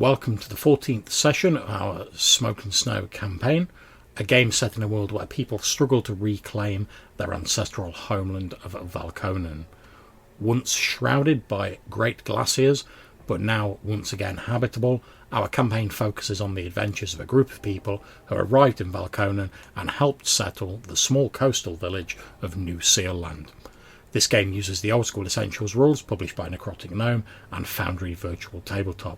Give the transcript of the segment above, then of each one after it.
Welcome to the 14th session of our Smoke and Snow campaign, a game set in a world where people struggle to reclaim their ancestral homeland of Valkonen. Once shrouded by great glaciers, but now once again habitable, our campaign focuses on the adventures of a group of people who arrived in Valkonen and helped settle the small coastal village of New Seal Land. This game uses the old school Essentials rules published by Necrotic Gnome and Foundry Virtual Tabletop.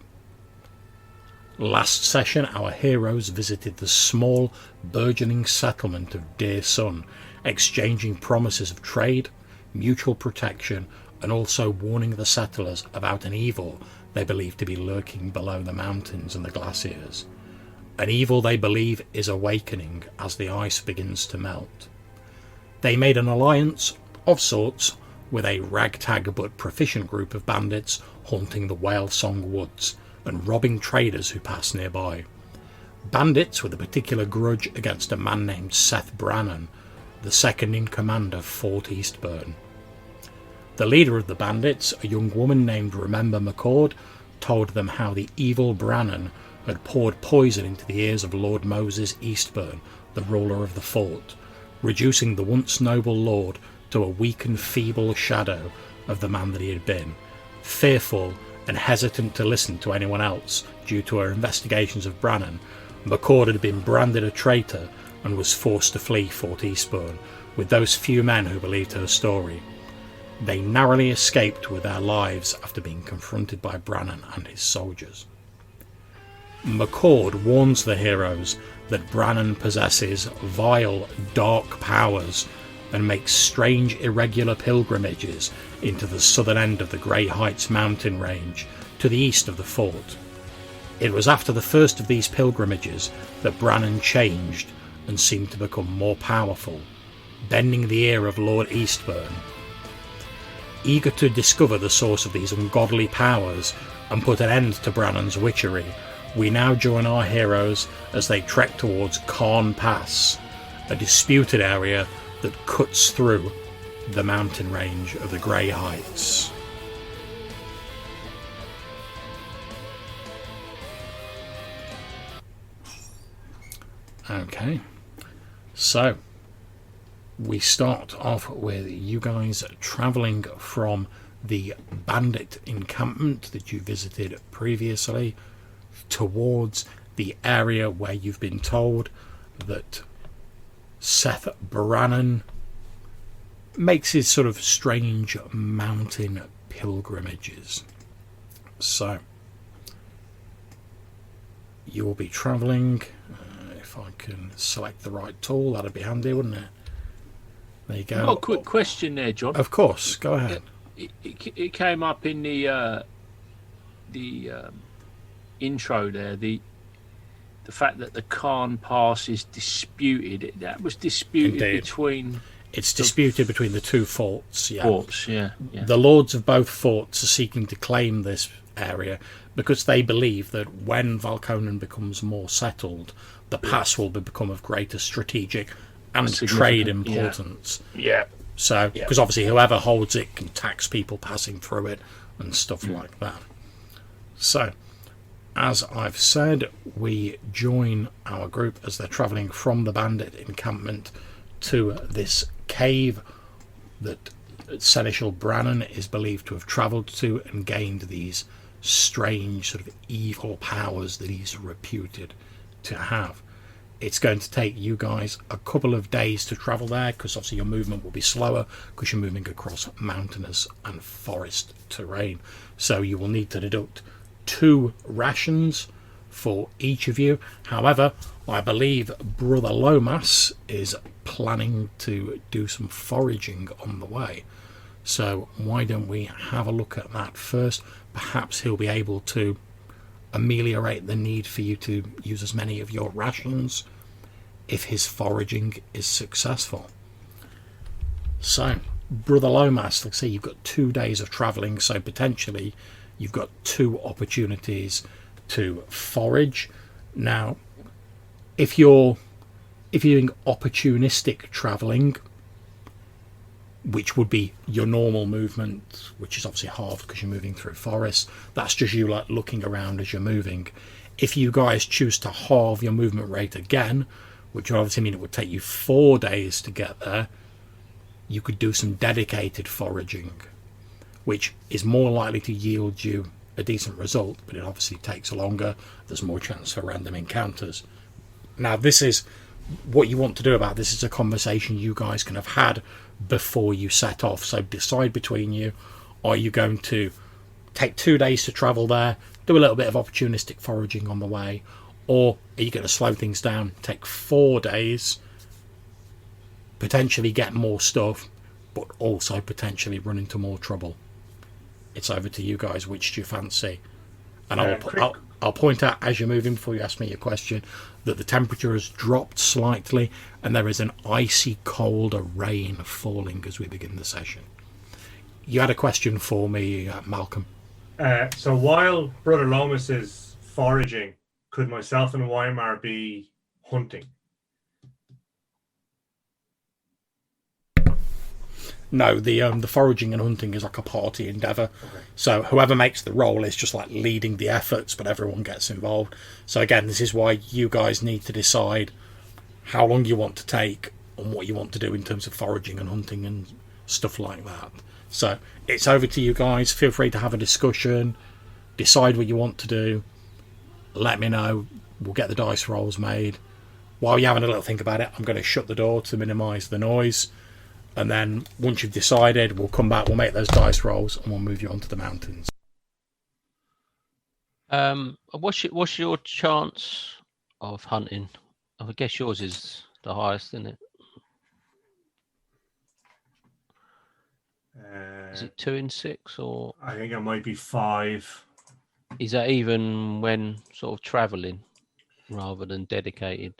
Last session, our heroes visited the small, burgeoning settlement of Dear Sun, exchanging promises of trade, mutual protection, and also warning the settlers about an evil they believe to be lurking below the mountains and the glaciers. An evil they believe is awakening as the ice begins to melt. They made an alliance, of sorts, with a ragtag but proficient group of bandits haunting the Whalesong Woods, and robbing traders who pass nearby. Bandits with a particular grudge against a man named Seth Brannan, the second in command of Fort Eastburn. The leader of the bandits, a young woman named Remember McCord, told them how the evil Brannan had poured poison into the ears of Lord Moses Eastburn, the ruler of the fort, reducing the once noble lord to a weak and feeble shadow of the man that he had been, fearful and hesitant to listen to anyone else due to her investigations of Brannan. McCord had been branded a traitor and was forced to flee Fort Eastburn with those few men who believed her story. They narrowly escaped with their lives after being confronted by Brannan and his soldiers. McCord warns the heroes that Brannan possesses vile, dark powers and makes strange, irregular pilgrimages into the southern end of the Grey Heights mountain range to the east of the fort. It was after the first of these pilgrimages that Brannan changed and seemed to become more powerful, bending the ear of Lord Eastburn. Eager to discover the source of these ungodly powers and put an end to Brannan's witchery, we now join our heroes as they trek towards Karn Pass, a disputed area that cuts through the mountain range of the Grey Heights. Okay, so we start off with you guys travelling from the bandit encampment that you visited previously towards the area where you've been told that Seth Brannan makes his sort of strange mountain pilgrimages. So you will be travelling, if I can select the right tool, that'd be handy, wouldn't it? There you go. Oh, quick question there, John. Of course, go ahead. It came up in the intro there, the fact that the Karn Pass is disputed. That was disputed Indeed. between... It's disputed between the two forts, yeah. Forts, yeah. The lords of both forts are seeking to claim this area because they believe that when Valkonen becomes more settled, the pass will become of greater strategic and trade importance. Yeah. So, because obviously whoever holds it can tax people passing through it and stuff like that. So, as I've said, we join our group as they're travelling from the bandit encampment to this cave that Seneschal Brannan is believed to have travelled to and gained these strange sort of evil powers that he's reputed to have. It's going to take you guys a couple of days to travel there because obviously your movement will be slower because you're moving across mountainous and forest terrain. So you will need to deduct 2 rations for each of you. However, I believe Brother Lomas is planning to do some foraging on the way. So why don't we have a look at that first? Perhaps he'll be able to ameliorate the need for you to use as many of your rations if his foraging is successful. So, Brother Lomas, let's say you've got 2 days of travelling, so potentially you've got 2 opportunities to forage. Now, if you're doing opportunistic travelling, which would be your normal movement, which is obviously halved because you're moving through forest. That's just you like looking around as you're moving. If you guys choose to halve your movement rate again, which would obviously mean it would take you 4 days to get there, you could do some dedicated foraging, which is more likely to yield you a decent result, but it obviously takes longer. There's more chance for random encounters. Now, this is what you want to do about this. Is a conversation you guys can have had before you set off. So decide between you, are you going to take 2 days to travel there, do a little bit of opportunistic foraging on the way, or are you going to slow things down, take 4 days, potentially get more stuff, but also potentially run into more trouble? It's over to you guys. Which do you fancy? And I'll point out as you're moving, before you ask me your question, that the temperature has dropped slightly and there is an icy cold rain falling as we begin the session. You had a question for me, Malcolm. So while Brother Lomas is foraging, could myself and Weimar be hunting? No, the foraging and hunting is like a party endeavour. Okay. So whoever makes the roll is just like leading the efforts, but everyone gets involved. So again, this is why you guys need to decide how long you want to take and what you want to do in terms of foraging and hunting and stuff like that. So it's over to you guys. Feel free to have a discussion, decide what you want to do, let me know. We'll get the dice rolls made. While you're having a little think about it, I'm going to shut the door to minimise the noise. And then once you've decided, we'll come back, we'll make those dice rolls, and we'll move you onto the mountains. What's your chance of hunting? I guess yours is the highest, isn't it? Is it 2 in 6, or I think it might be 5. is that even when sort of travelling rather than dedicated?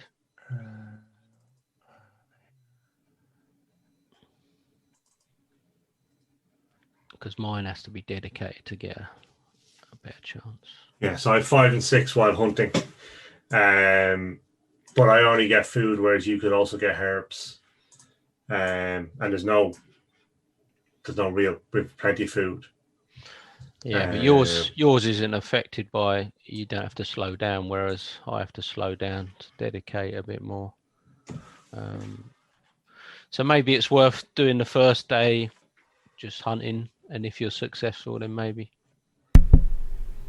Because mine has to be dedicated to get a better chance. Yeah, so I have 5 and 6 while hunting. But I only get food, whereas you could also get herbs. And there's no real, we've plenty of food. Yeah, but yours isn't affected by, you don't have to slow down, whereas I have to slow down to dedicate a bit more. So maybe it's worth doing the first day just hunting, and if you're successful, then maybe.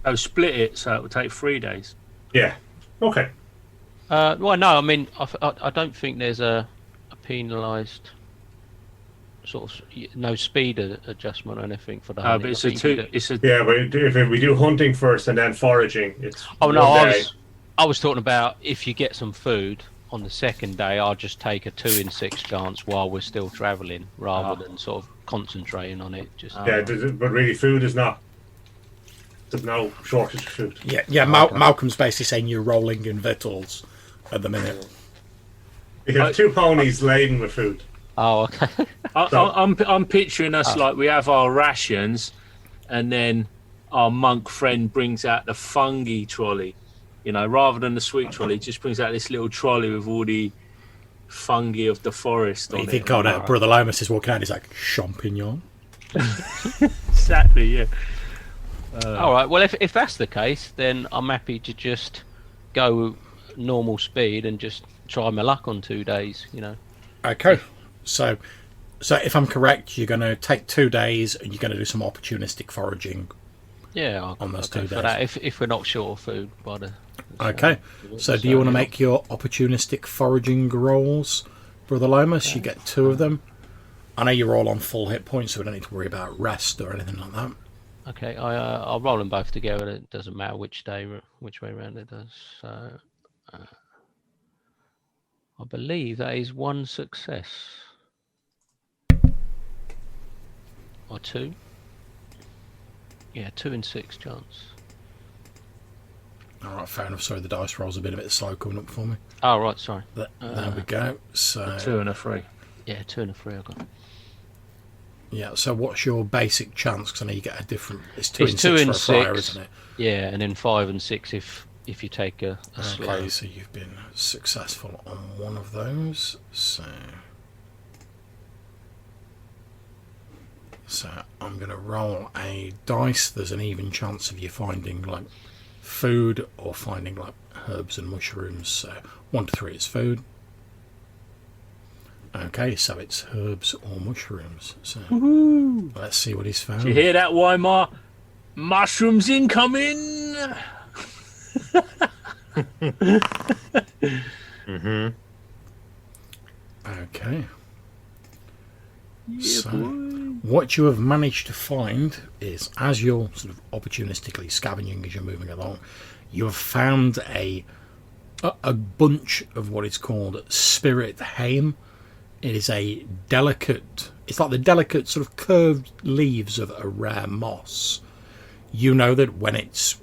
Oh, split it so it will take 3 days. Yeah. Okay. Well, no, I mean, I don't think there's a penalised sort of no speed adjustment or anything for the hunting. But it's a Yeah, but if we do hunting first and then foraging, it's I was talking about if you get some food on the second day, I'll just take a 2 in 6 chance while we're still travelling, rather than sort of concentrating on it. Just but really, food is not. There's no shortage of food. Yeah. Malcolm's basically saying you're rolling in victuals at the minute. We have 2 ponies laden with food. Oh, okay. I'm picturing us like we have our rations, and then our monk friend brings out the fungi trolley. You know, rather than the sweet trolley, he just brings out this little trolley with all the fungi of the forest on it. You think, Brother Lomas is walking out, he's like, champignon? Exactly, yeah. All right, well, if that's the case, then I'm happy to just go normal speed and just try my luck on 2 days, you know. Okay. So if I'm correct, you're going to take 2 days and you're going to do some opportunistic foraging. Yeah, on those 2 days. For that, if we're not short of food by the. Okay. So do you want to make your opportunistic foraging rolls, Brother Lomas? You get 2 of them. I know you're all on full hit points, so we don't need to worry about rest or anything like that. Okay, I'll roll them both together. It doesn't matter which way around it does. So I believe that is 1 success. Or 2. Yeah, 2 in 6 chance. All right, fair enough. Sorry, the dice roll's a bit slow coming up for me. Oh, right, sorry. There we go. So 2 and a 3. Yeah, 2 and a 3 I got. Yeah, so what's your basic chance? Because I know you get a different. It's 2 it's in 6 2 for in a 6, friar, isn't it? Yeah, and then 5 and 6 if you take a slow. Okay, so you've been successful on one of those. So So I'm going to roll a dice. There's an even chance of you finding like food or finding like herbs and mushrooms. So 1 to 3 is food. Okay, so it's herbs or mushrooms. So let's see what he's found. Do you hear that, Weimar? Mushrooms incoming! Okay. Yeah, So boy. what you have managed to find is, as you're sort of opportunistically scavenging as you're moving along, you have found a bunch of what is called spirit haim. It is a delicate, it's like the delicate sort of curved leaves of a rare moss. You know that when it's,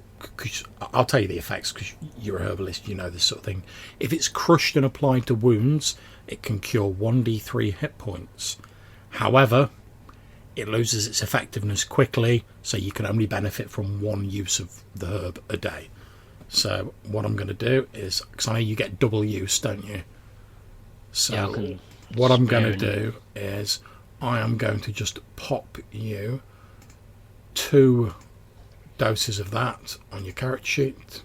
I'll tell you the effects because you're a herbalist, you know this sort of thing. If it's crushed and applied to wounds, it can cure 1d3 hit points. However, it loses its effectiveness quickly, so you can only benefit from 1 use of the herb a day. So what I'm going to do is, because I know you get double use, don't you? So Yeah, what I'm going to do is I am going to just pop you 2 doses of that on your character sheet.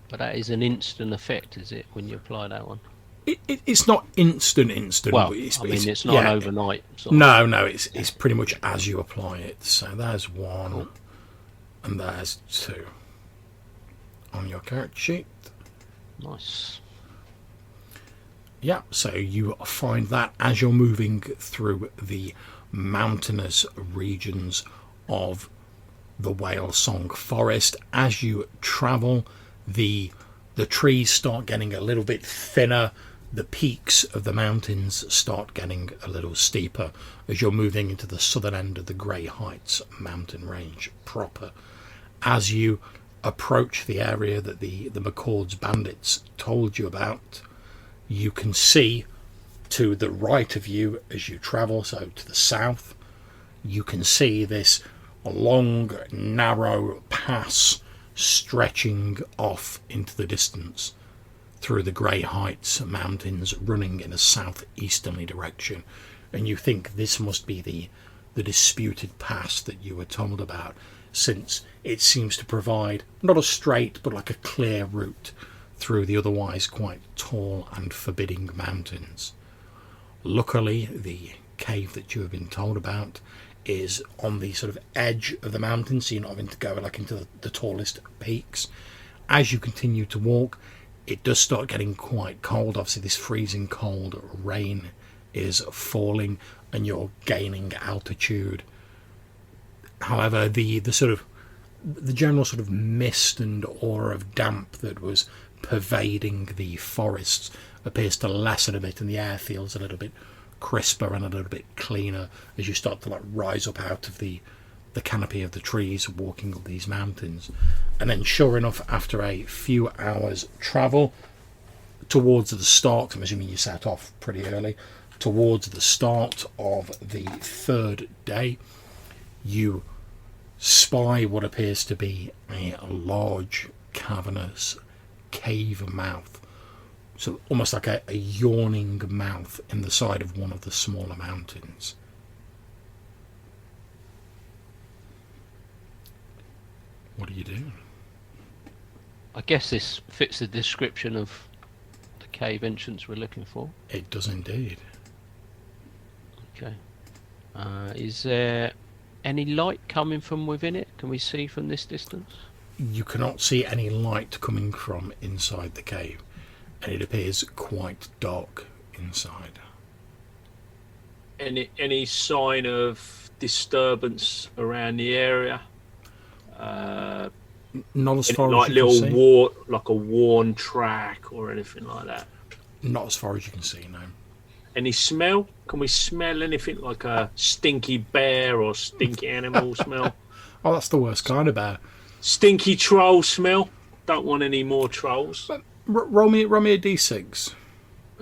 But that is an instant effect, is it, when you apply that one? It's not instant. Well, but it's not an overnight. Sort of. No, it's pretty much as you apply it. So there's 1, and there's 2 on your character sheet. Nice. Yeah, so you find that as you're moving through the mountainous regions of the Whalesong Forest, as you travel, the trees start getting a little bit thinner. The peaks of the mountains start getting a little steeper as you're moving into the southern end of the Grey Heights mountain range proper. As you approach the area that the McCord's bandits told you about, you can see to the right of you as you travel, so to the south, you can see this long, narrow pass stretching off into the distance through the Grey Heights mountains, running in a southeasterly direction. And you think this must be the disputed pass that you were told about, since it seems to provide not a straight but like a clear route through the otherwise quite tall and forbidding mountains. Luckily, the cave that you have been told about is on the sort of edge of the mountain, so you're not having to go like into the tallest peaks. As you continue to walk, it does start getting quite cold. Obviously, this freezing cold rain is falling and you're gaining altitude. However, the general sort of mist and aura of damp that was pervading the forests appears to lessen a bit, and the air feels a little bit crisper and a little bit cleaner as you start to like rise up out of the canopy of the trees walking up these mountains. And then sure enough, after a few hours travel towards the start, I'm assuming you set off pretty early, towards the start of the 3rd day, you spy what appears to be a large cavernous cave mouth, so almost like a yawning mouth in the side of one of the smaller mountains. What do you do? I guess this fits the description of the cave entrance we're looking for. It does indeed. Okay. Is there any light coming from within it? Can we see from this distance? You cannot see any light coming from inside the cave, and it appears quite dark inside. Any sign of disturbance around the area? Not as far like as you can see. like a worn track or anything like that. Not as far as you can see, no. Any smell? Can we smell anything like a stinky bear or stinky animal smell? Oh, that's the worst kind of bear. Stinky troll smell? Don't want any more trolls. Roll me a d6.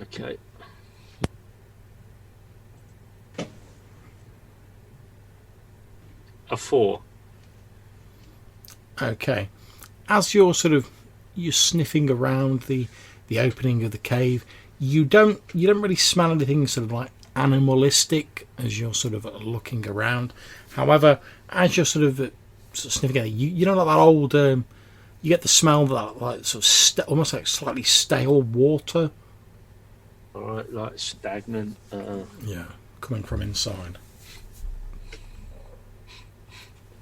Okay. A 4. Okay. As you're sniffing around the opening of the cave, you don't really smell anything sort of like animalistic as you're sort of looking around. However, as you're sort of sniffing at it, you know, like that old, you get the smell of that, like sort of almost like slightly stale water. All right, like stagnant. Yeah, coming from inside.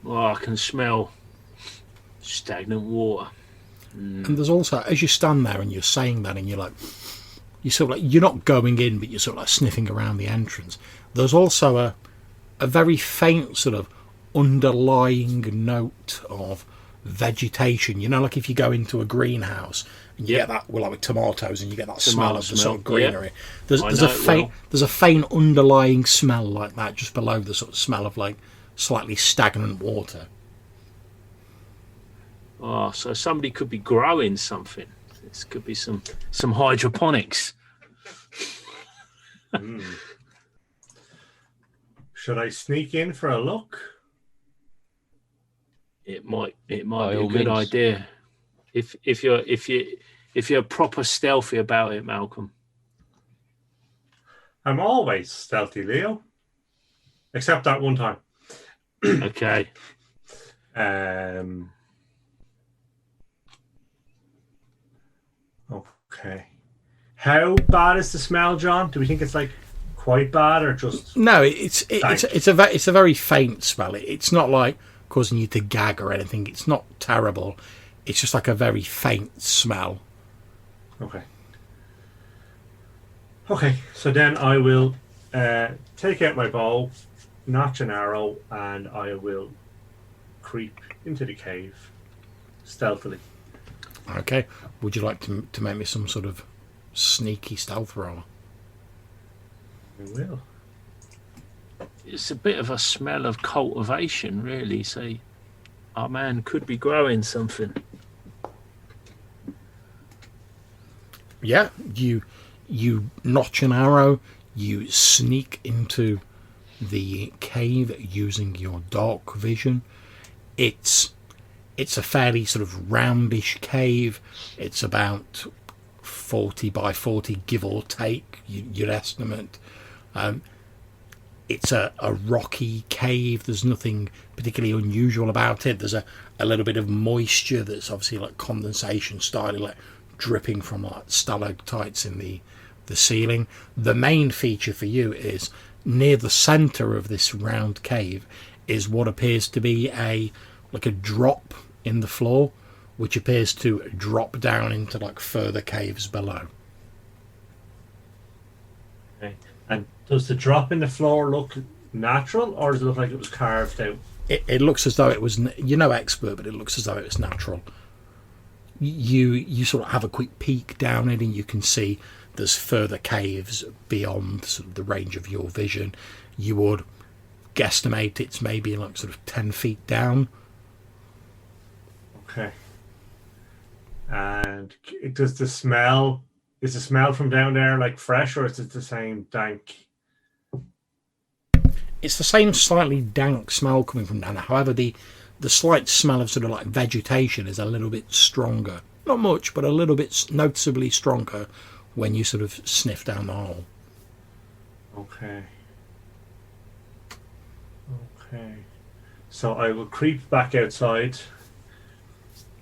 Oh, I can smell stagnant water. And there's also, as you stand there and you're saying that, and you're like, you sort of like, you're not going in, but you're sort of like sniffing around the entrance. There's also a very faint sort of underlying note of vegetation. You know, like if you go into a greenhouse and you get that, well, like with tomatoes, and you get that smell of the sort of greenery. There's a faint underlying smell like that just below the sort of smell of like slightly stagnant water. Oh, so somebody could be growing something. This could be some hydroponics. Should I sneak in for a look? It might be a good idea if you're proper stealthy about it, Malcolm. I'm always stealthy, Leo. Except that one time. Okay. Okay. How bad is the smell, John? Do we think it's like quite bad or just? No, it's a very faint smell. It's not like causing you to gag or anything. It's not terrible. It's just like a very faint smell. Okay. Okay, so then I will take out my bow, notch an arrow, and I will creep into the cave stealthily. Okay. Would you like to make me some sort of sneaky stealth roll? I will. It's a bit of a smell of cultivation, really. So our man could be growing something. Yeah, you notch an arrow, you sneak into the cave using your dark vision. It's a fairly sort of roundish cave. It's about 40 by 40, give or take, you'd estimate. It's a rocky cave. There's nothing particularly unusual about it. There's a little bit of moisture that's obviously like condensation style, like dripping from like stalactites in the ceiling. The main feature for you is near the centre of this round cave is what appears to be a drop in the floor, which appears to drop down into like further caves below. Okay. And does the drop in the floor look natural, or does it look like it was carved out? It looks as though it was, expert, but it looks as though it was natural. You sort of have a quick peek down it, and you can see there's further caves beyond sort of the range of your vision. You would guesstimate it's maybe like sort of 10 feet down. Okay. And is the smell from down there like fresh, or is it the same dank? It's the same slightly dank smell coming from down there. However, the slight smell of sort of like vegetation is a little bit stronger. Not much, but a little bit noticeably stronger when you sort of sniff down the hole. Okay. So I will creep back outside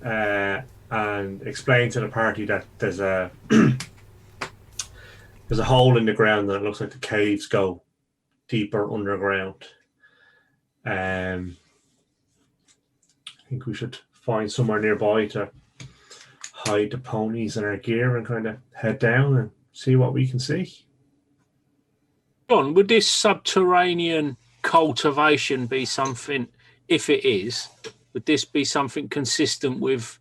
and explain to the party that there's a there's a hole in the ground that it looks like the caves go deeper underground. I think we should find somewhere nearby to hide the ponies and our gear and kind of head down and see what we can see. John, would this subterranean cultivation be something, if it is, would this be something consistent with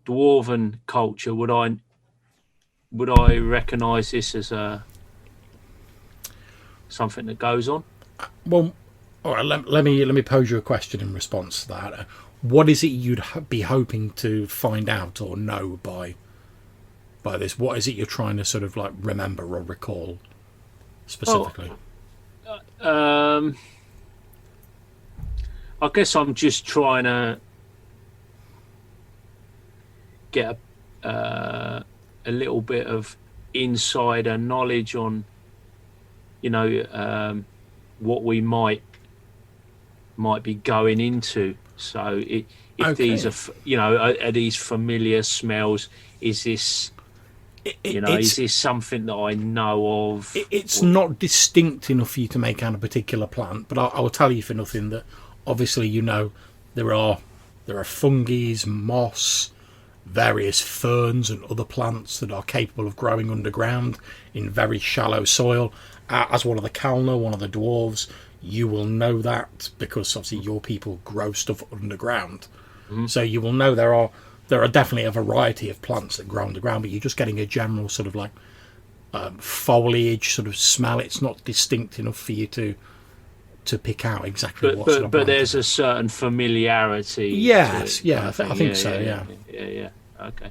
dwarven culture? Would I recognise this as something that goes on? Well, all right. Let me pose you a question in response to that. What is it you'd be hoping to find out or know by this? What is it you're trying to sort of like remember or recall specifically? I guess I'm just trying to get a little bit of insider knowledge on what we might be going into. So if these are these familiar smells, is this is this something that I know of? It's not distinct enough for you to make out a particular plant, but I will tell you for nothing that obviously there are fungi, moss, various ferns and other plants that are capable of growing underground in very shallow soil. As one of the Kalna, one of the dwarves, you will know that because obviously your people grow stuff underground. Mm-hmm. So you will know there are definitely a variety of plants that grow underground, but you're just getting a general sort of like foliage sort of smell. It's not distinct enough for you to pick out exactly what sort of but there's a certain familiarity. Yes, I think so. Yeah. Okay.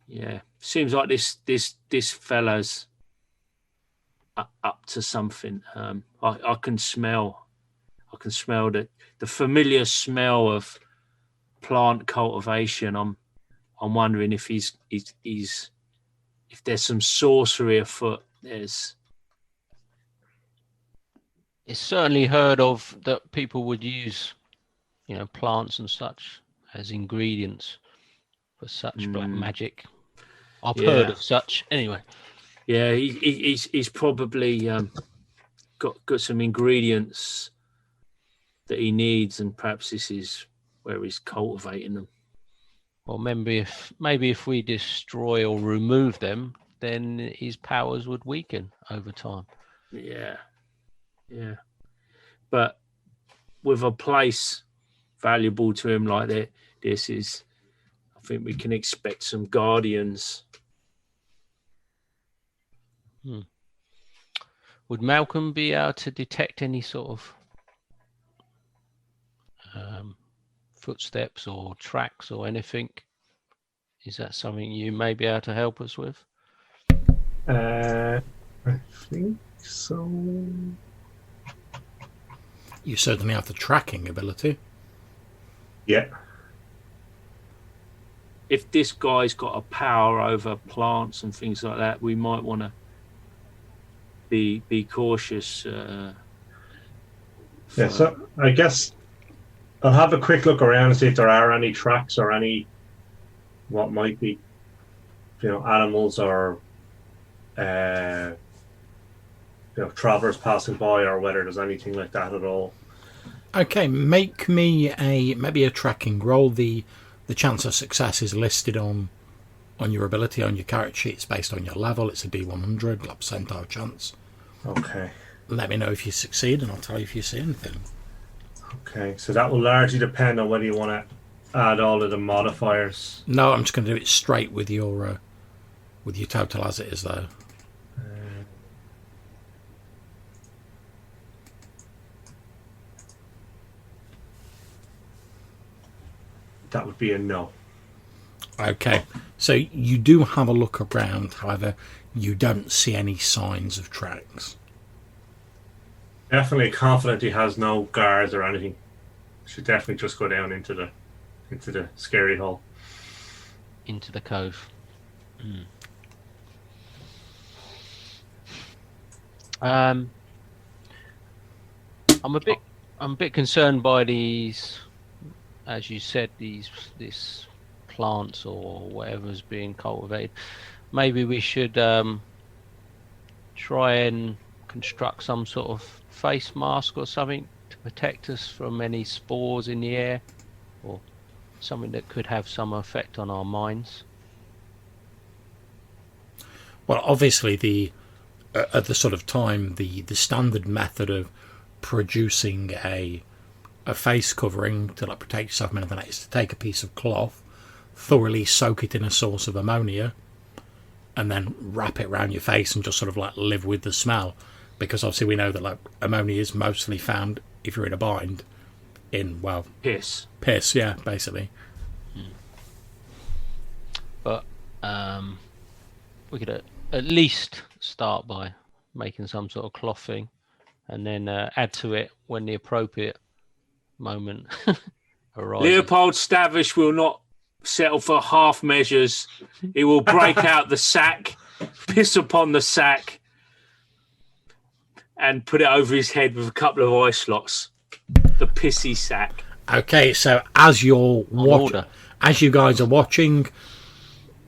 Yeah, seems like this fella's up to something. I can smell the familiar smell of plant cultivation. I'm wondering if he's if there's some sorcery afoot. It's certainly heard of that people would use, plants and such as ingredients for such black magic. I've heard of such anyway. Yeah, he's probably got some ingredients that he needs, and perhaps this is where he's cultivating them. Well, maybe if we destroy or remove them, then his powers would weaken over time. Yeah. But with a place valuable to him like that, I think we can expect some guardians. Would Malcolm be able to detect any sort of footsteps or tracks or anything? Is that something you may be able to help us with? I think so. You certainly have the tracking ability. Yeah. If this guy's got a power over plants and things like that, we might want to be cautious. So I guess I'll have a quick look around and see if there are any tracks or any what might be, animals or travelers passing by, or whether there's anything like that at all. Okay, make me maybe a tracking roll. The chance of success is listed on your ability on your character sheet. It's based on your level. It's a D100, like percentile chance. Okay. Let me know if you succeed, and I'll tell you if you see anything. Okay, so that will largely depend on whether you want to add all of the modifiers. No, I'm just going to do it straight with your total as it is, though. That would be a no. Okay, so you do have a look around, however, you don't see any signs of tracks. Definitely confident he has no guards or anything. Should definitely just go down into the scary hole. Into the cove. I'm a bit concerned by these, as you said, this plants or whatever's being cultivated. Maybe we should try and construct some sort of face mask or something to protect us from any spores in the air, or something that could have some effect on our minds. Well, obviously, at the sort of time, the standard method of producing a face covering to protect yourself from anything like that is to take a piece of cloth, thoroughly soak it in a source of ammonia, and then wrap it around your face and just sort of live with the smell. Because obviously we know that ammonia is mostly found, if you're in a bind, in piss, yeah, basically. But we could at least start by making some sort of cloth thing, and then add to it when the appropriate moment arises. Leopold Stavish will not settle for half measures. He will break out the sack, piss upon the sack, and put it over his head with a couple of eye slots. The pissy sack. Okay, so as you guys are watching,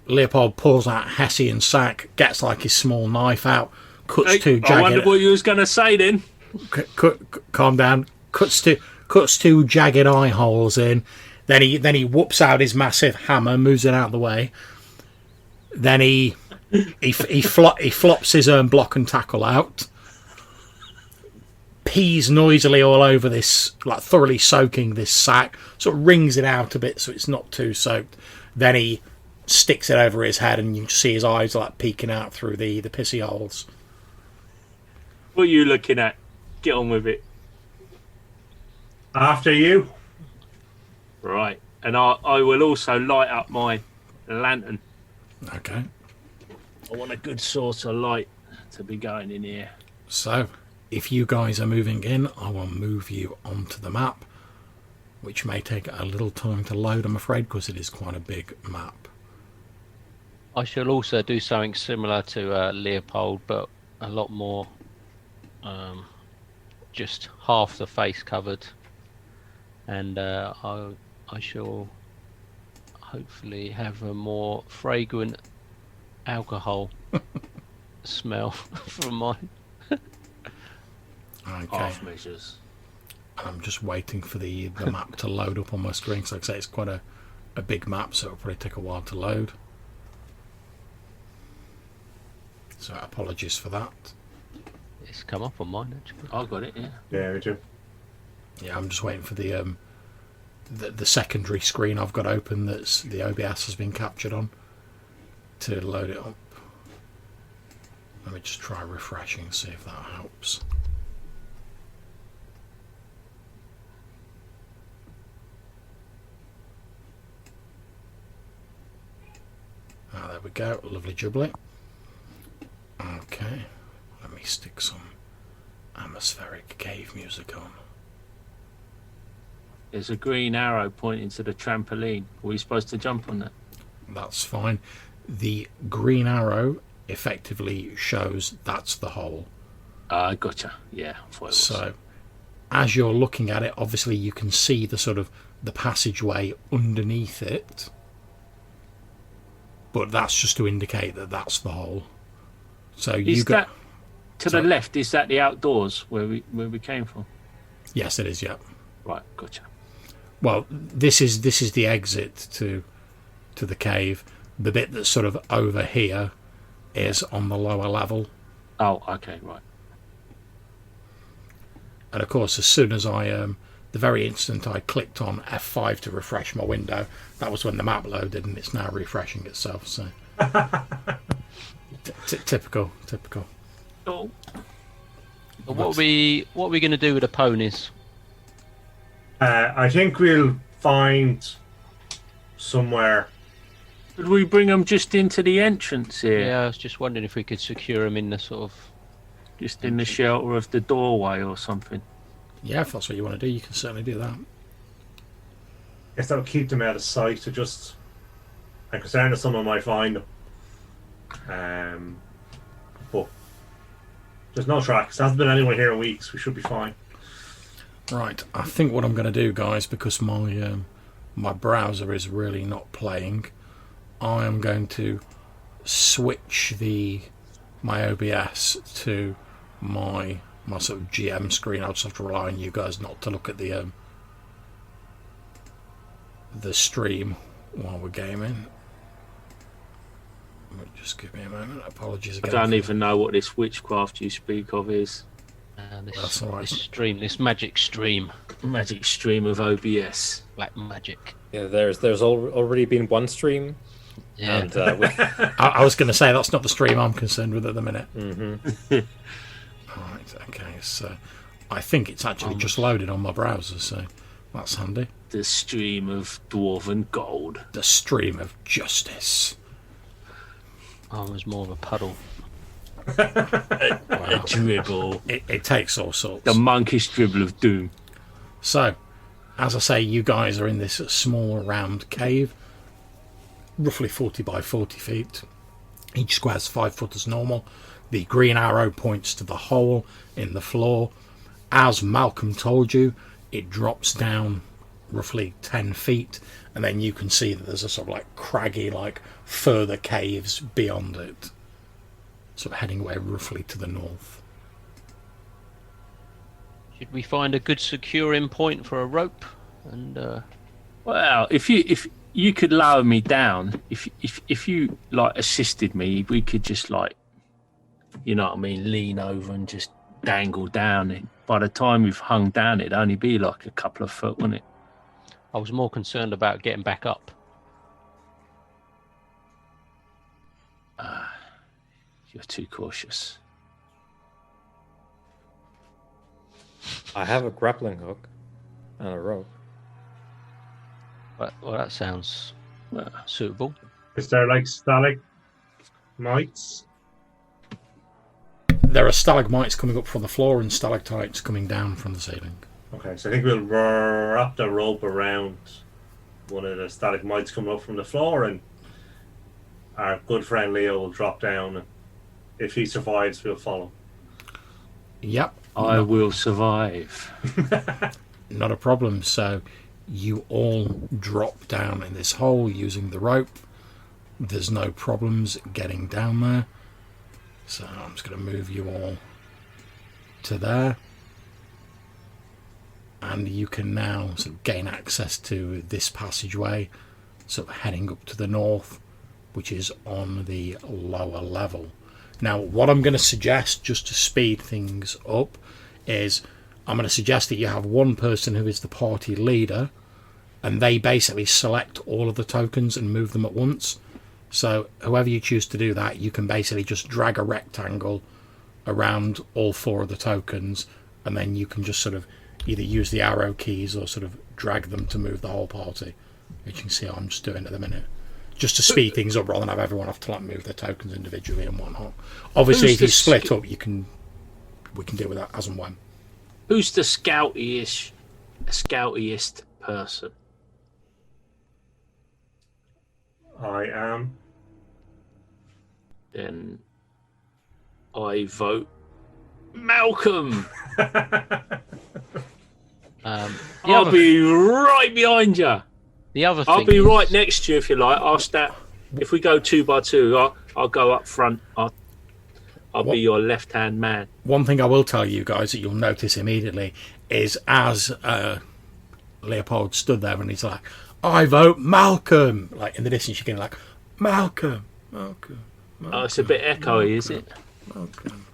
Leopold pulls out Hessian sack, gets like his small knife out, cuts two jagged. I wondered what you was going to say then. Calm down. Cuts two jagged eye holes in. Then he whoops out his massive hammer, moves it out of the way. Then he flops his block and tackle out. Pees noisily all over this, like thoroughly soaking this sack. Sort of wrings it out a bit so it's not too soaked. Then he sticks it over his head, and you can see his eyes like peeking out through the pissy holes. What are you looking at? Get on with it. After you. Right. And I will also light up my lantern. Okay. I want a good source of light to be going in here. So, if you guys are moving in, I will move you onto the map, which may take a little time to load, I'm afraid, because it is quite a big map. I shall also do something similar to Leopold, but a lot more, just half the face covered, and I shall hopefully have a more fragrant alcohol smell from mine. Okay. Half measures. I'm just waiting for the map to load up on my screen. So like I say, it's quite a big map, so it'll probably take a while to load. So apologies for that. It's come up on mine actually. I got it, yeah. Yeah, me too. Yeah, I'm just waiting for the secondary screen I've got open that's the OBS has been captured on to load it up. Let me just try refreshing, see if that helps. Ah, there we go, lovely jubbly. Okay, let me stick some atmospheric cave music on. There's a green arrow pointing to the trampoline. Are we supposed to jump on that? That's fine. The green arrow effectively shows that's the hole. Gotcha. Yeah. I thought it was. So, as you're looking at it, obviously you can see the sort of the passageway underneath it. But that's just to indicate that that's the hole. So you got to the left. Is that the outdoors where we came from? Yes, it is. Yeah. Right. Gotcha. Well, this is the exit to the cave. The bit that's sort of over here is on the lower level. Oh, okay, right. And of course, as soon as I the very instant I clicked on F5 to refresh my window, that was when the map loaded, and it's now refreshing itself. So typical. Oh. What are we going to do with the ponies? I think we'll find somewhere. Could we bring them just into the entrance here? Yeah, I was just wondering if we could secure them in the sort of... Just in the shelter of the doorway or something. Yeah, if that's what you want to do, you can certainly do that. I guess that'll keep them out of sight. So just, I'm concerned that someone might find them. But there's no tracks. There hasn't been anyone here in weeks. We should be fine. Right, I think what I'm going to do, guys, because my browser is really not playing, I am going to switch my OBS to my sort of GM screen. I'll just have to rely on you guys not to look at the stream while we're gaming. Just give me a moment. Apologies again. I don't even know what this witchcraft you speak of is. That's all right. This stream, this magic stream. Magic stream of OBS. Black magic. Yeah, there's already been one stream. Yeah. And, I was going to say that's not the stream I'm concerned with at the minute. Mm-hmm. Right, okay, so I think it's actually just loaded on my browser, so that's handy. The stream of dwarven gold. The stream of justice. Oh, it was more of a puddle. A dribble. It takes all sorts. The monkish dribble of doom. So, as I say, you guys are in this small round cave. roughly 40 by 40 feet. Each square is 5 foot as normal. The green arrow points to the hole in the floor. As Malcolm told you, it drops down roughly 10 feet, and then you can see that there's a sort of like craggy, like further caves beyond it, sort of heading away roughly to the north. Should we find a good securing point for a rope? And Well, if you could lower me down, if you like assisted me, we could just like, you know what I mean, lean over and just dangle down it. By the time we've hung down, it'd only be like a couple of foot, wouldn't it? I was more concerned about getting back up. You're too cautious. I have a grappling hook and a rope. But, well, that sounds suitable. Is there like stalagmites? There are stalagmites coming up from the floor and stalactites coming down from the ceiling. Okay, so I think we'll wrap the rope around one of the stalagmites coming up from the floor, and our good friend Leo will drop down, and if he survives, we'll follow. Yep. I will survive. Not a problem. So you all drop down in this hole using the rope. There's no problems getting down there. So I'm just going to move you all to there. And you can now sort of gain access to this passageway, sort of heading up to the north, which is on the lower level. Now, what I'm going to suggest, just to speed things up, is I'm going to suggest that you have one person who is the party leader, and they basically select all of the tokens and move them at once. So whoever you choose to do that, you can basically just drag a rectangle around all 4 of the tokens, and then you can just sort of either use the arrow keys or sort of drag them to move the whole party, which you can see I'm just doing at the minute, just to speed things up rather than have everyone have to like move their tokens individually and whatnot. Obviously, if you split up, we can deal with that as and when. Who's the scoutiest person? I am. Then I vote Malcolm. I'll be right behind you. The other thing I'll be right next to you if you like. I'll start. If we go 2 by 2, I'll go up front. I'll be your left-hand man. One thing I will tell you guys that you'll notice immediately is as Leopold stood there and he's like, I vote Malcolm. Like in the distance, you can like, Malcolm. Oh, it's a bit echoey, is it? Malcolm.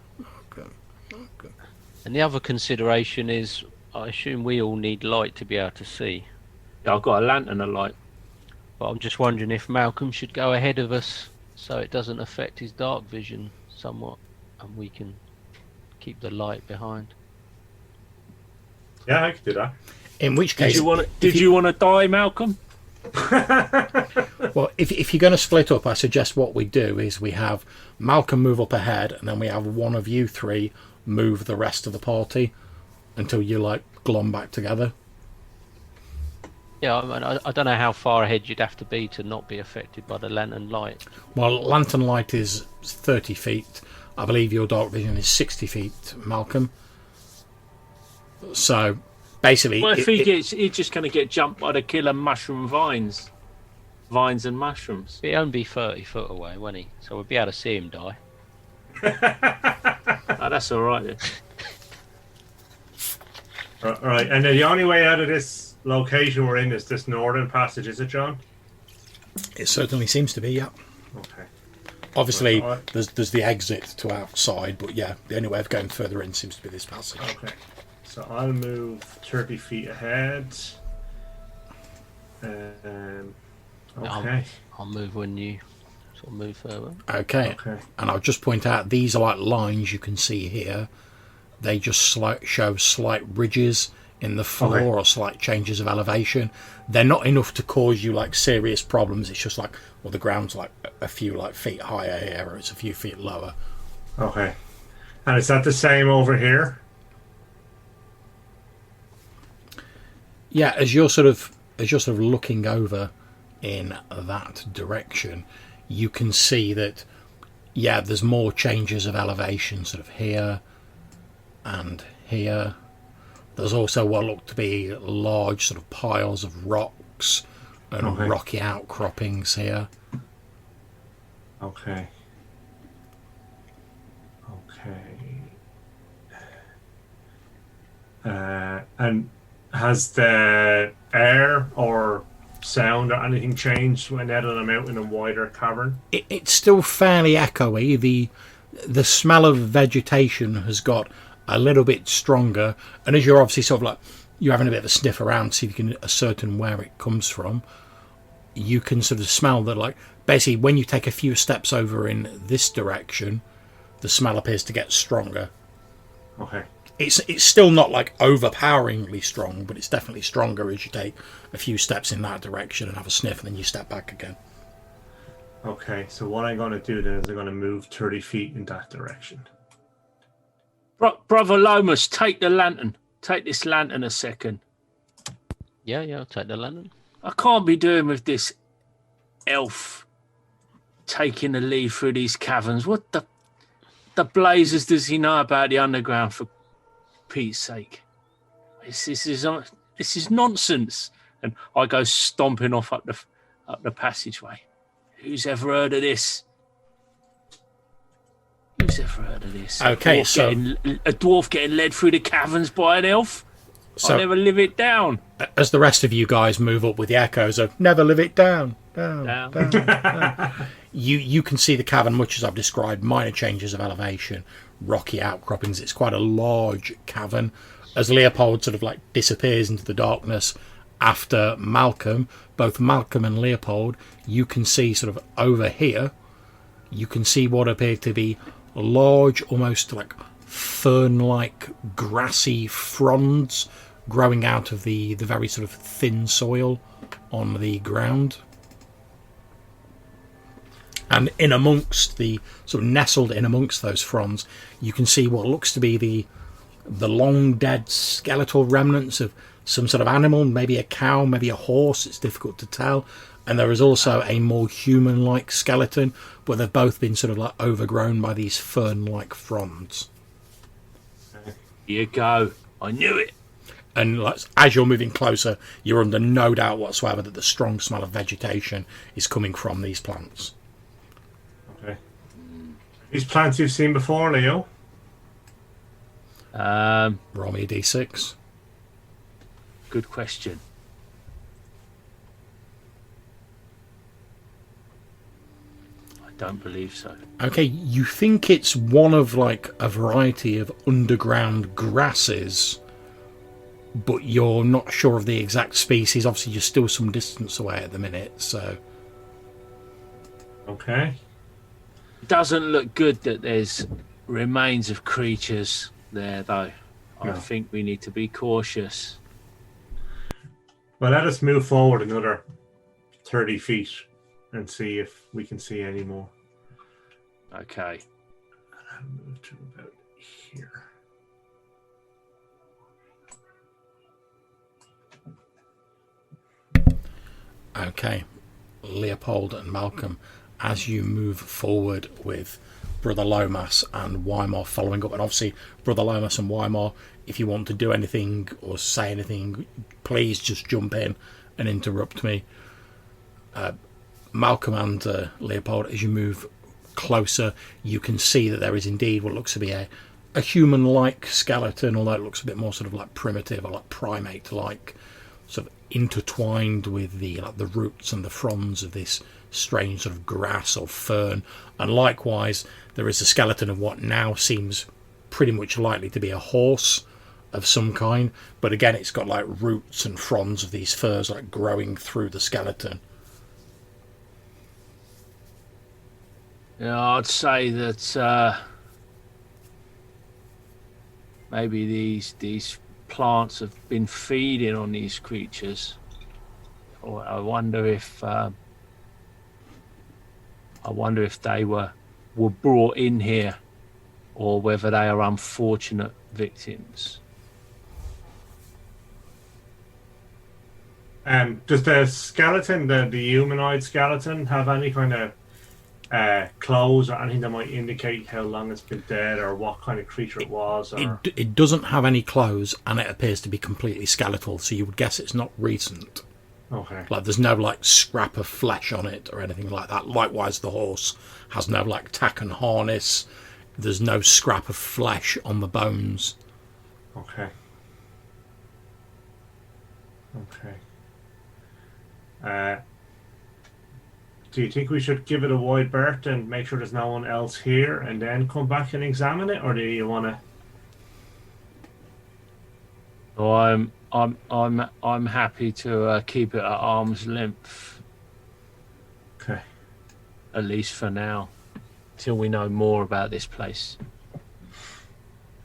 And the other consideration is, I assume we all need light to be able to see. Yeah, I've got a lantern of light. But I'm just wondering if Malcolm should go ahead of us so it doesn't affect his dark vision somewhat, and we can keep the light behind. Yeah, I could do that. In which case, did you want to die, Malcolm? Well, if you're going to split up, I suggest what we do is we have Malcolm move up ahead, and then we have one of you 3 move the rest of the party until you like glom back together. Yeah, I mean, I don't know how far ahead you'd have to be to not be affected by the lantern light. Well, lantern light is 30 feet. I believe your dark vision is 60 feet, Malcolm. So basically, Well, if he's just going to get jumped by the killer mushroom vines and mushrooms. He'd only be 30 foot away, won't he? So we'd be able to see him die. Oh, that's all right then. All right, and the only way out of this location we're in is this northern passage, is it, John? it certainly seems to be, yeah. Okay. Obviously, Right. there's the exit to outside, but yeah, the only way of going further in seems to be this passage. Okay. So I'll move 30 feet ahead. Okay. I'll move when you sort of move further. Okay. And I'll just point out, these are like lines you can see here. They just show slight ridges in the floor or slight changes of elevation. They're not enough to cause you like serious problems. It's just like, well, the ground's like a few like feet higher here, or it's a few feet lower. Okay. And is that the same over here? Yeah, as you're sort of looking over in that direction, you can see that, yeah, there's more changes of elevation sort of here and here. There's also what look to be large sort of piles of rocks and rocky outcroppings here. Okay. And has the air or sound or anything changed when now that I'm out in a wider cavern? It's still fairly echoey. The smell of vegetation has got a little bit stronger, and as you're obviously sort of like you're having a bit of a sniff around to see if you can ascertain where it comes from, you can sort of smell that, like, basically when you take a few steps over in this direction, the smell appears to get stronger. Okay. It's still not like overpoweringly strong, but it's definitely stronger as you take a few steps in that direction and have a sniff, and then you step back again. Okay, so what I'm going to do then is I'm going to move 30 feet in that direction. Brother Lomas, take the lantern. Take this lantern a second. Yeah, I'll take the lantern. I can't be doing with this elf taking the lead through these caverns. What the blazes does he know about the underground, for Pete's sake? This is nonsense. And I go stomping off up the passageway. Who's ever heard of this? Who's ever heard of this? Okay, a dwarf getting led through the caverns by an elf? So, I'll never live it down. As the rest of you guys move up with the echoes of "Never live it down." You can see the cavern, much as I've described, minor changes of elevation, rocky outcroppings. It's quite a large cavern. As Leopold sort of like disappears into the darkness after Malcolm, both Malcolm and Leopold, you can see sort of over here, you can see what appear to be large, almost like fern-like grassy fronds growing out of the very sort of thin soil on the ground. And in amongst the sort of nestled in amongst those fronds, you can see what looks to be the long dead skeletal remnants of some sort of animal, maybe a cow, maybe a horse. It's difficult to tell. And there is also a more human-like skeleton, but they've both been sort of like overgrown by these fern-like fronds. Here you go. I knew it. And as you're moving closer, you're under no doubt whatsoever that the strong smell of vegetation is coming from these plants. Okay. These plants you've seen before, Leo? Roll me a d6. Good question. I don't believe so. Okay, you think it's one of like a variety of underground grasses, but you're not sure of the exact species. Obviously, you're still some distance away at the minute, so... Okay. It doesn't look good that there's remains of creatures there, though. No. I think we need to be cautious. Well, let us move forward another 30 feet and see if we can see any more. Okay. I'll move to about here. Okay, Leopold and Malcolm, as you move forward with Brother Lomas and Weimar following up, and obviously Brother Lomas and Weimar, if you want to do anything or say anything, please just jump in and interrupt me. Malcolm and Leopold, as you move closer, you can see that there is indeed what looks to be a human-like skeleton, although it looks a bit more sort of like primitive or like primate-like, sort of intertwined with the roots and the fronds of this strange sort of grass or fern. And likewise, there is a skeleton of what now seems pretty much likely to be a horse of some kind, but again, it's got like roots and fronds of these furs like growing through the skeleton. Yeah, I'd say that maybe these plants have been feeding on these creatures. Or I wonder if they were brought in here, or whether they are unfortunate victims. Does the skeleton, the humanoid skeleton, have any kind of clothes or anything that might indicate how long it's been dead or what kind of creature it was? Or... It doesn't have any clothes, and it appears to be completely skeletal, so you would guess it's not recent. Okay. Like, there's no, like, scrap of flesh on it or anything like that. Likewise, the horse has no, like, tack and harness. There's no scrap of flesh on the bones. Okay. Do you think we should give it a wide berth and make sure there's no one else here and then come back and examine it, or do you want to? Oh, I'm happy to keep it at arm's length. Okay. At least for now, till we know more about this place.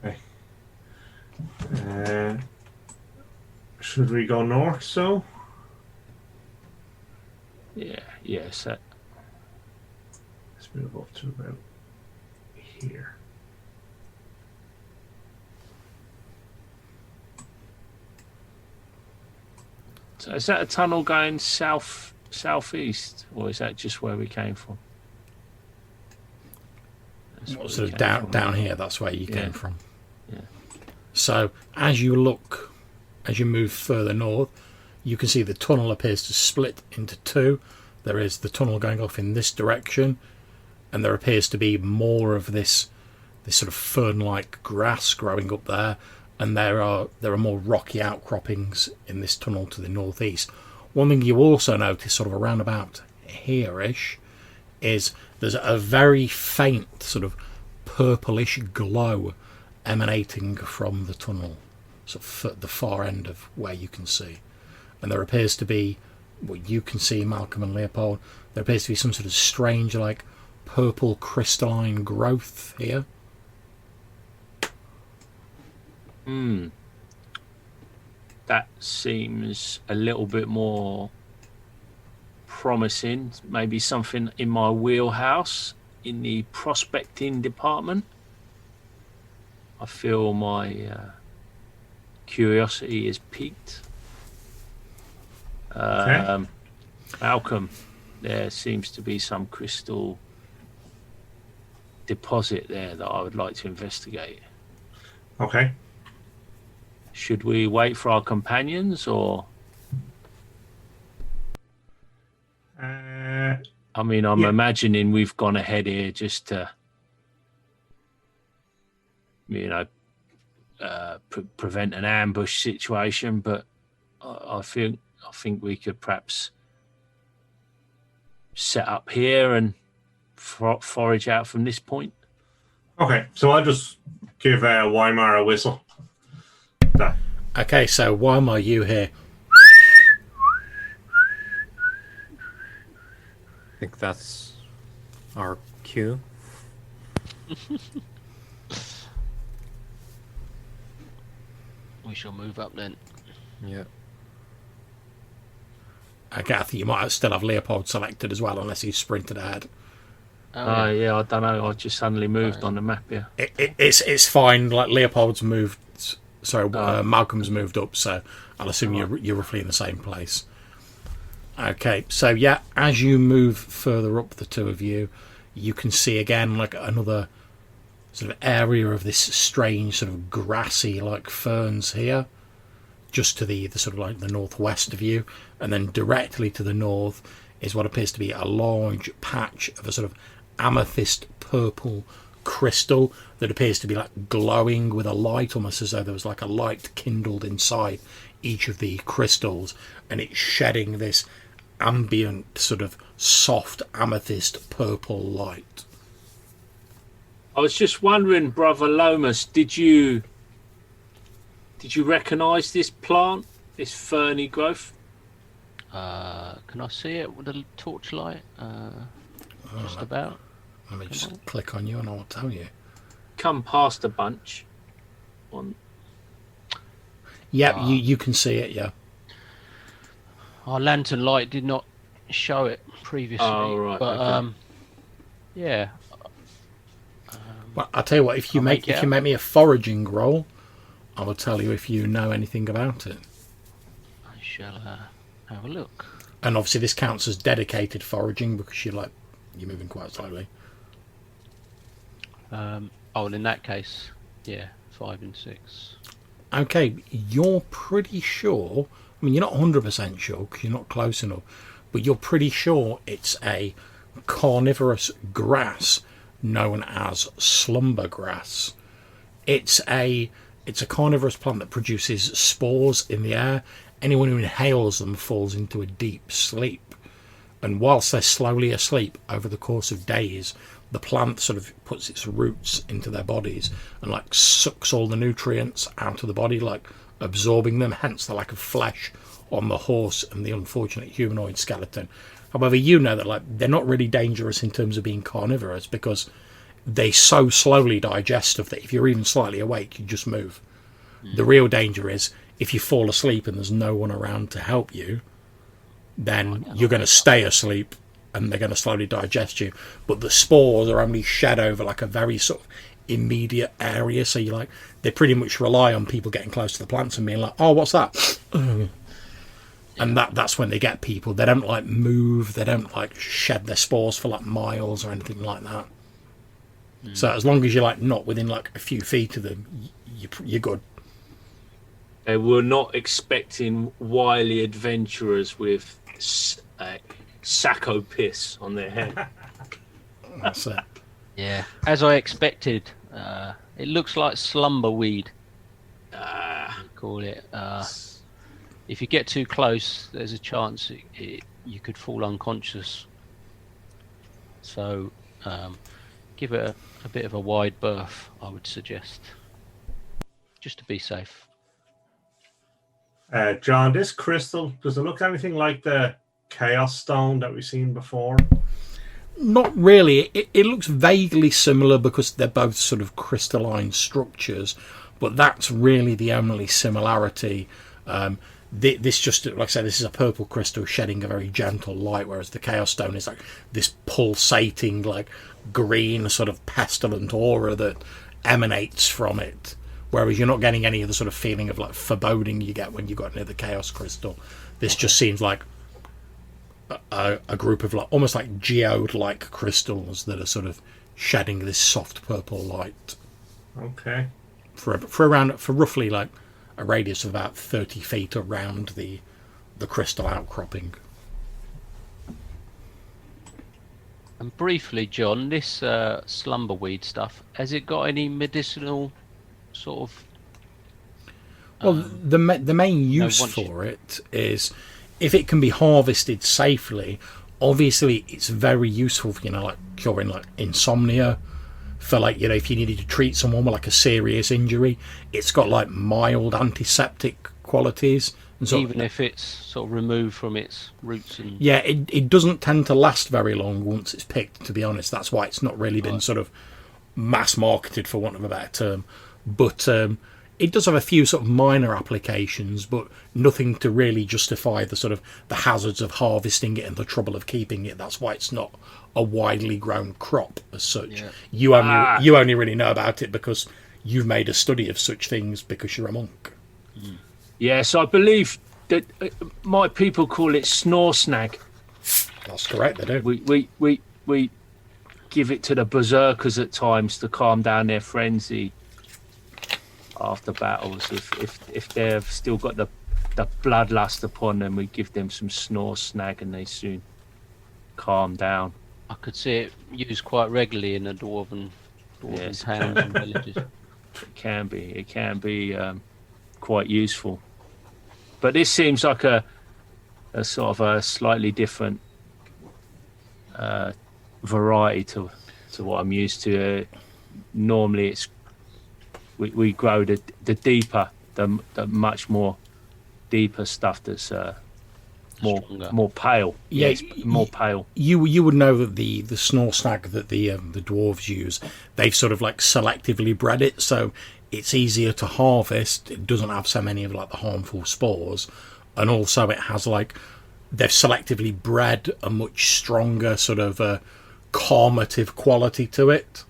Okay. Should we go north? So. Yeah, so Let's move up to about here. So is that a tunnel going southeast, or is that just where we came from? Sort of down here, that's where you came from. Yeah. So as you move further north, you can see the tunnel appears to split into two. There is the tunnel going off in this direction, and there appears to be more of this sort of fern-like grass growing up there, and there are more rocky outcroppings in this tunnel to the northeast. One thing you also notice, sort of around about here-ish, is there's a very faint sort of purplish glow emanating from the tunnel, sort of at the far end of where you can see. And there appears to be, what you can see, Malcolm and Leopold, there appears to be some sort of strange, like, purple crystalline growth here. That seems a little bit more promising. Maybe something in my wheelhouse in the prospecting department. I feel my curiosity is piqued. Okay. Malcolm, there seems to be some crystal deposit there that I would like to investigate. Okay. Should we wait for our companions, or? I mean, I'm imagining we've gone ahead here just to, prevent an ambush situation, but I think we could perhaps set up here and forage out from this point. Okay, so I'll just give Weimar a whistle. That. Okay, so Weimar, you hear. I think that's our cue. We shall move up then. Yeah. Okay, I think you might still have Leopold selected as well, unless he's sprinted ahead. Yeah, I don't know. I just suddenly moved on the map here. It's fine. Like, Leopold's moved. Sorry, Malcolm's moved up, so I'll assume you're roughly in the same place. Okay, so yeah, as you move further up, the two of you, you can see again like another sort of area of this strange sort of grassy like ferns here, just to the sort of like the northwest of you, and then directly to the north is what appears to be a large patch of a sort of amethyst purple crystal that appears to be like glowing with a light, almost as though there was like a light kindled inside each of the crystals, and it's shedding this ambient sort of soft amethyst purple light. I was just wondering, Brother Lomas, did you recognise this plant, this ferny growth? Can I see it with a torchlight? Just about. Let me just click on you and I'll tell you. Come past a bunch. Yeah, you can see it, yeah. Our lantern light did not show it previously. Oh, right. But, okay. Yeah. Well, I'll tell you what, if you make me a foraging roll, I will tell you if you know anything about it. I shall have a look. And obviously this counts as dedicated foraging because you're moving quite slowly. Oh, in that case, yeah, 5 and 6. Okay, you're pretty sure. I mean, you're not 100% sure because you're not close enough, but you're pretty sure it's a carnivorous grass known as slumber grass. It's a carnivorous plant that produces spores in the air. Anyone who inhales them falls into a deep sleep. And whilst they're slowly asleep over the course of days, the plant sort of puts its roots into their bodies and like sucks all the nutrients out of the body, like absorbing them, hence the lack of flesh on the horse and the unfortunate humanoid skeleton. However, you know that like they're not really dangerous in terms of being carnivorous because they so slowly digest stuff that if you're even slightly awake, you just move. The real danger is if you fall asleep and there's no one around to help you, then you're going to stay asleep and they're going to slowly digest you. But the spores are only shed over like a very sort of immediate area, so you like they pretty much rely on people getting close to the plants and being like, oh, what's that? And that's when they get people. They don't like move, they don't like shed their spores for like miles or anything like that. So as long as you're like not within like a few feet of them, you're good. They were not expecting wily adventurers with sacco piss on their head. That's it. Yeah, as I expected. It looks like slumberweed. Call it. If you get too close, there's a chance you could fall unconscious. So give it a bit of a wide berth, I would suggest, just to be safe. John, this crystal, does it look anything like the Chaos Stone that we've seen before? Not really. It looks vaguely similar because they're both sort of crystalline structures, but that's really the only similarity. This just, like I said, this is a purple crystal shedding a very gentle light, whereas the Chaos Stone is like this pulsating, like green sort of pestilent aura that emanates from it. Whereas you're not getting any of the sort of feeling of like foreboding you get when you got near the Chaos Crystal. This just seems like a group of like almost like geode-like crystals that are sort of shedding this soft purple light. Okay. For roughly like a radius of about 30 feet around the crystal outcropping. And briefly, John, this slumberweed stuff, has it got any medicinal sort of? Well, the main use for it is if it can be harvested safely. Obviously, it's very useful for like curing like insomnia. For like if you needed to treat someone with like a serious injury, it's got like mild antiseptic qualities. And even if it's sort of removed from its roots and yeah, it doesn't tend to last very long once it's picked. To be honest, that's why it's not really been sort of mass marketed, for want of a better term. But it does have a few sort of minor applications, but nothing to really justify the sort of the hazards of harvesting it and the trouble of keeping it. That's why it's not a widely grown crop as such. Yeah. You only really know about it because you've made a study of such things because you're a monk. Yes, I believe that my people call it snore snag. That's correct, they do. We give it to the berserkers at times to calm down their frenzy after battles. If they've still got the bloodlust upon them, we give them some snore snag and they soon calm down. I could see it used quite regularly in the dwarven towns and villages. It can be quite useful, but this seems like a sort of a slightly different variety to what I'm used to. Normally, it's we grow the deeper, the much more deeper stuff that's more pale. Yeah, yes, more pale. You would know that the snore snag that the dwarves use, they've sort of like selectively bred it, so it's easier to harvest. It doesn't have so many of like the harmful spores, and also it has like they've selectively bred a much stronger sort of calmative quality to it.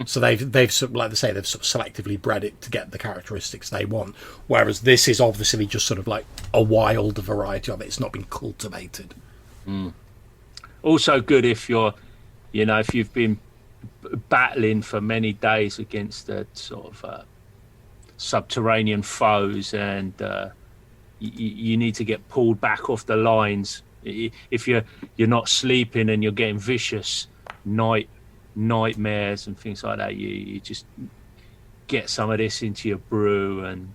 So they've sort of, like they say, they've sort of selectively bred it to get the characteristics they want. Whereas this is obviously just sort of like a wild variety of it. It's not been cultivated. Also good if you're, if you've been battling for many days against the sort of subterranean foes, and you need to get pulled back off the lines. If you're not sleeping and you're getting vicious nightmares and things like that, you just get some of this into your brew, and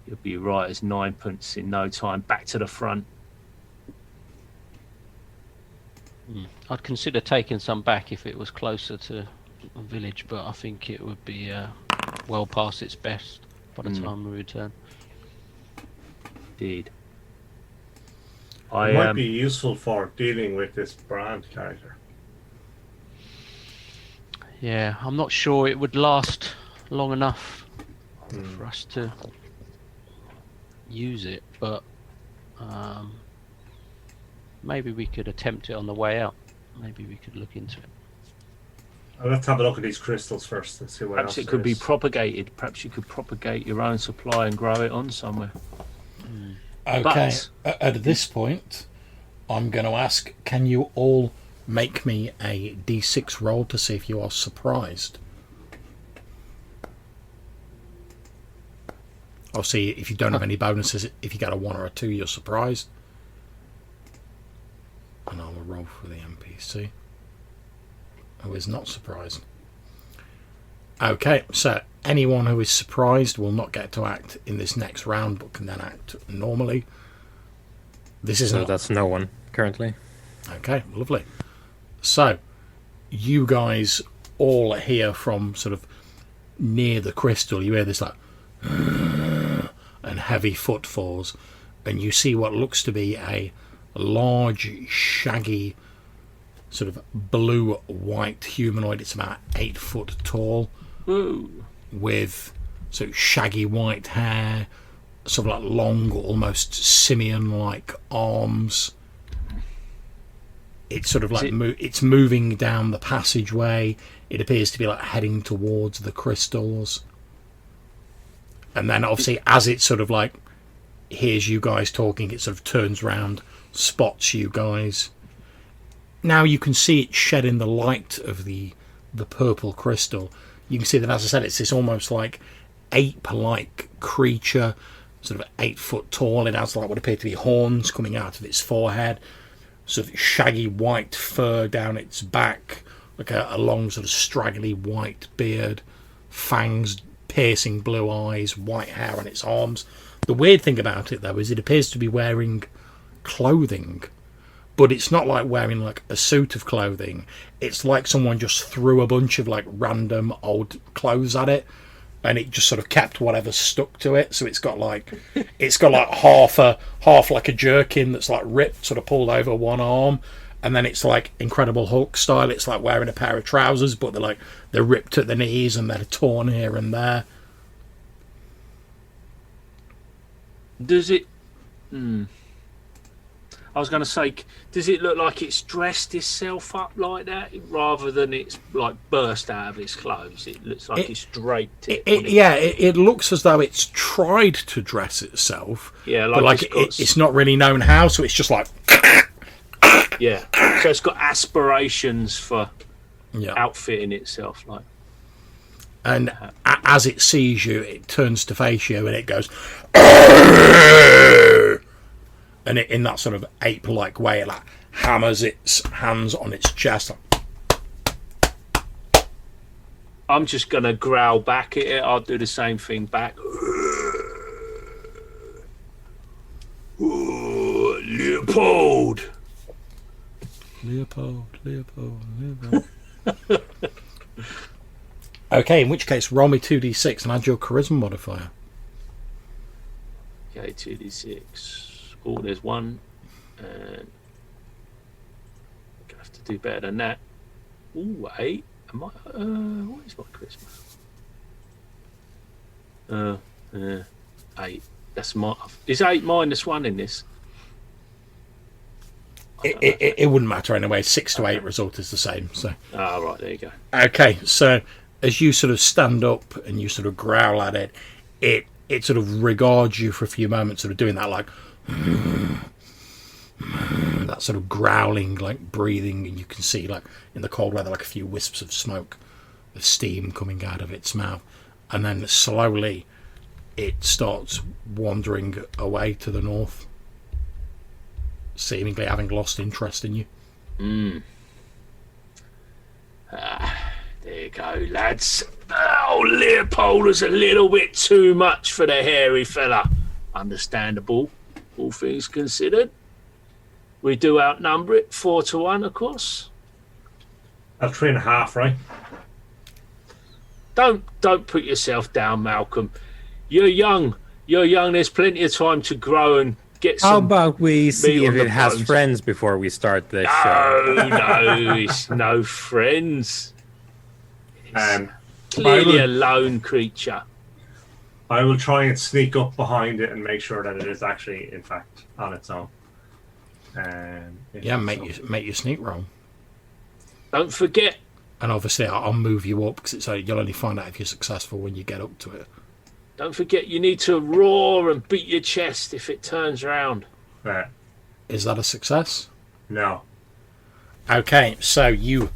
you'll be right as ninepence in no time, back to the front. I'd consider taking some back if it was closer to a village, but I think it would be well past its best by the time we return. Indeed. It might be useful for dealing with this brand character. Yeah, I'm not sure it would last long enough for us to use it, but maybe we could attempt it on the way out. Maybe we could look into it. Let's have a look at these crystals first and see what Perhaps else it could be is. propagated. Perhaps you could propagate your own supply and grow it on somewhere. Okay, at this point, I'm going to ask, can you all make me a d6 roll to see if you are surprised? Obviously, if you don't have any bonuses, if you get a 1 or a 2, you're surprised. And I will roll for the NPC, who is not surprised. Okay, so anyone who is surprised will not get to act in this next round, but can then act normally. This is So that's no one currently. Okay, lovely. So, you guys all hear from sort of near the crystal, you hear this like and heavy footfalls, and you see what looks to be a large, shaggy, sort of blue-white humanoid. It's about 8 foot tall. Ooh. With sort of shaggy white hair, sort of like long, almost simian-like arms. It's sort of like it's moving down the passageway. It appears to be like heading towards the crystals. And then obviously as it sort of like hears you guys talking, it sort of turns round, spots you guys. Now you can see it shedding the light of the purple crystal. You can see that, as I said, it's this almost like ape-like creature, sort of 8 foot tall. It has like what appear to be horns coming out of its forehead, sort of shaggy white fur down its back, like a long sort of straggly white beard, fangs, piercing blue eyes, white hair on its arms. The weird thing about it, though, is it appears to be wearing clothing, but it's not like wearing like a suit of clothing. It's like someone just threw a bunch of like random old clothes at it, and it just sort of kept whatever stuck to it. So it's got like half like a jerkin that's like ripped, sort of pulled over one arm, and then it's like Incredible Hulk style. It's like wearing a pair of trousers, but they're ripped at the knees and they're torn here and there. Does it? I was going to say, does it look like it's dressed itself up like that rather than it's like burst out of its clothes? It looks like it's draped it. It looks as though it's tried to dress itself. Yeah, but like it's not really known how, so it's just like. Yeah, so it's got aspirations for outfitting itself, like. And as it sees you, it turns to face you and it goes. And it, in that sort of ape-like way, it like hammers its hands on its chest. I'm just going to growl back at it. I'll do the same thing back. Leopold! Leopold. Okay, in which case, roll me 2d6 and add your charisma modifier. Okay, 2d6. Oh, there's 1. And I have to do better than that. Ooh, 8. Am I, what is my charisma? 8. That's my. Is 8 -1 in this? It wouldn't matter anyway. 6 to 8 result is the same. So. Oh, right, there you go. Okay, so as you sort of stand up and you sort of growl at it, it sort of regards you for a few moments, sort of doing that like that sort of growling, like breathing, and you can see like in the cold weather like a few wisps of smoke, of steam coming out of its mouth, and then slowly it starts wandering away to the north, seemingly having lost interest in you. There you go, lads. Oh, Leopold is a little bit too much for the hairy fella. Understandable, all things considered. We do outnumber it 4 to 1, of course. That's 3.5, right? Don't put yourself down, Malcolm. You're young. There's plenty of time to grow and get some. How about we see meat if on the it has bones. friends before we start this show? No, it's no friends. I Clearly a will, lone creature. I will try and sneak up behind it and make sure that it is actually, in fact, on its own. Yeah, make your sneak roll. Don't forget. And obviously, I'll move you up because you'll only find out if you're successful when you get up to it. Don't forget, you need to roar and beat your chest if it turns around. Is that a success? No. Okay, so you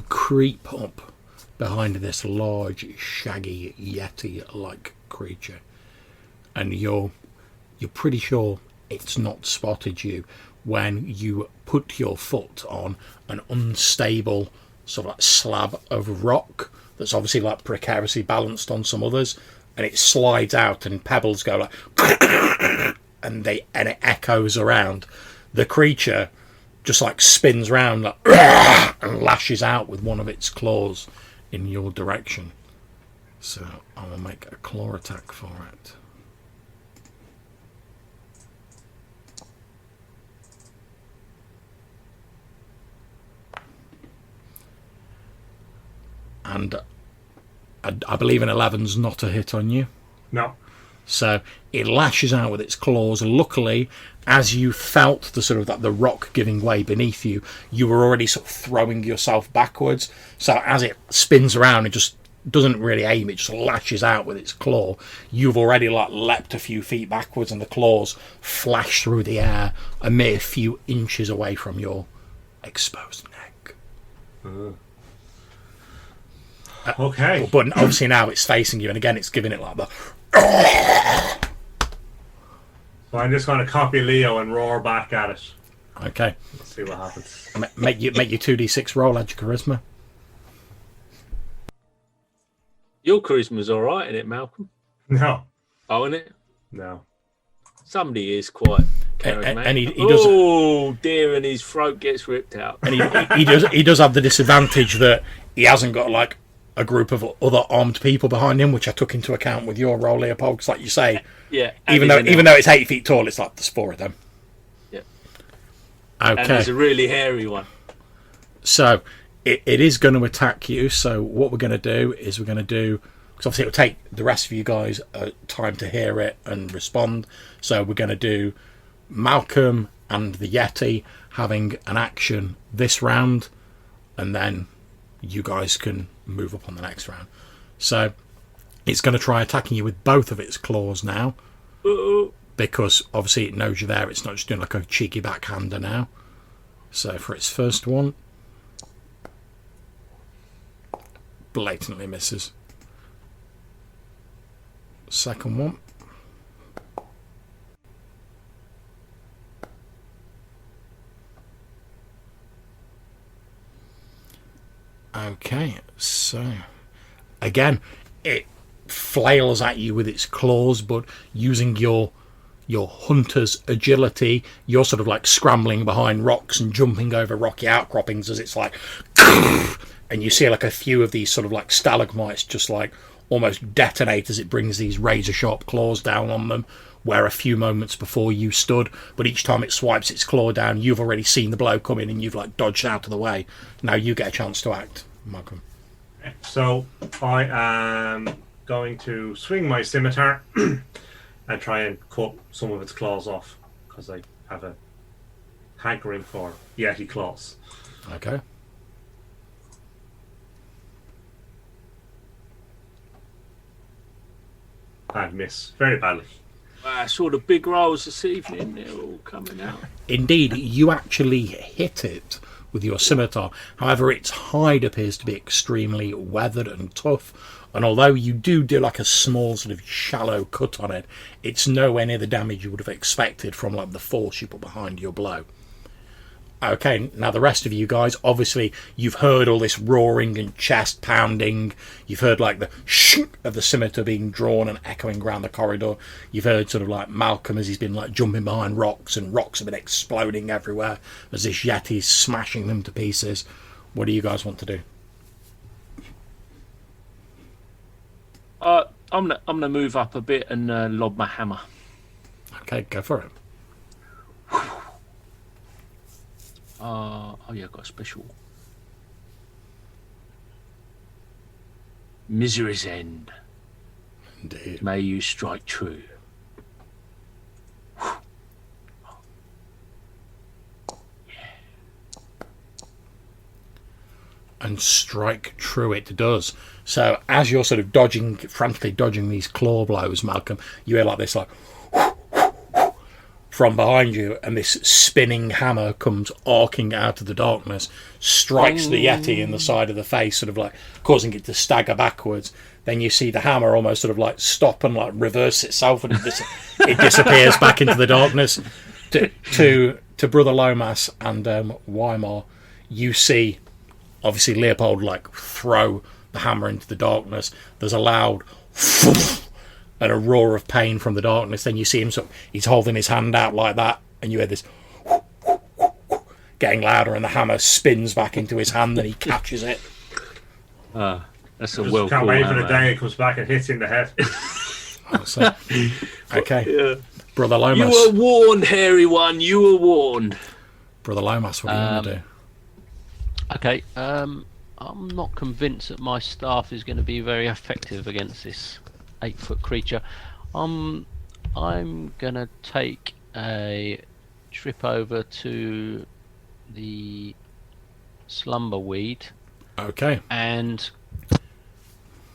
creep up behind this large, shaggy, yeti-like creature, and you're pretty sure it's not spotted you when you put your foot on an unstable sort of like slab of rock that's obviously like precariously balanced on some others, and it slides out and pebbles go like and it echoes around. The creature just like spins round like and lashes out with one of its claws in your direction. So I will make a claw attack for it. And I believe an 11's not a hit on you. No. So it lashes out with its claws. Luckily, as you felt the sort of the rock giving way beneath you, you were already sort of throwing yourself backwards. So as it spins around, it just doesn't really aim. It just lashes out with its claw. You've already like leapt a few feet backwards, and the claws flash through the air a mere few inches away from your exposed neck. Okay. But obviously now it's facing you, and again it's giving it like the. So I'm just going to copy Leo and roar back at it. Okay. Let's see what happens. Make your 2d6 roll. Add your charisma. Your charisma's all right, isn't it, Malcolm? No. Oh, isn't it? No. Somebody is quite charismatic. And he does. Oh dear, and his throat gets ripped out. And he does have the disadvantage that he hasn't got like a group of other armed people behind him, which I took into account with your role, Leopold. Because like you say, Yeah. even though it's 8 feet tall, it's like there's 4 of them. Yeah. And Okay. there's a really hairy one. So it is going to attack you. So what we're going to do is because obviously it'll take the rest of you guys time to hear it and respond. So we're going to do Malcolm and the Yeti having an action this round, and then you guys can move up on the next round. So it's going to try attacking you with both of its claws now, because obviously it knows you're there. It's not just doing like a cheeky backhander now. So for its first one, blatantly misses. Second one, okay, so again it flails at you with its claws, but using your hunter's agility, you're sort of like scrambling behind rocks and jumping over rocky outcroppings as it's like and you see like a few of these sort of like stalagmites just like almost detonate as it brings these razor sharp claws down on them, where a few moments before you stood, but each time it swipes its claw down, you've already seen the blow coming and you've like dodged out of the way. Now you get a chance to act, Malcolm. So I am going to swing my scimitar and try and cut some of its claws off, because I have a hankering for Yeti claws. Okay. And miss very badly. I saw the big rolls this evening. They're all coming out. Indeed, you actually hit it with your scimitar. However, its hide appears to be extremely weathered and tough. And although you do like a small sort of shallow cut on it, it's nowhere near the damage you would have expected from like the force you put behind your blow. Okay, now the rest of you guys, obviously, you've heard all this roaring and chest pounding. You've heard like the shh of the scimitar being drawn and echoing around the corridor. You've heard sort of like Malcolm as he's been like jumping behind rocks, and rocks have been exploding everywhere as this Yeti's smashing them to pieces. What do you guys want to do? I'm gonna move up a bit and lob my hammer. Okay, go for it. Oh yeah, I've got a special. Misery's end. Indeed. May you strike true. And strike true it does. So as you're sort of frantically dodging these claw blows, Malcolm, you hear like this, like from behind you, and this spinning hammer comes arcing out of the darkness, strikes the Yeti in the side of the face, sort of like causing it to stagger backwards. Then you see the hammer almost sort of like stop and like reverse itself, and it disappears back into the darkness. To Brother Lomas and Weimar, you see obviously Leopold like throw the hammer into the darkness. There's a loud and a roar of pain from the darkness. Then you see him he's holding his hand out like that, and you hear this getting louder, and the hammer spins back into his hand, and he catches it. That's a Just can't wait for the day it comes back and hits in the head. Okay. Yeah. Brother Lomas. You were warned, hairy one. You were warned. Brother Lomas, what do you want to do? Okay, I'm not convinced that my staff is going to be very effective against this 8-foot creature. I'm going to take a trip over to the slumberweed. Okay. And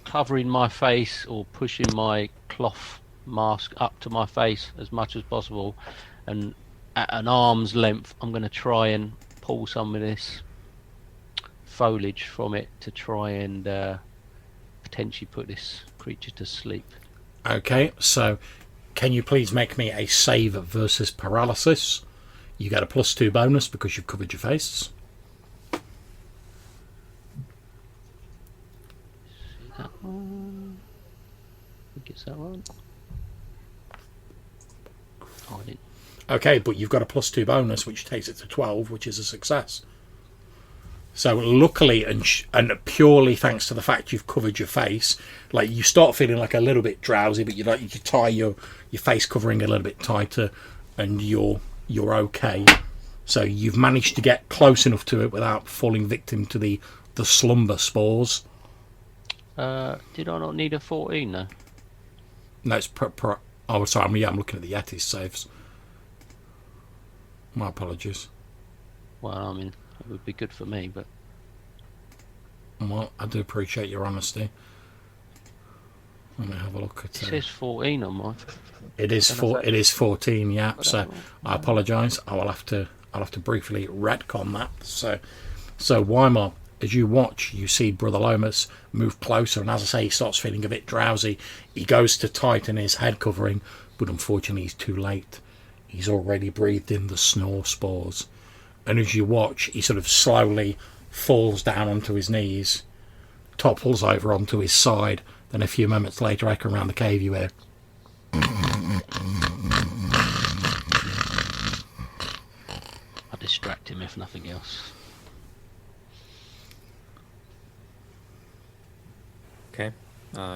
covering my face or pushing my cloth mask up to my face as much as possible, and at an arm's length, I'm going to try and pull some of this foliage from it to try and potentially put this creature to sleep. Okay, so can you please make me a save versus paralysis? You get a +2 bonus because you've covered your face. See that one? I think it's that one. Oh, I didn't. Okay, but you've got a +2 bonus, which takes it to 12, which is a success. So luckily and purely thanks to the fact you've covered your face, like you start feeling like a little bit drowsy, but you tie your face covering a little bit tighter, and you're okay. So you've managed to get close enough to it without falling victim to the slumber spores. Did I not need a 14 though? No, it's oh, sorry. I'm looking at the Yeti's saves. My apologies. Well, I mean, it would be good for me, but well, I do appreciate your honesty. Let me have a look at it says 14 on mine. It is 14, yeah. So I apologise. I'll have to briefly retcon that. So Weimar, as you watch, you see Brother Lomas move closer, and as I say, he starts feeling a bit drowsy. He goes to tighten his head covering, but unfortunately he's too late. He's already breathed in the snore spores. And as you watch, he sort of slowly falls down onto his knees, topples over onto his side. Then a few moments later, echoing around the cave, you hear I'll distract him if nothing else. Okay,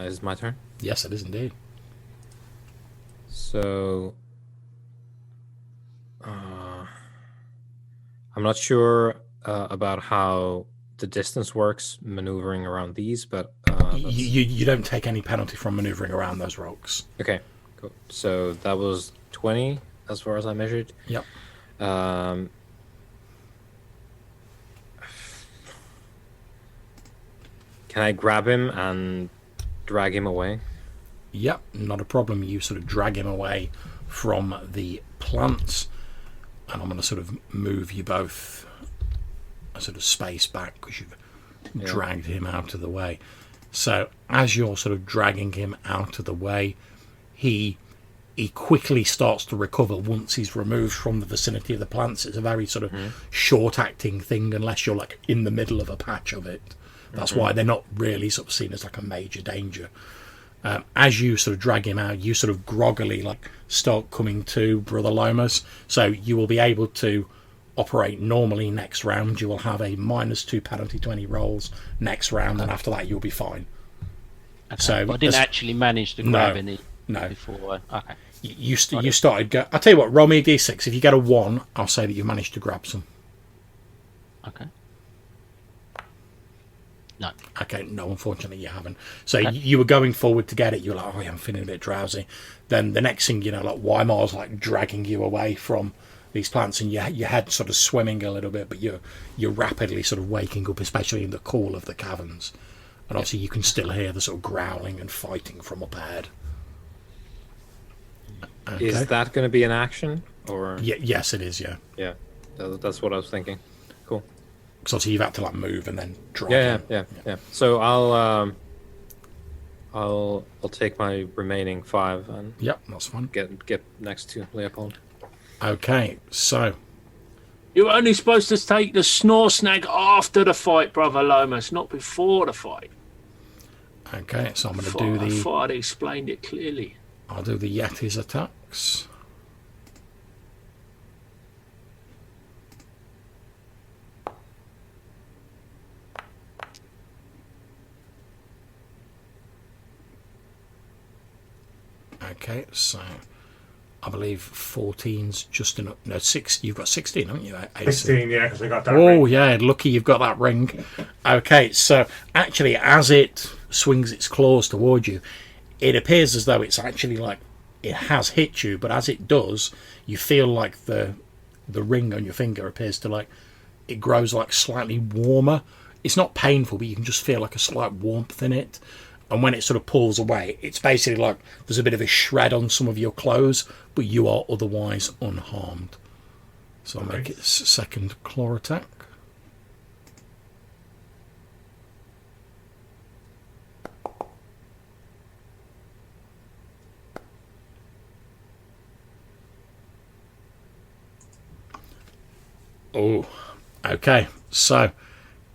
is it my turn? yes, it is indeed. So, I'm not sure about how the distance works maneuvering around these, but You don't take any penalty from manoeuvring around those rocks. okay, cool. So that was 20 as far as I measured. Yep. Can I grab him and drag him away? Yep, not a problem. You sort of drag him away from the plants, and I'm going to sort of move you both a sort of space back because you've dragged him out of the way. So as you're sort of dragging him out of the way, he quickly starts to recover once he's removed from the vicinity of the plants. It's a very sort of short-acting thing unless you're like in the middle of a patch of it. That's why they're not really sort of seen as like a major danger. As you sort of drag him out, you sort of groggily like start coming to, Brother Lomas. So you will be able to operate normally next round. You will have a -2 penalty to any rolls next round, and after that you'll be fine. Okay. So I didn't actually manage to grab any before. Okay. You started. I'll tell you what. Roll me a d6. If you get a 1, I'll say that you managed to grab some. Okay. No. Okay, no, unfortunately you haven't. So you were going forward to get it. You're like, oh, yeah, I'm feeling a bit drowsy. Then the next thing you know, like Weimar's like dragging you away from these plants, and your head sort of swimming a little bit, but you're rapidly sort of waking up, especially in the cool of the caverns. And obviously you can still hear the sort of growling and fighting from up ahead. Okay. Is that going to be an action? Or yes, it is, yeah. Yeah, that's what I was thinking. Cool. Because obviously you've had to like move and then drag. Yeah. So I'll take my remaining 5 and that's fine. Get next to Leopold. Okay, so You're only supposed to take the snore snag after the fight, Brother Lomas, not before the fight. Okay, so I'm going to do I thought I'd explained it clearly. I'll do the Yeti's attacks. Okay, so I believe 14's just enough. No, 6. You've got 16, haven't you? 16, yeah, because I got that. Oh, ring. yeah, lucky you've got that ring. Okay, so actually, as it swings its claws toward you, it appears as though it's actually like it has hit you, but as it does, you feel like the ring on your finger appears to like it grows like slightly warmer. It's not painful, but you can just feel like a slight warmth in it. And when it sort of pulls away, it's basically like there's a bit of a shred on some of your clothes, but you are otherwise unharmed. So I'll make it second claw attack. Oh, okay. So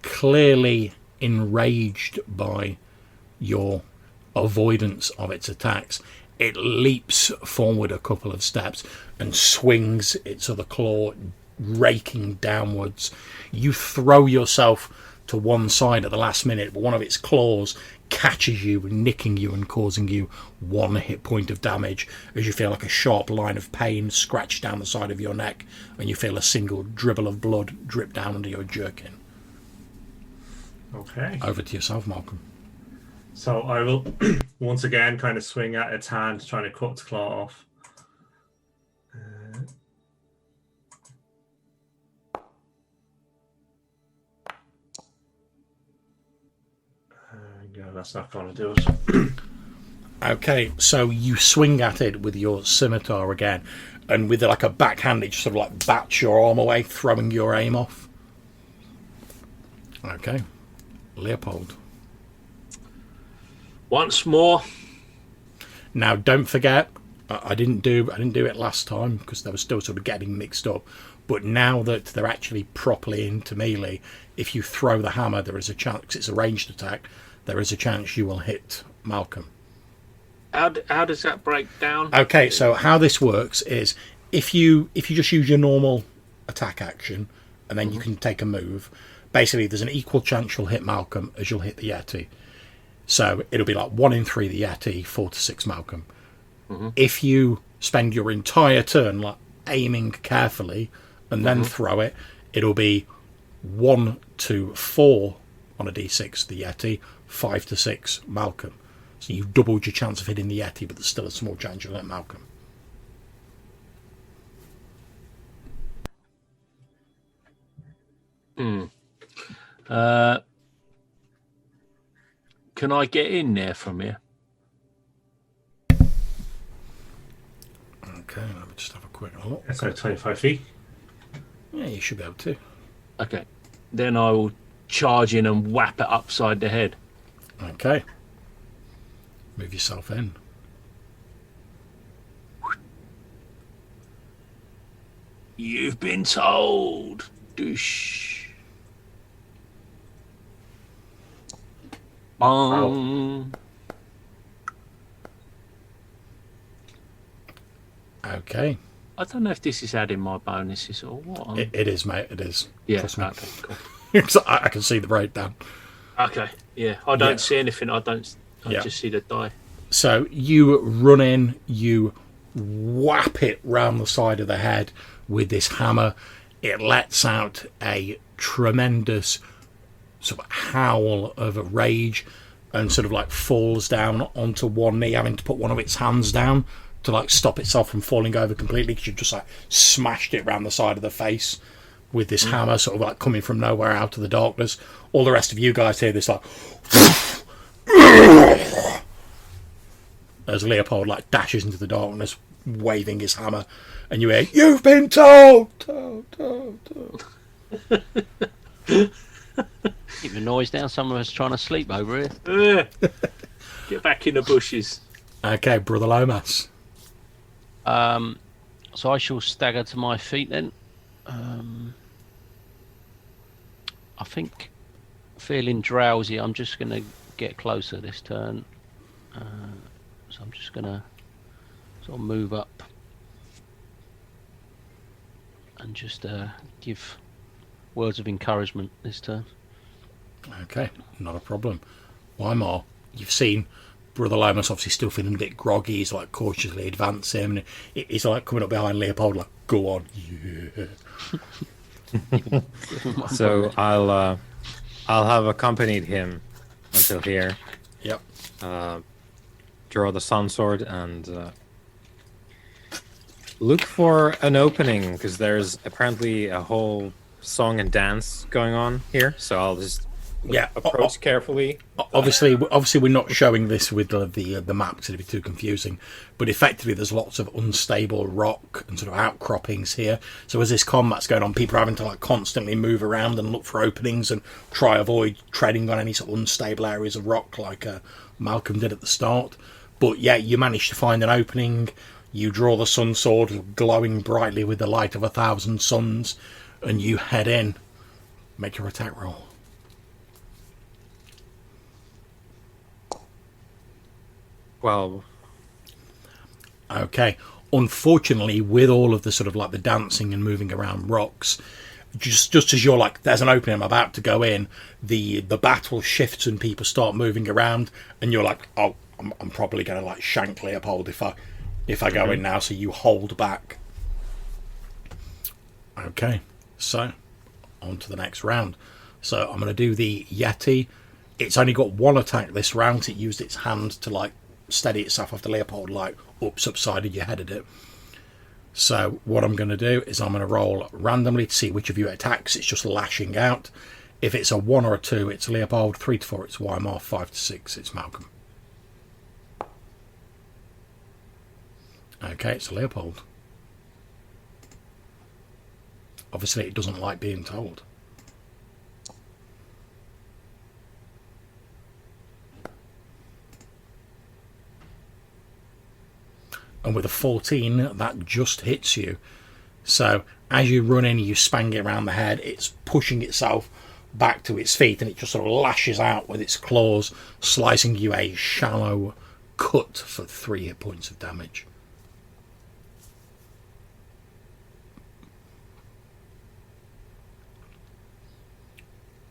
clearly enraged by your avoidance of its attacks, it leaps forward a couple of steps and swings its other claw, raking downwards. You throw yourself to one side at the last minute, but one of its claws catches you, nicking you and causing you 1 hit point of damage as you feel like a sharp line of pain scratch down the side of your neck, and you feel a single dribble of blood drip down under your jerkin. Okay. Over to yourself, Malcolm. So I will once again kind of swing at its hand, trying to cut its claw off. Yeah, that's not going to do it. Okay, so you swing at it with your scimitar again, and with like a backhand, it just sort of like bats your arm away, throwing your aim off. Okay, Leopold. Once more. Now, don't forget, I didn't do it last time because they were still sort of getting mixed up. But now that they're actually properly into melee, if you throw the hammer, there is a chance, because it's a ranged attack, there is a chance you will hit Malcolm. How does that break down? Okay, so how this works is if you just use your normal attack action, and then you can take a move, basically there's an equal chance you'll hit Malcolm as you'll hit the Yeti. So it'll be like 1 in 3 the Yeti, 4 to 6 Malcolm. If you spend your entire turn like aiming carefully and then throw it, it'll be 1 to 4 on a d6 the Yeti, 5 to 6 Malcolm. So you've doubled your chance of hitting the Yeti, but there's still a small chance you'll hit Malcolm. Can I get in there from here? Okay, let me just have a quick look. That's about 25 feet. Yeah, you should be able to. Okay. Then I will charge in and whap it upside the head. Okay. Move yourself in. You've been told. Doosh. Bong. Okay. I don't know if this is adding my bonuses or what. It is, mate. It is. Yeah, Trust me. okay, cool. I can see the breakdown. Okay, yeah. I don't see anything. I Yeah. just see the die. So you run in, you whap it round the side of the head with this hammer. It lets out a tremendous sort of howl of rage and sort of like falls down onto one knee, having to put one of its hands down to like stop itself from falling over completely, because you've just like smashed it round the side of the face with this hammer, sort of like coming from nowhere out of the darkness. All the rest of you guys hear this like as Leopold like dashes into the darkness waving his hammer, and you hear, "You've been told." Keep the noise down. Some of us trying to sleep over here. Get back in the bushes. Okay, Brother Lomas. So I shall stagger to my feet then. I think, feeling drowsy, I'm just going to get closer this turn. So I'm just going to sort of move up and just give words of encouragement this turn. Okay, not a problem. Wymar, you've seen Brother Lomas obviously still feeling a bit groggy. He's like cautiously advancing. He's like coming up behind Leopold like, "Go on." Yeah. So I'll have accompanied him until here. Yep. Draw the sun sword and look for an opening, because there's apparently a whole song and dance going on here. So I'll just approach carefully. Obviously, we're not showing this with the map because it'd be too confusing. But effectively, there's lots of unstable rock and sort of outcroppings here. So as this combat's going on, people are having to like constantly move around and look for openings and try avoid treading on any sort of unstable areas of rock like Malcolm did at the start. But yeah, you manage to find an opening. You draw the sun sword, glowing brightly with the light of 1,000 suns, and you head in. Make your attack roll. Well, okay. Unfortunately, with all of the sort of like the dancing and moving around rocks, just as you're like, there's an opening, I'm about to go in, the battle shifts and people start moving around, and you're like, oh, I'm probably going to like shank Leopold if I go in now. So you hold back. Okay, so on to the next round. So I'm going to do the Yeti. It's only got one attack this round. It used its hand to like steady itself after Leopold like upsided you headed it. So what I'm going to do is I'm going to roll randomly to see which of you attacks. It's just lashing out. If it's a 1 or a 2, it's Leopold. 3 to 4, it's Wymar. 5 to 6, it's Malcolm. Okay, it's Leopold. Obviously, it doesn't like being told. And with a 14, that just hits you. So as you run in, you spang it around the head. It's pushing itself back to its feet, and it just sort of lashes out with its claws, slicing you a shallow cut for 3 hit points of damage.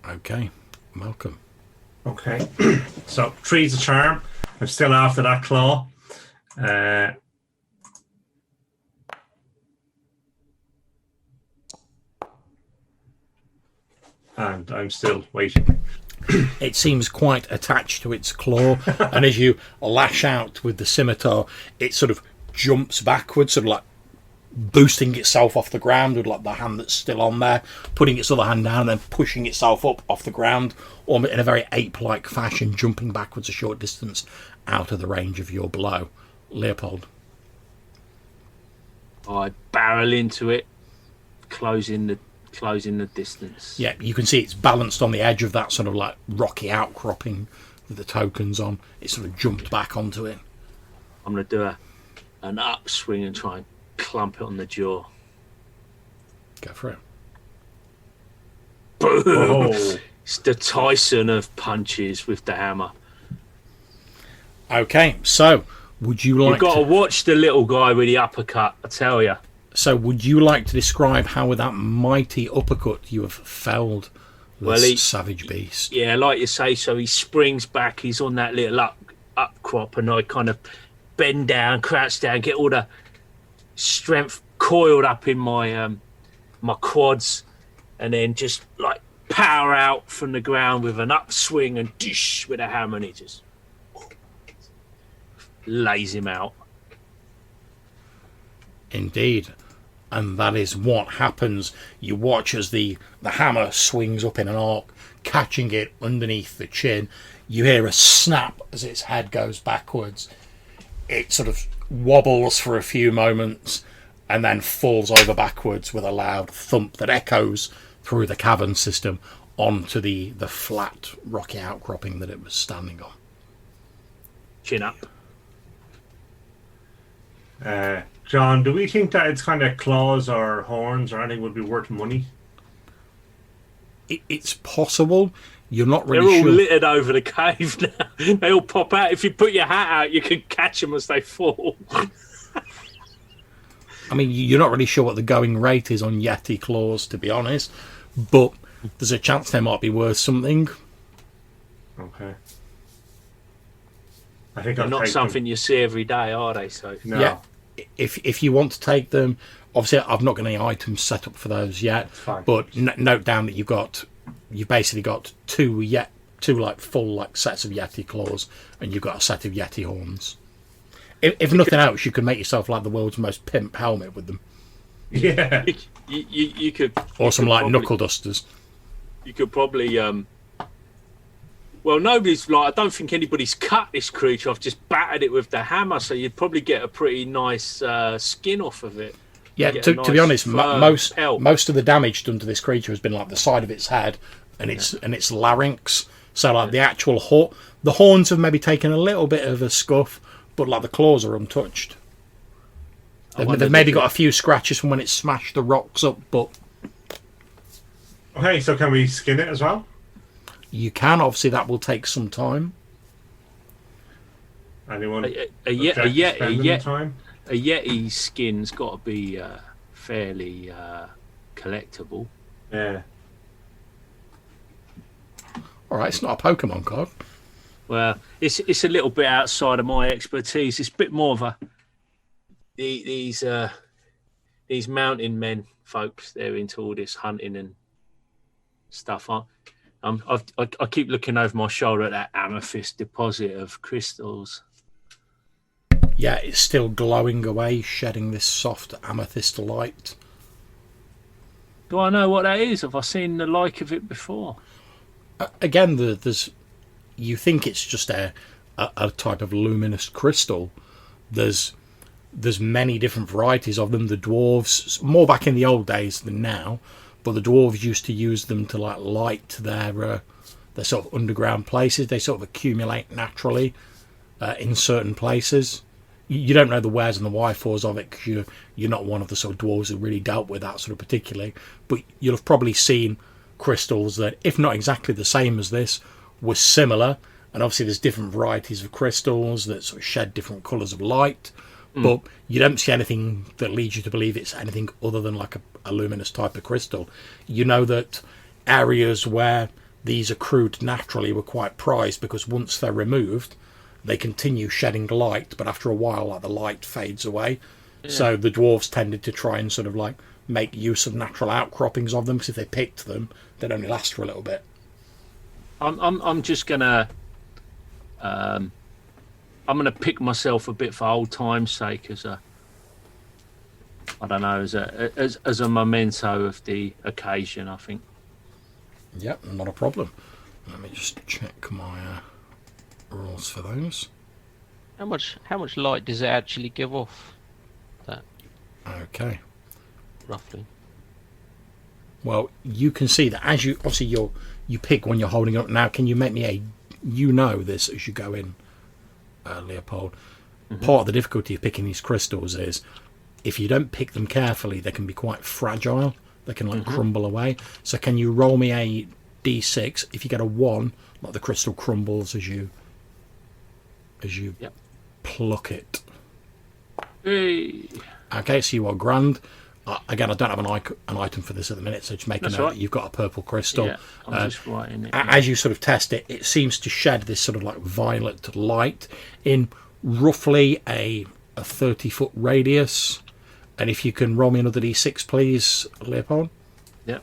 Okay, Malcolm. Okay, so 3's a charm. I'm still after that claw. And I'm still waiting. It seems quite attached to its claw, and as you lash out with the scimitar, it sort of jumps backwards, sort of like boosting itself off the ground with like the hand that's still on there, putting its other hand down and then pushing itself up off the ground, or in a very ape-like fashion, jumping backwards a short distance out of the range of your blow. Leopold. I barrel into it, closing the distance. Yeah, you can see it's balanced on the edge of that sort of like rocky outcropping with the tokens on. It sort of jumped back onto it. I'm going to do an upswing and try and clump it on the jaw. Go for it. Boom! Oh. It's the Tyson of punches with the hammer. Okay, so would you like You've got to watch the little guy with the uppercut, I tell you. So would you like to describe how with that mighty uppercut you have felled this savage beast? Yeah, like you say, so he springs back, he's on that little up crop, and I kind of bend down, crouch down, get all the strength coiled up in my my quads, and then just like power out from the ground with an upswing and dish with a hammer, and he just lays him out. Indeed. And that is what happens. You watch as the hammer swings up in an arc, catching it underneath the chin. You hear a snap as its head goes backwards. It sort of wobbles for a few moments and then falls over backwards with a loud thump that echoes through the cavern system onto the flat rocky outcropping that it was standing on. Chin up. John, do we think that its kind of claws or horns or anything would be worth money? It's possible. You're not really They're all sure. littered over the cave now. They all pop out. If you put your hat out, you can catch them as they fall. I mean, you're not really sure what the going rate is on Yeti claws, to be honest, but there's a chance they might be worth something. Okay. I think They're not something you see every day, are they? So No. Yeah, if you want to take them, obviously I've not got any items set up for those yet. Fine. But note down that you've basically got two like full like sets of Yeti claws, and you've got a set of Yeti horns. If nothing else, you could make yourself like the world's most pimp helmet with them, Yeah. you could, or some like probably, knuckle dusters. You could probably. Well, nobody's like. I don't think anybody's cut this creature. I've just battered it with the hammer, so you'd probably get a pretty nice skin off of it. Yeah, Get to a be honest, nice pelt. most of the damage done to this creature has been like the side of its head and its larynx. So like the actual the horns have maybe taken a little bit of a scuff, but like the claws are untouched. They've maybe got a few scratches from when it smashed the rocks up, but Okay, so can we skin it as well? you can. Obviously, that will take some time. Anyone? A Time? Yeti skin's got to be fairly collectible. Yeah. All right, it's not a Pokemon card. Well, it's a little bit outside of my expertise. It's a bit more of a these mountain men folks. They're into all this hunting and stuff. I keep looking over my shoulder at that amethyst deposit of crystals. Yeah, it's still glowing away, shedding this soft amethyst light. Do I know what that is? Have I seen the like of it before? Again, you think it's just a type of luminous crystal. There's many different varieties of them. The dwarves, more back in the old days than now, but the dwarves used to use them to like light their sort of underground places. They sort of accumulate naturally in certain places. You don't know the wheres and the wherefores of it because you're not one of the sort of dwarves who really dealt with that sort of particularly. But you'll have probably seen crystals that, if not exactly the same as this, were similar. And obviously there's different varieties of crystals that sort of shed different colours of light. But you don't see anything that leads you to believe it's anything other than like a luminous type of crystal. You know that areas where these accrued naturally were quite prized because once they're removed, they continue shedding light, but after a while, like the light fades away. Yeah. So the dwarves tended to try and sort of like make use of natural outcroppings of them because if they picked them, they'd only last for a little bit. I'm just gonna I'm gonna pick myself a bit for old time's sake as I don't know, as a memento of the occasion, I think. Yep, not a problem. Let me just check my rules for those. How much light does it actually give off? That Okay. roughly. Well, you can see that as you obviously you pick when you're holding it up. Now, can you make me this as you go in, Leopold? Part of the difficulty of picking these crystals is if you don't pick them carefully, they can be quite fragile. They can like crumble away. So can you roll me a d6? If you get a 1, like the crystal crumbles as you pluck it. Hey. Okay, so you are grand. Again, I don't have an item for this at the minute, so just make a note that you've got a purple crystal. Yeah, I'm just writing it. As you sort of test it, it seems to shed this sort of like violet light in roughly a 30-foot radius. And if you can roll me another d6, please, Leopold. Yep.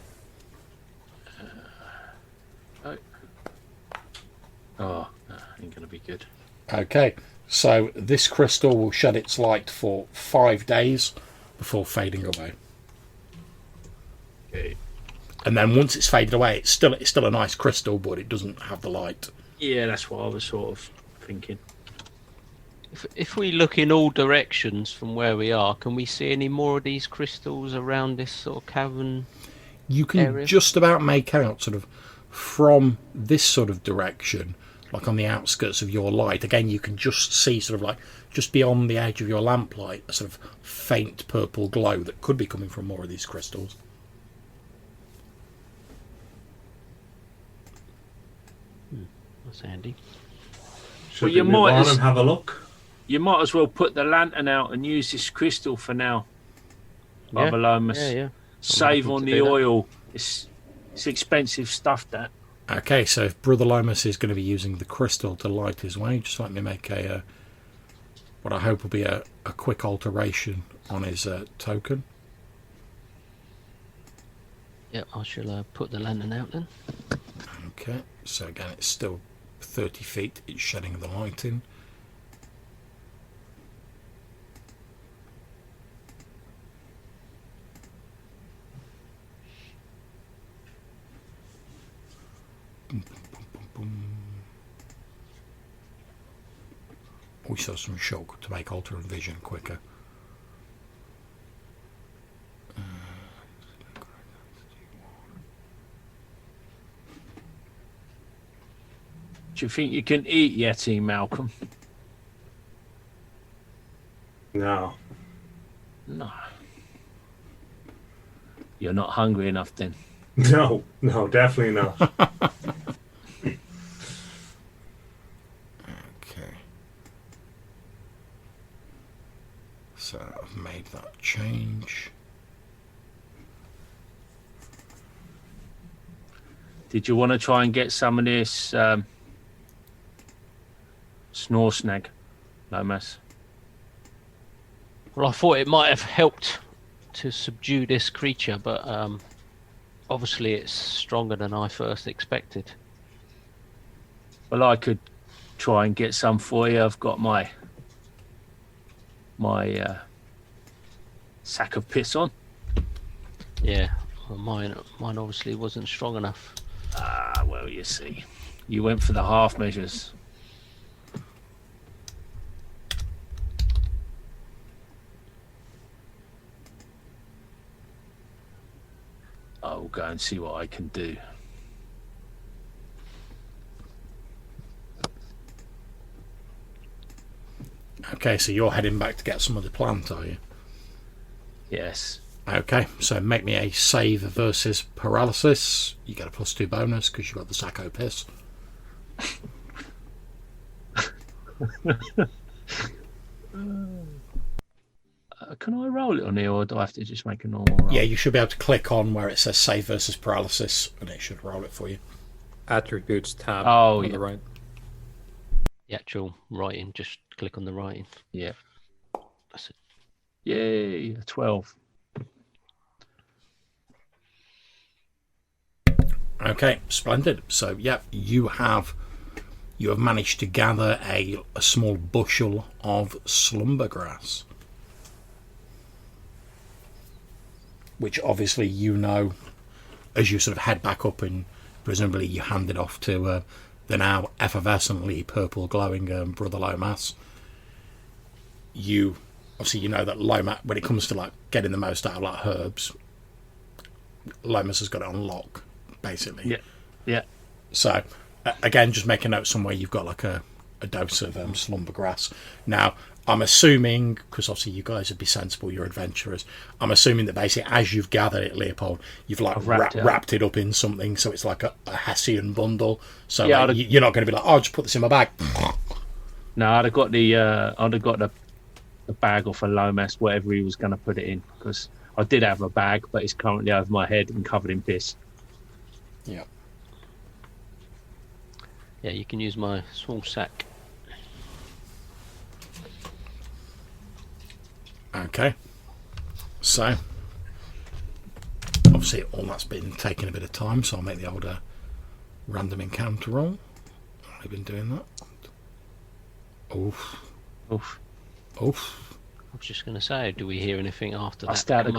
Oh, that ain't going to be good. Okay, so this crystal will shed its light for 5 days before fading away. Okay. And then once it's faded away, it's still a nice crystal, but it doesn't have the light. Yeah, that's what I was sort of thinking. If we look in all directions from where we are, can we see any more of these crystals around this sort of cavern? You can area? just about make out sort of from this sort of direction, like on the outskirts of your light. Again, you can just see sort of like just beyond the edge of your lamplight a sort of faint purple glow that could be coming from more of these crystals. That's handy. Should Well, you we move might on as- and have a look? You might as well put the lantern out and use this crystal for now. Yeah, Bartholomew. yeah. Save happy on to the do that. oil. It's expensive stuff, that. Okay, so if Brother Lomas is going to be using the crystal to light his way, just let me make what I hope will be a quick alteration on his token. Yeah, I shall put the lantern out then. Okay, so again, it's still 30 feet. It's shedding the light in. We saw some shock to make alter and vision quicker. Do you think you can eat Yeti, Malcolm? No. No. You're not hungry enough then. No, definitely not. Okay. So I've made that change. Did you want to try and get some of this snore snag, Lomas? Well, I thought it might have helped to subdue this creature, but obviously it's stronger than I first expected. Well, I could try and get some for you. I've got my sack of piss on. Yeah, well, mine obviously wasn't strong enough. Ah, well, you see. You went for the half measures. I'll go and see what I can do. Okay, so you're heading back to get some of the plant, are you? Yes. Okay, so make me a save versus paralysis. You get a +2 bonus because you got the sacco piss. Can I roll it on here, or do I have to just make a normal roll? Yeah, you should be able to click on where it says save versus paralysis, and it should roll it for you. Attributes tab Oh, on yeah. the right. The actual writing, just click on the writing. Yeah. That's it. Yay, a 12. Okay, splendid. So, yeah, you have managed to gather a small bushel of slumber grass. which obviously you know as you sort of head back up, and presumably you hand it off to the now effervescently purple glowing Brother Lomas. You know that Lomas, when it comes to like getting the most out of like herbs, Lomas has got it on lock, basically. Yeah. So again, just make a note somewhere you've got like a dose of slumber grass. Now, I'm assuming, because obviously you guys would be sensible, you're adventurers, I'm assuming that basically as you've gathered it, Leopold, you've like wrapped it up in something, so it's like a Hessian bundle. So yeah, like, you're not going to be like, oh, just put this in my bag. No, I'd have got the bag off a Lomas, whatever he was going to put it in, because I did have a bag, but it's currently over my head and covered in piss. Yeah. Yeah, you can use my small sack. Okay, so obviously all that's been taking a bit of time, so I'll make the old random encounter roll. I've been doing that. Oof. I was just going to say, do we hear anything after that? Bust out the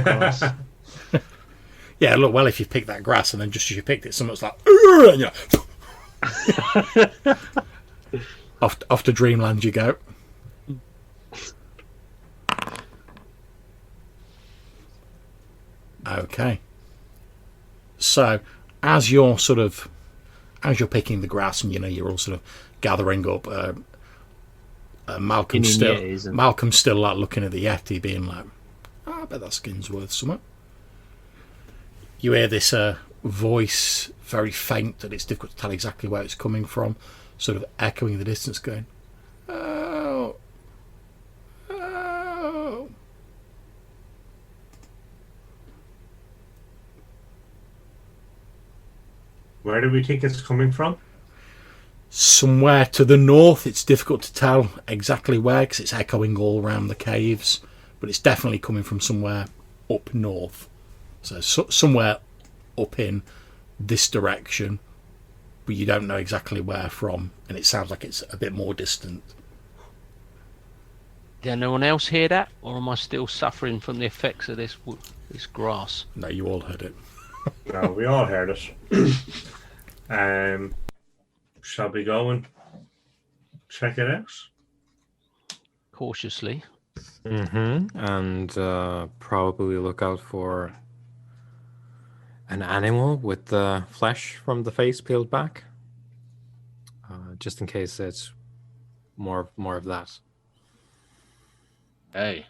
grass. Yeah, look, well, if you pick that grass and then just as you picked it, someone's like, and you're like off to dreamland you go. Okay. So, as you're picking the grass, and you're all sort of gathering up, Malcolm's still like looking at the Yeti, being like, oh, I bet that skin's worth something. You hear this voice, very faint, that it's difficult to tell exactly where it's coming from, sort of echoing in the distance, going, oh, oh. Where do we think it's coming from? Somewhere to the north. It's difficult to tell exactly where because it's echoing all around the caves, but it's definitely coming from somewhere up north. So somewhere up in this direction, but you don't know exactly where from, and it sounds like it's a bit more distant. Did anyone else hear that, or am I still suffering from the effects of this grass? No, you all heard it. No, we all heard it. Shall we go and check it out? Cautiously. And probably look out for an animal with the flesh from the face peeled back, just in case it's more of that. Hey.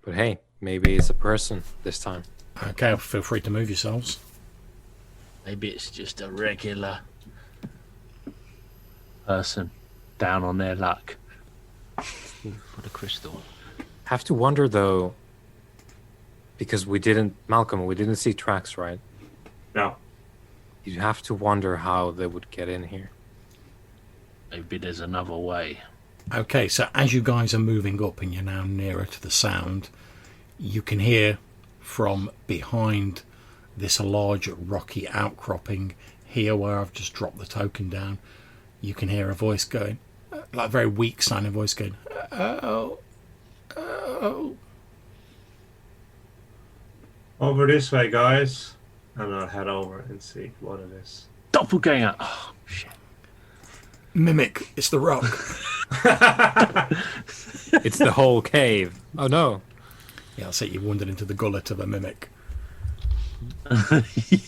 But hey, maybe it's a person this time. Okay, feel free to move yourselves. Maybe it's just a regular person down on their luck. For the crystal. Have to wonder though, because we didn't see tracks, right? No. You have to wonder how they would get in here. Maybe there's another way. Okay, so as you guys are moving up and you're now nearer to the sound, you can hear from behind this large rocky outcropping here where I've just dropped the token down, you can hear a voice going, like a very weak sounding voice going, oh. Over this way, guys. And I'll head over and see what it is. Doppelganger! Oh, shit. Mimic, it's the rock. It's the whole cave. Oh no. Yeah, I'll say you wandered into the gullet of a mimic.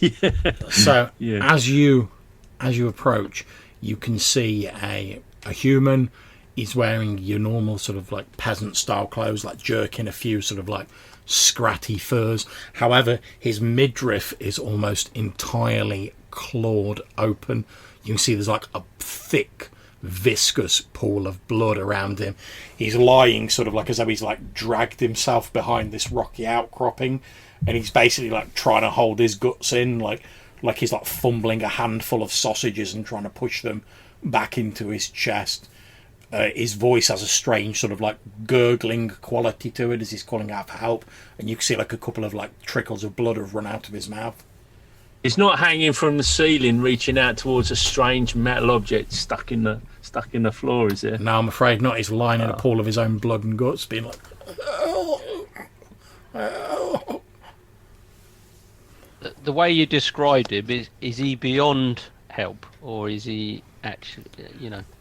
Yeah. So Yeah. as you approach, you can see a human. He's wearing your normal sort of like peasant style clothes, like jerkin, a few sort of like scratty furs. However, his midriff is almost entirely clawed open. You can see there's like a thick, viscous pool of blood around him. He's lying sort of like as though he's like dragged himself behind this rocky outcropping, and he's basically like trying to hold his guts in, like he's like fumbling a handful of sausages and trying to push them back into his chest. His voice has a strange sort of like gurgling quality to it as he's calling out for help, and you can see like a couple of like trickles of blood have run out of his mouth. He's not hanging from the ceiling, reaching out towards a strange metal object stuck in the floor, is it? No, I'm afraid not. He's lying in a pool of his own blood and guts, being like, The way you described him, is he beyond help, or is he actually,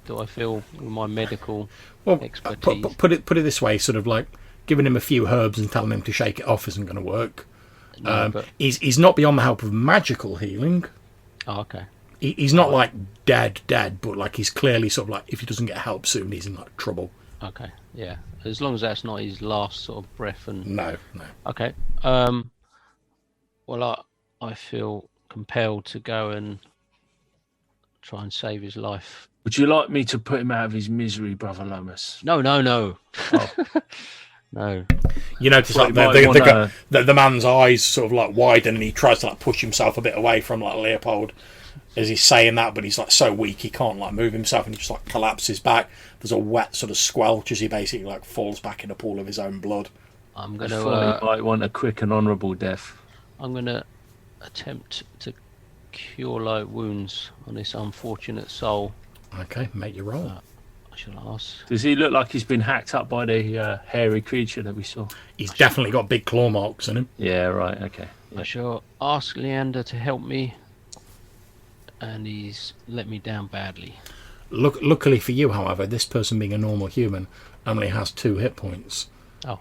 do I feel with my medical expertise? Put it this way, sort of like giving him a few herbs and telling him to shake it off isn't going to work. No, He's not beyond the help of magical healing. Oh, okay. He's not like dead, but like he's clearly sort of like, if he doesn't get help soon, he's in like trouble. Okay, yeah. As long as that's not his last sort of breath and... No. Okay. Well, I feel compelled to go and try and save his life. Would you like me to put him out of his misery, Brother Lomas? No. Oh. No. You notice like the man's eyes sort of like widen, and he tries to like push himself a bit away from like Leopold as he's saying that, but he's like so weak he can't like move himself, and he just like collapses back. There's a wet sort of squelch as he basically like falls back in a pool of his own blood. I'm I gonna. thought he might want a quick and honourable death. I'm gonna attempt to cure light wounds on this unfortunate soul. Okay, make your roll. I shall ask. Does he look like he's been hacked up by the hairy creature that we saw? He's definitely got big claw marks on him. Yeah, right, okay. I shall ask Leander to help me, and he's let me down badly. Luckily for you, however, this person being a normal human only has 2 hit points. Oh.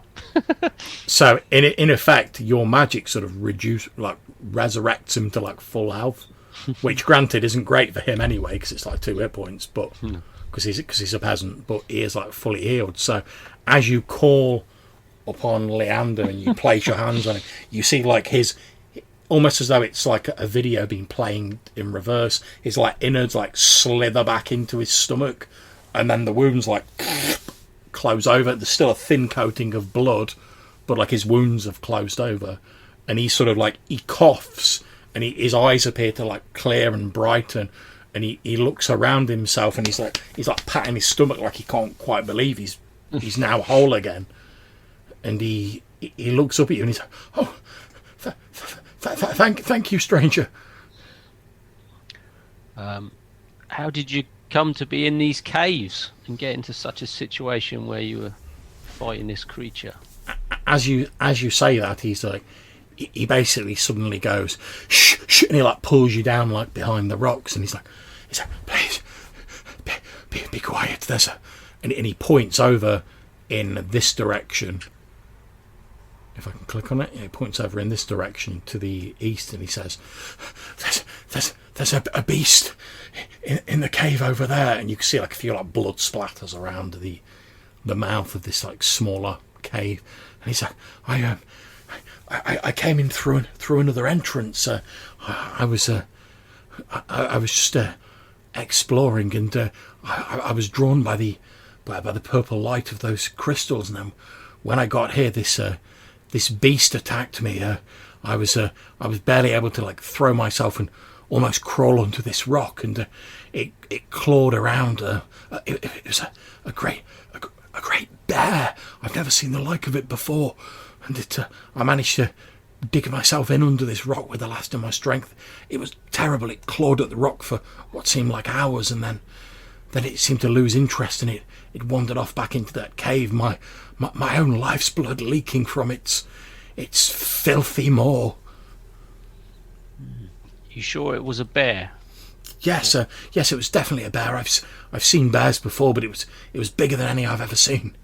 So in effect, your magic sort of resurrects him to like full health, which granted isn't great for him anyway because it's like 2 hit points, but because he's a peasant, but he is like fully healed. So as you call upon Leander and you place your hands on him, you see like his, almost as though it's like a video being playing in reverse, his like innards like slither back into his stomach, and then the wounds like close over. There's still a thin coating of blood, but like his wounds have closed over, and he sort of like, he coughs, and his eyes appear to like clear and brighten, and he looks around himself, and he's like patting his stomach like he can't quite believe he's now whole again, and he looks up at you and he's like, oh, thank you, stranger. How did you come to be in these caves and get into such a situation where you were fighting this creature? As you say that, he's like, he basically suddenly goes shh, and he like pulls you down like behind the rocks, and he's like please be quiet. There's a, and he points over in this direction. If I can click on it, he points over in this direction to the east, and he says, "There's a beast in the cave over there," and you can see like a few like blood splatters around the mouth of this like smaller cave, and he's like, I came in through another entrance. I was just exploring, and I was drawn by the purple light of those crystals, and then when I got here, this beast attacked me. I was barely able to like throw myself and almost crawl onto this rock, and it clawed around. It was a great bear. I've never seen the like of it before, and I managed to dig myself in under this rock with the last of my strength. It was terrible. It clawed at the rock for what seemed like hours, and then it seemed to lose interest, and it wandered off back into that cave. My own life's blood leaking from its filthy maw. You sure it was a bear? Yes, it was definitely a bear. I've seen bears before, but it was bigger than any I've ever seen.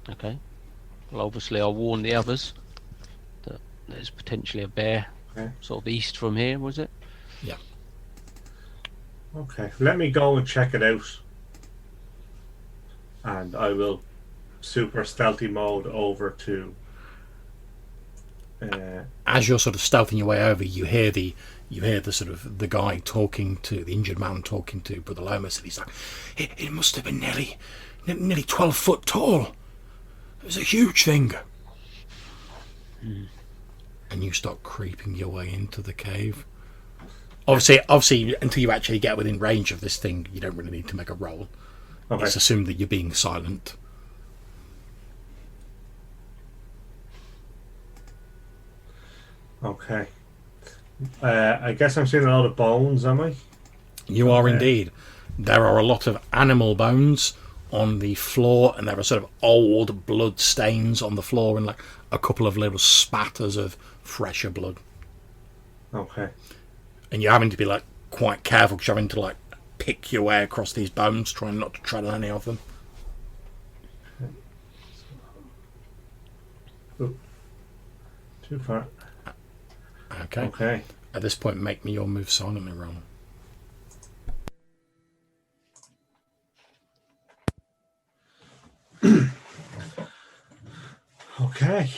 Okay. Well, obviously I'll warn the others that there's potentially a bear sort of east from here, was it? Yeah. Okay, let me go and check it out, and I will super stealthy mode over to. As you're sort of stealthing your way over, you hear the sort of the guy talking to the injured man, talking to Brother Lomas, and he's like, it must have been nearly 12 foot tall. It was a huge thing. And you start creeping your way into the cave. Obviously, until you actually get within range of this thing, you don't really need to make a roll. Okay. It's assumed that you're being silent. Okay. I guess I'm seeing a lot of bones, am I? You are Okay. indeed. There are a lot of animal bones on the floor, and there are sort of old blood stains on the floor, and like a couple of little spatters of fresher blood. Okay. And you're having to be like quite careful because you're having to like pick your way across these bones, trying not to tread on any of them. Ooh. Too far. Okay. Okay. At this point, make me your move silently roll. Okay.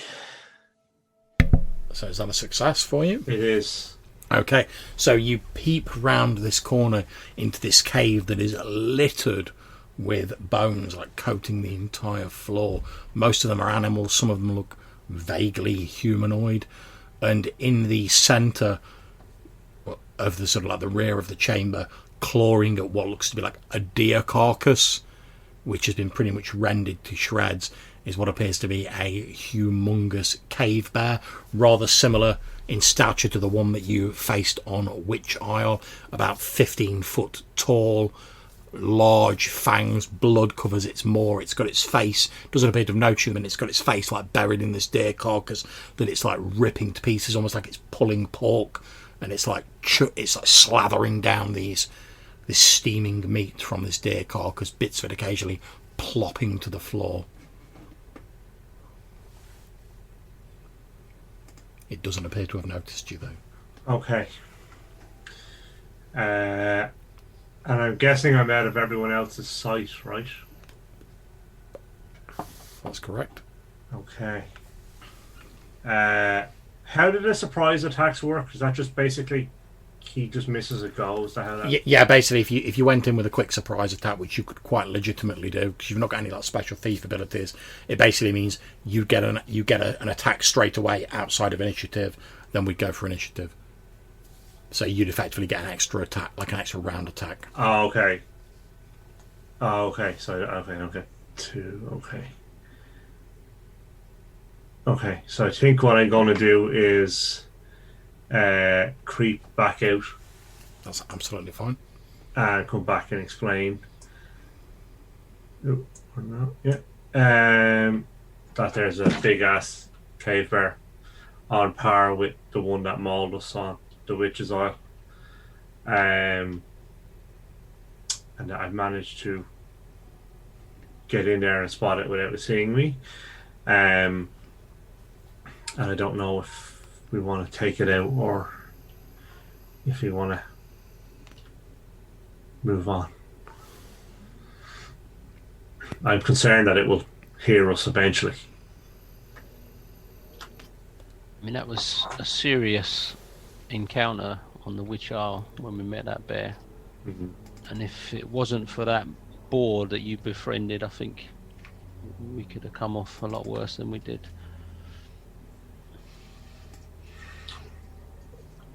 So is that a success for you? It is. Okay, so you peep round this corner into this cave that is littered with bones, like coating the entire floor. Most of them are animals, some of them look vaguely humanoid, and in the centre of the sort of like the rear of the chamber, clawing at what looks to be like a deer carcass, which has been pretty much rendered to shreds, is what appears to be a humongous cave bear, rather similar in stature to the one that you faced on Witch Isle, about 15 foot tall, large fangs, blood covers its maw, it's got its face, doesn't appear to have noticed them, and it's got its face like buried in this deer carcass that it's like ripping to pieces, almost like it's pulling pork, and it's like slathering down this steaming meat from this deer carcass, bits of it occasionally plopping to the floor. It doesn't appear to have noticed you, though. Okay. And I'm guessing I'm out of everyone else's sight, right? That's correct. Okay. How did the surprise attacks work? Is that just basically he just misses a goal? Is that how that... Yeah, basically, if you went in with a quick surprise attack, which you could quite legitimately do because you've not got any like special thief abilities, it basically means you get an attack straight away outside of initiative. Then we'd go for initiative. So you'd effectively get an extra attack, like an extra round attack. Oh, okay. Oh, okay. So, okay. 2, okay. Okay, so I think what I'm going to do is creep back out That's absolutely fine. and come back and explain. Oh, or not, yeah. That there's a big ass cave bear on par with the one that mauled us on the Witch's Isle. And that I've managed to get in there and spot it without it seeing me. And I don't know if we want to take it out or if we want to move on. I'm concerned that it will hear us eventually. I mean, that was a serious encounter on the Witch Isle when we met that bear. Mm-hmm. And if it wasn't for that boar that you befriended, I think we could have come off a lot worse than we did.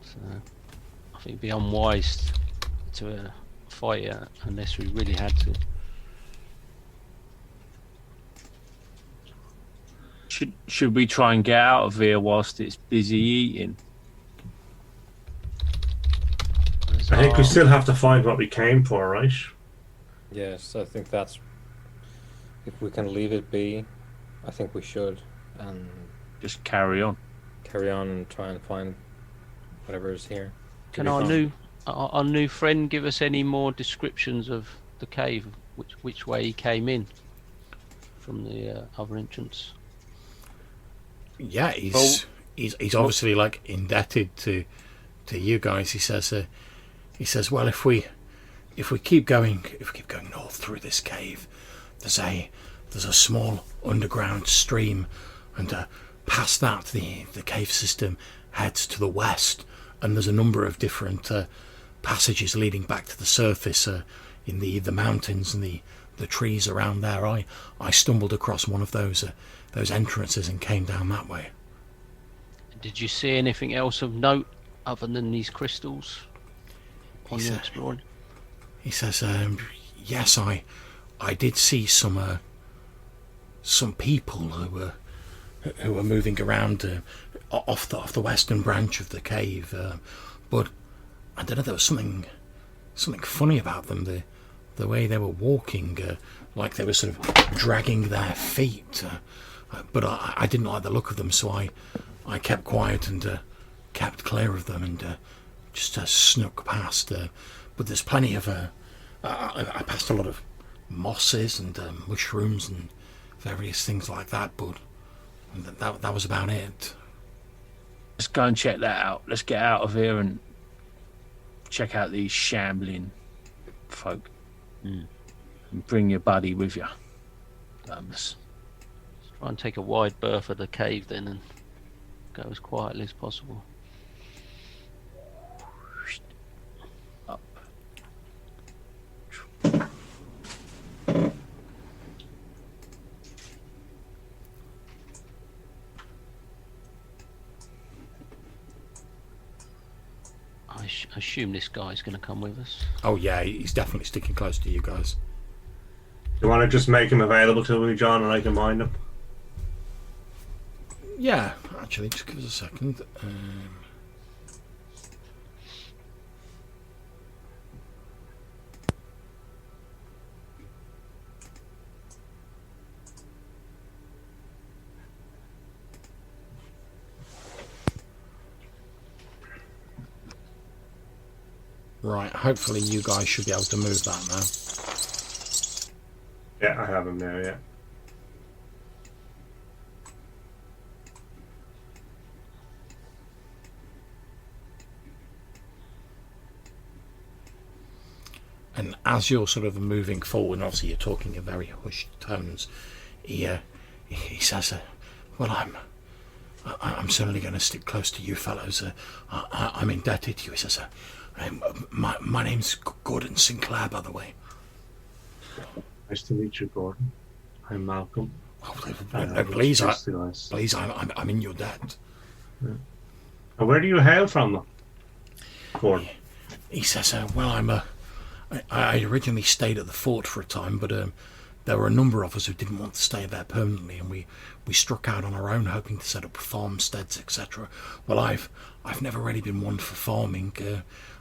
So I think it'd be unwise to fight it unless we really had to. Should we try and get out of here whilst it's busy eating? I think we still have to find what we came for, right? Yes, I think that's... If we can leave it be, I think we should. And Just carry on. carry on and try and find whatever is here. Can our new friend give us any more descriptions of the cave, which way he came in from the other entrance? Yeah, he's obviously like indebted to you guys. He says, well, if we keep going north through this cave, there's a small underground stream, and past that the cave system heads to the west, and there's a number of different passages leading back to the surface in the mountains and the trees around there. I stumbled across one of those entrances and came down that way. Did you see anything else of note other than these crystals on your exploring? He says, yes, I did see some people who who were moving around off the western branch of the cave. But I don't know, there was something funny about them. The way they were walking, like they were sort of dragging their feet. But I didn't like the look of them, so I kept quiet and kept clear of them and just snuck past. But there's plenty of... I passed a lot of mosses and mushrooms and various things like that, but that was about it. Let's go and check that out. Let's get out of here and check out these shambling folk. And bring your buddy with you. Let's try and take a wide berth of the cave then and go as quietly as possible. Up. I assume this guy's going to come with us. Oh yeah, he's definitely sticking close to you guys. You want to just make him available to me, John, and I can mind him? Yeah, actually, just give us a second. Right, hopefully you guys should be able to move that now. Yeah, I have him now, yeah. And as you're sort of moving forward, and obviously you're talking in very hushed tones, he says, well, I'm certainly going to stick close to you fellows. I'm indebted to you. He says, my name's Gordon Sinclair, by the way. Nice to meet you, Gordon. I'm Malcolm. Oh, please, I'm in your debt. Yeah. And where do you hail from, Gordon? He says, well, I originally stayed at the fort for a time, but there were a number of us who didn't want to stay there permanently, and we struck out on our own, hoping to set up farmsteads, etc. Well, I've never really been one for farming.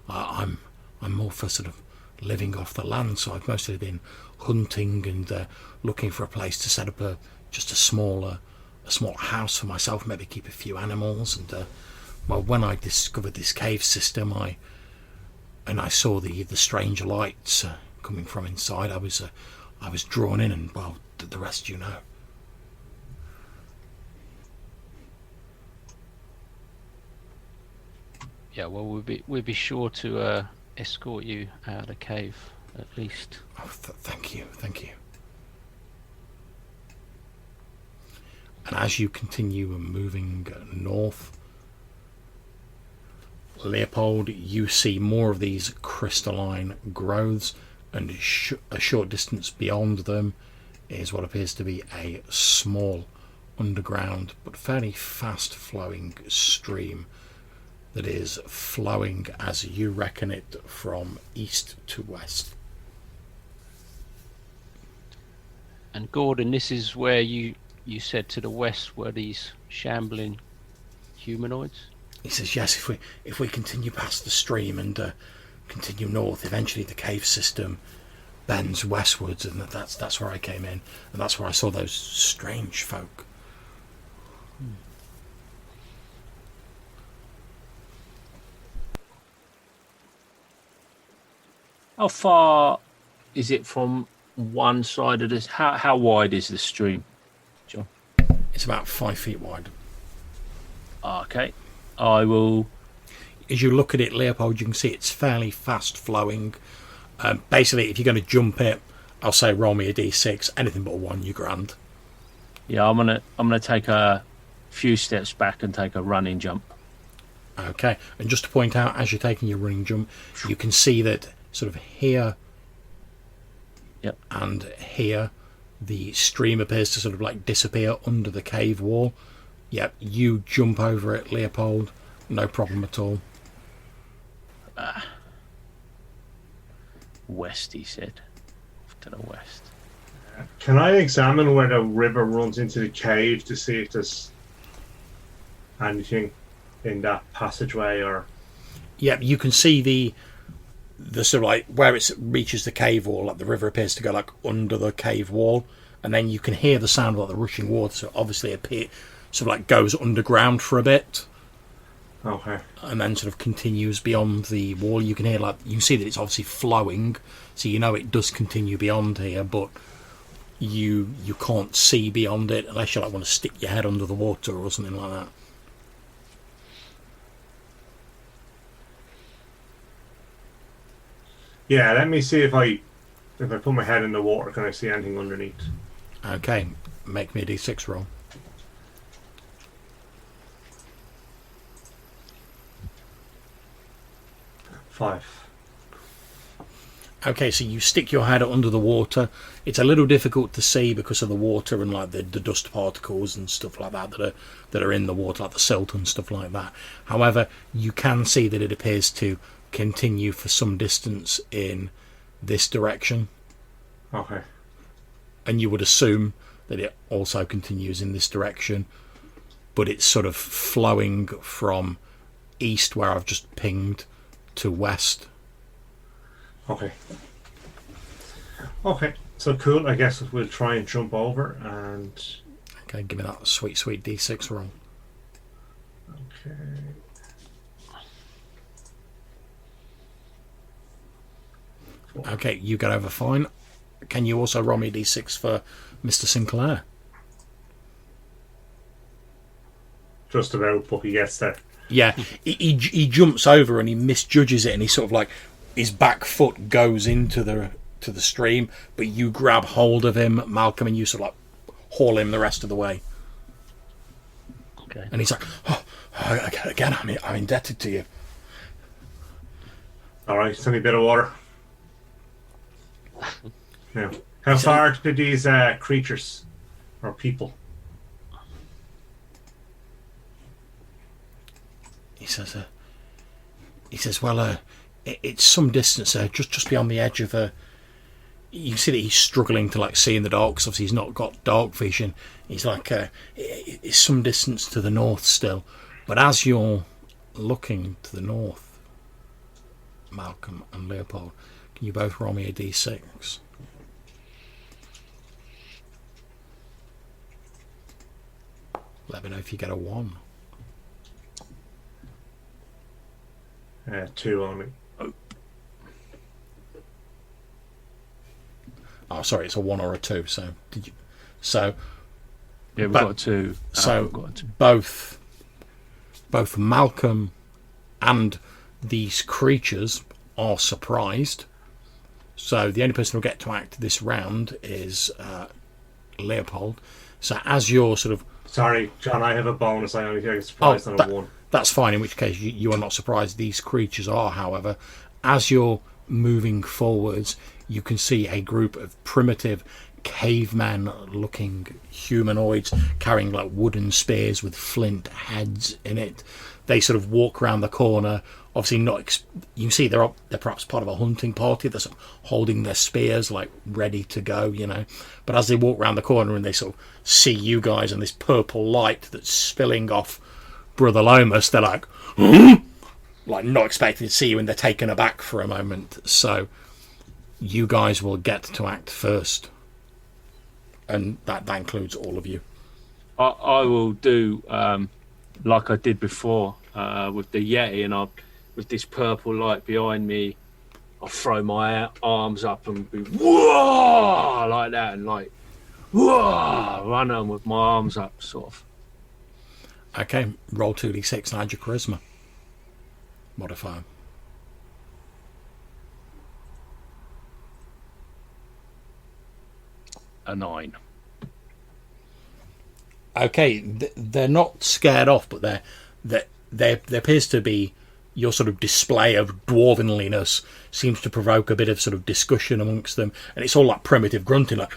I'm more for sort of living off the land, so I've mostly been hunting and looking for a place to set up just a small house for myself, maybe keep a few animals. And well, when I discovered this cave system, I saw the strange lights coming from inside. I was drawn in, and well, the rest you know. Yeah, well, we'll be sure to escort you out of the cave, at least. Oh, thank you. And as you continue moving north, Leopold, you see more of these crystalline growths, and a short distance beyond them is what appears to be a small underground but fairly fast flowing stream that is flowing, as you reckon it, from east to west. And Gordon, this is where you said to the west were these shambling humanoids? He says, yes, if we continue past the stream and continue north, eventually the cave system bends westwards, and that's where I came in, and that's where I saw those strange folk. How far is it from one side of this? How wide is the stream, John? It's about 5 feet wide. Okay, I will. As you look at it, Leopold, you can see it's fairly fast flowing. Basically, if you're going to jump it, I'll say roll me a d6. Anything but a 1, you're grand. Yeah, I'm gonna take a few steps back and take a running jump. Okay, and just to point out, as you're taking your running jump, you can see that sort of here, yep, and here, the stream appears to sort of like disappear under the cave wall. Yep, you jump over it, Leopold, no problem at all. West, he said. Off to the west. Can I examine where the river runs into the cave to see if there's anything in that passageway or? Yeah, you can see the sort of like where it reaches the cave wall, like the river appears to go like under the cave wall, and then you can hear the sound of like the rushing water. So obviously it sort of like goes underground for a bit. Okay. And then sort of continues beyond the wall. You can hear you can see that it's obviously flowing, so you know it does continue beyond here, but you can't see beyond it unless you like want to stick your head under the water or something like that. Yeah, let me see if I put my head in the water, can I see anything underneath? Okay, make me a d6 roll. Five. Okay, so you stick your head under the water. It's a little difficult to see because of the water and like the dust particles and stuff like that that are in the water, like the silt and stuff like that. However, you can see that it appears to continue for some distance in this direction. Okay. And you would assume that it also continues in this direction, but it's sort of flowing from east, where I've just pinged, to west. Okay. Okay, so cool. I guess we'll try and jump over and... Okay, give me that sweet d6 roll. Okay. Okay, you get over fine. Can you also roll me a d6 for Mr. Sinclair? Just about, but he gets there. Yeah, he jumps over and he misjudges it, and he sort of like his back foot goes into the stream, but you grab hold of him, Malcolm, and you sort of like haul him the rest of the way. Okay. And he's like, "Oh, again, I'm indebted to you." All right, send me a bit of water. Now, how far do these creatures or people? He says, well, it's some distance there, just beyond the edge of a. You see that he's struggling to like see in the dark, because obviously he's not got dark vision. He's like, it's some distance to the north still, but as you're looking to the north, Malcolm and Leopold, can you both roll me a d6? Let me know if you get a 1. 2 only. Oh, sorry, it's a 1 or a 2. So did you? So yeah, we've got a 2. So we've got a 2. both Malcolm and these creatures are surprised. So the only person who'll get to act this round is Leopold. So as you're sort of... Sorry, John, I have a bonus. I only get surprised on a 1. That's fine, in which case you are not surprised. These creatures are, however, as you're moving forwards, you can see a group of primitive caveman-looking humanoids carrying like wooden spears with flint heads in it. They sort of walk around the corner. Obviously, you can see they're perhaps part of a hunting party. They're sort of holding their spears, like ready to go, you know. But as they walk around the corner and they sort of see you guys and this purple light that's spilling off Brother Lomas, they're like, like not expecting to see you, and they're taken aback for a moment. So you guys will get to act first, and that includes all of you. I will do like I did before with the Yeti, and with this purple light behind me, I'll throw my arms up and be whoa like that, and like whoa, run on with my arms up, sort of. Okay, roll 2d6 and add your charisma modifier. A 9. Okay, they're not scared off, but there appears to be your sort of display of dwarvenliness seems to provoke a bit of sort of discussion amongst them, and it's all like primitive grunting, like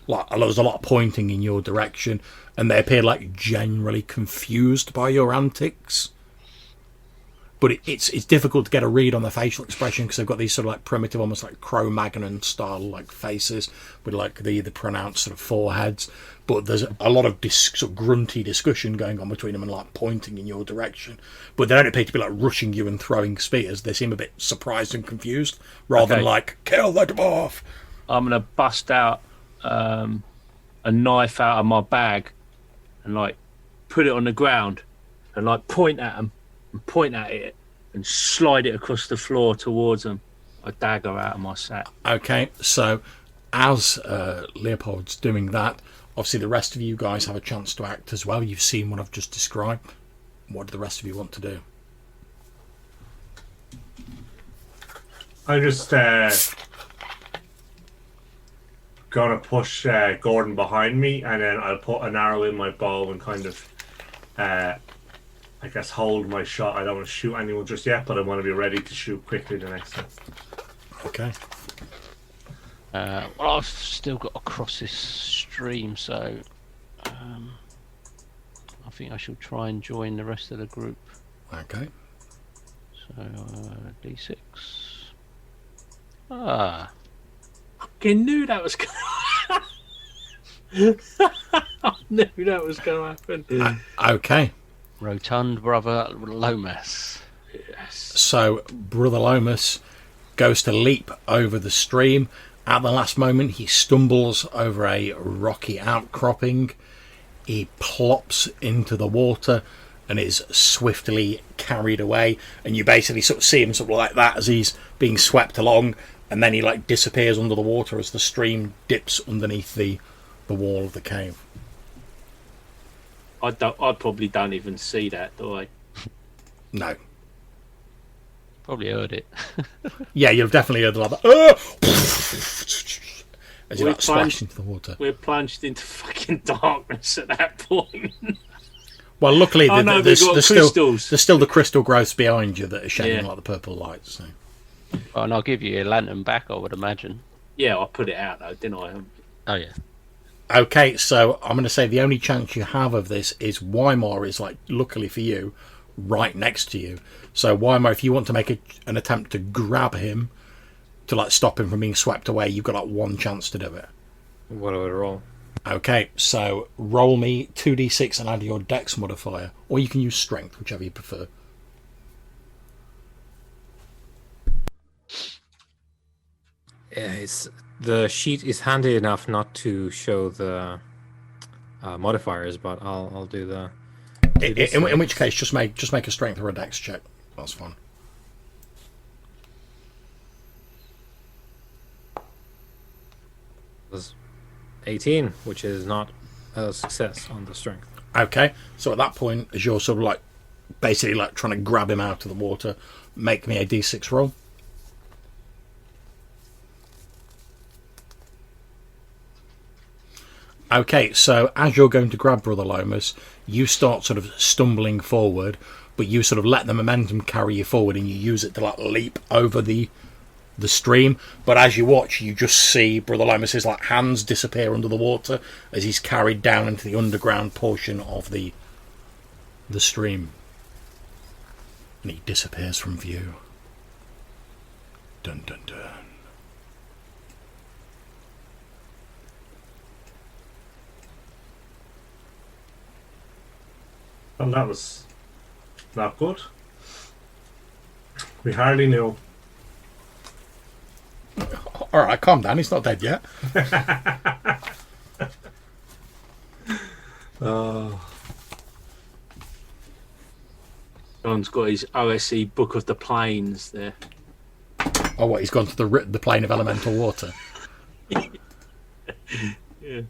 like there's a lot of pointing in your direction, and they appear like generally confused by your antics. but it's difficult to get a read on their facial expression because they've got these sort of like primitive, almost like Cro-Magnon style like faces with like the pronounced sort of foreheads. But there's a lot of sort of grunty discussion going on between them and like pointing in your direction. But they don't appear to be like rushing you and throwing spears. They seem a bit surprised and confused rather than like, kill the dwarf. I'm going to bust out a knife out of my bag and like put it on the ground and like point at them and point at it and slide it across the floor towards them. A dagger out of my sack. Okay, so as Leopold's doing that, obviously the rest of you guys have a chance to act as well. You've seen what I've just described. What do the rest of you want to do? I just gonna push Gordon behind me, and then I'll put an arrow in my bow and kind of, I guess, hold my shot. I don't want to shoot anyone just yet, but I want to be ready to shoot quickly the next time. Okay. Well, I've still got to cross this stream, so I think I shall try and join the rest of the group. Okay. So D6. Ah. I knew that was going I knew that was going to happen. Okay. Rotund brother Lomas. Yes. So Brother Lomas goes to leap over the stream. At the last moment, he stumbles over a rocky outcropping. He plops into the water and is swiftly carried away. And you basically sort of see him sort of like that as he's being swept along. And then he like disappears under the water as the stream dips underneath the wall of the cave. I probably don't even see that, do I? No. Probably heard it. Yeah, you've definitely heard like that. As you like splash into the water. We're plunged into fucking darkness at that point. Well, luckily there's still the crystal growths behind you that are shedding like the purple lights. So. Oh, and I'll give you your lantern back, I would imagine. Yeah, I put it out though, didn't I? Oh yeah. Okay, so I'm going to say the only chance you have of this is Weimar is, like, luckily for you, right next to you. So Weimar, if you want to make an attempt to grab him, to, like, stop him from being swept away, you've got, like, one chance to do it. What do I roll? Okay, so roll me 2d6 and add your dex modifier. Or you can use strength, whichever you prefer. Yeah, the sheet is handy enough not to show the modifiers, but I'll do the. In which case, just make a strength or a dex check. That's fine. It was 18, which is not a success on the strength. Okay, so at that point, as you're sort of like basically like trying to grab him out of the water, make me a d6 roll. Okay, so as you're going to grab Brother Lomas, you start sort of stumbling forward, but you sort of let the momentum carry you forward and you use it to like leap over the stream. But as you watch, you just see Brother Lomas's like hands disappear under the water as he's carried down into the underground portion of the stream. And he disappears from view. Dun dun dun. Well, that was not good. We hardly knew. Alright, calm down, he's not dead yet. John's got his OSE Book of the Plains there. Oh, what, he's gone to the plane of elemental water? Yeah.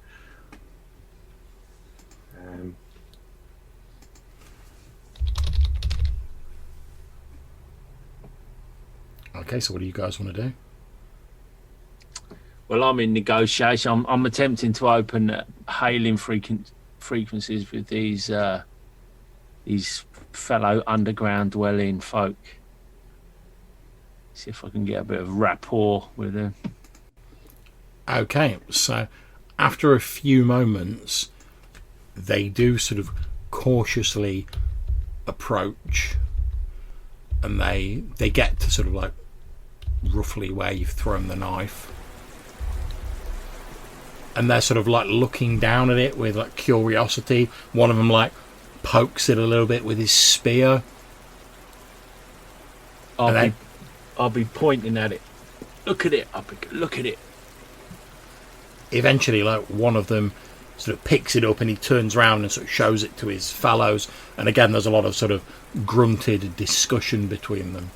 Okay, so what do you guys want to do? Well, I'm in negotiation. I'm attempting to open hailing frequencies with these fellow underground dwelling folk. See if I can get a bit of rapport with them. Okay, so after a few moments, they do sort of cautiously approach, and they get to sort of like roughly where you've thrown the knife, and they're sort of like looking down at it with like curiosity. One of them like pokes it a little bit with his spear. I'll be pointing at it. Look at it. Look at it. Eventually, like one of them sort of picks it up and he turns around and sort of shows it to his fellows. And again, there's a lot of sort of grunted discussion between them.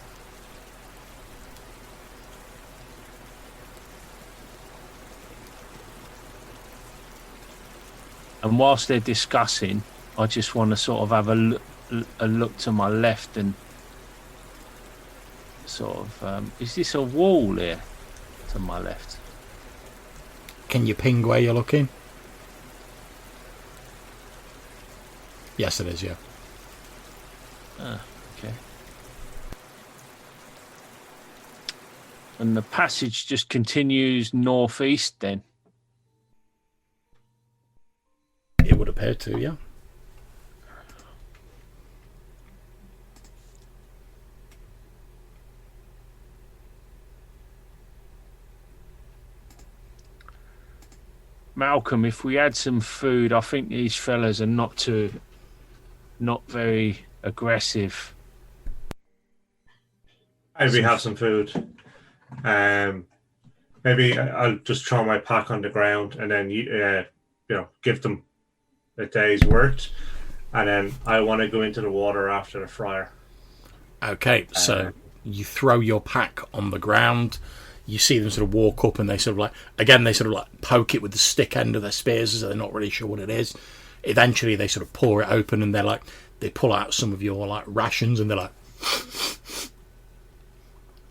And whilst they're discussing, I just want to sort of have a look to my left and sort of, is this a wall here to my left? Can you ping where you're looking? Yes, it is, yeah. Okay. And the passage just continues northeast then? It would appear to, yeah. Malcolm, if we had some food, I think these fellas are not very aggressive. Maybe have some food. Maybe I'll just throw my pack on the ground and then give them a day's work, and then I want to go into the water after the fryer. Okay, so you throw your pack on the ground. You see them sort of walk up, and they sort of like poke it with the stick end of their spears as they're not really sure what it is. Eventually, they sort of pour it open, and they pull out some of your like rations, and they're like,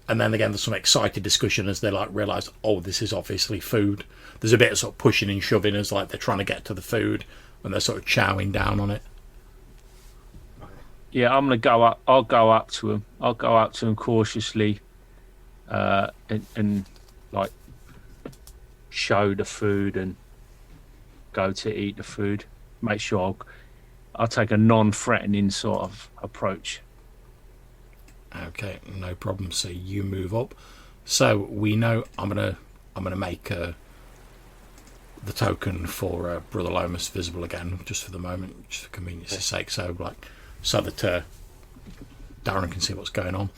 and then again, there's some excited discussion as they like realise, oh, this is obviously food. There's a bit of sort of pushing and shoving as like they're trying to get to the food, and they're sort of chowing down on it. Yeah, I'm gonna go up. I'll go up to him. I'll go up to him cautiously. And like show the food and go to eat the food. Make sure I'll take a non-threatening sort of approach. Okay, no problem. So you move up. So we know I'm gonna make the token for Brother Lomas visible again, just for the moment, just for convenience's sake. So that Darren can see what's going on.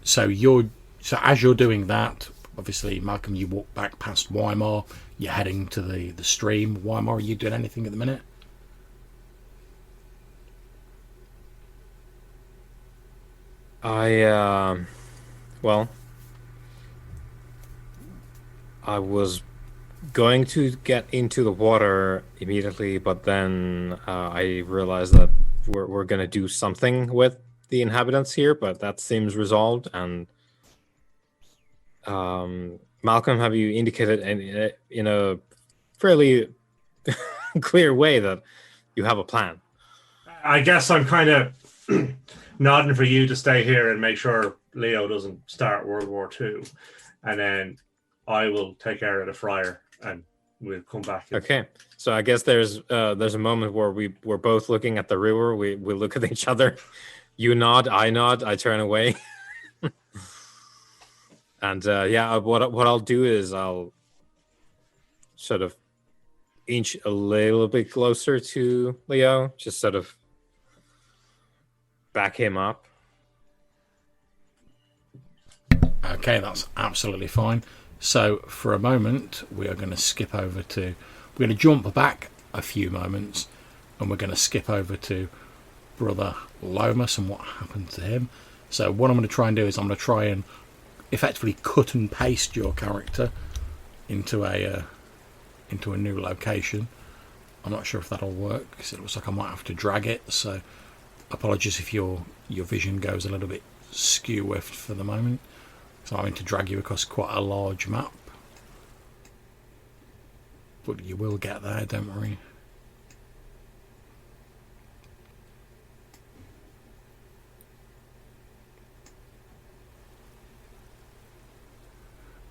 So as you're doing that, obviously, Malcolm, you walk back past Weimar. You're heading to the stream. Weimar, are you doing anything at the minute? I was going to get into the water immediately, but then I realized that we're going to do something with the inhabitants here, but that seems resolved. And Malcolm, have you indicated in a fairly clear way that you have a plan? I guess I'm kind of nodding for you to stay here and make sure Leo doesn't start World War II, and then I will take care of the fryer and we'll come back. Okay, so I guess there's a moment where we're both looking at the river. We look at each other. You nod, I turn away. And what I'll do is I'll sort of inch a little bit closer to Leo, just sort of back him up. Okay, that's absolutely fine. So for a moment, we are going to skip over to... We're going to jump back a few moments, and we're going to skip over to Brother Lomas and what happened to him. So what I'm going to try and do is I'm going to try and effectively cut and paste your character into a new location. I'm not sure if that'll work, because it looks like I might have to drag it, so apologies if your vision goes a little bit skew-whiffed for the moment. So I'm going to drag you across quite a large map, but you will get there, don't worry.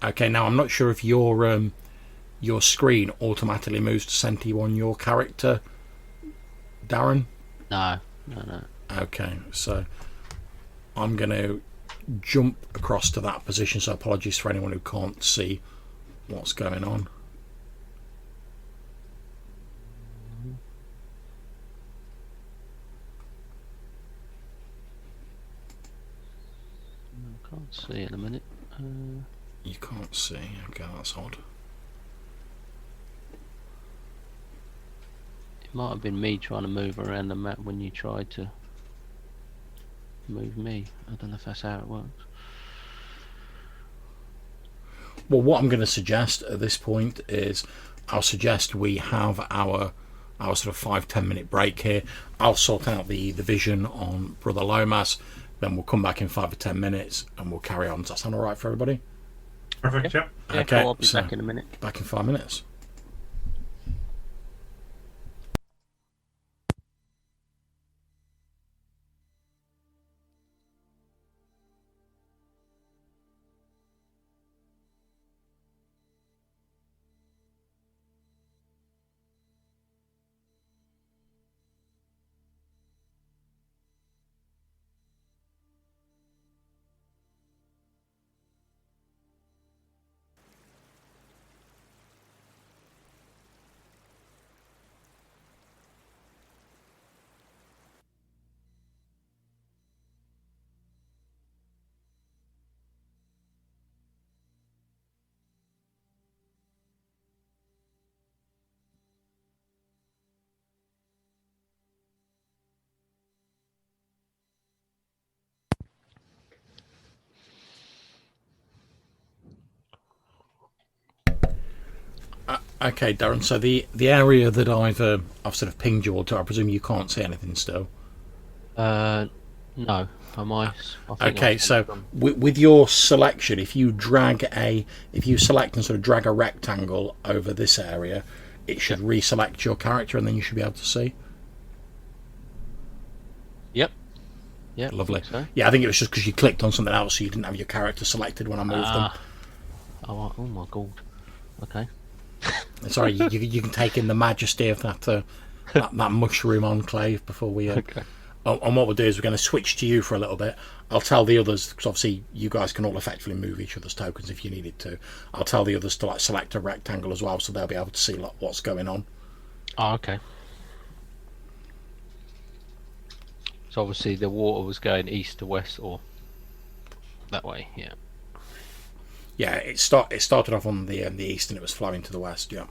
Okay, now I'm not sure if your screen automatically moves to center you on your character, Darren. No. Okay, so I'm going to jump across to that position, so apologies for anyone who can't see what's going on. I can't see in a minute. You can't see. Okay, that's odd. It might have been me trying to move around the map when you tried to move me. I don't know if that's how it works. Well, what I'm going to suggest at this point is I'll suggest we have our sort of 5-10 minute break here. I'll sort out the vision on Brother Lomas, then we'll come back in 5 or 10 minutes and we'll carry on. Does that sound all right for everybody? Perfect, yeah. Yeah, Okay, cool, I'll be so back in a minute. back in 5 minutes. Okay, Darren. So the area that I've sort of pinged you all to, I presume you can't see anything still. No, am I? Okay, so with your selection, if you select and sort of drag a rectangle over this area, it should reselect your character, and then you should be able to see. Yep. Yeah. Lovely. So. Yeah, I think it was just because you clicked on something else, so you didn't have your character selected when I moved them. Oh my god. Okay. Sorry, you can take in the majesty of that mushroom enclave before we. Okay. And what we'll do is we're going to switch to you for a little bit. I'll tell the others, because obviously you guys can all effectively move each other's tokens if you needed to. I'll tell the others to like select a rectangle as well, so they'll be able to see like what's going on. Oh, okay. So obviously the water was going east to west, or that way, yeah. Yeah, it started off on the east and it was flowing to the west. Yeah.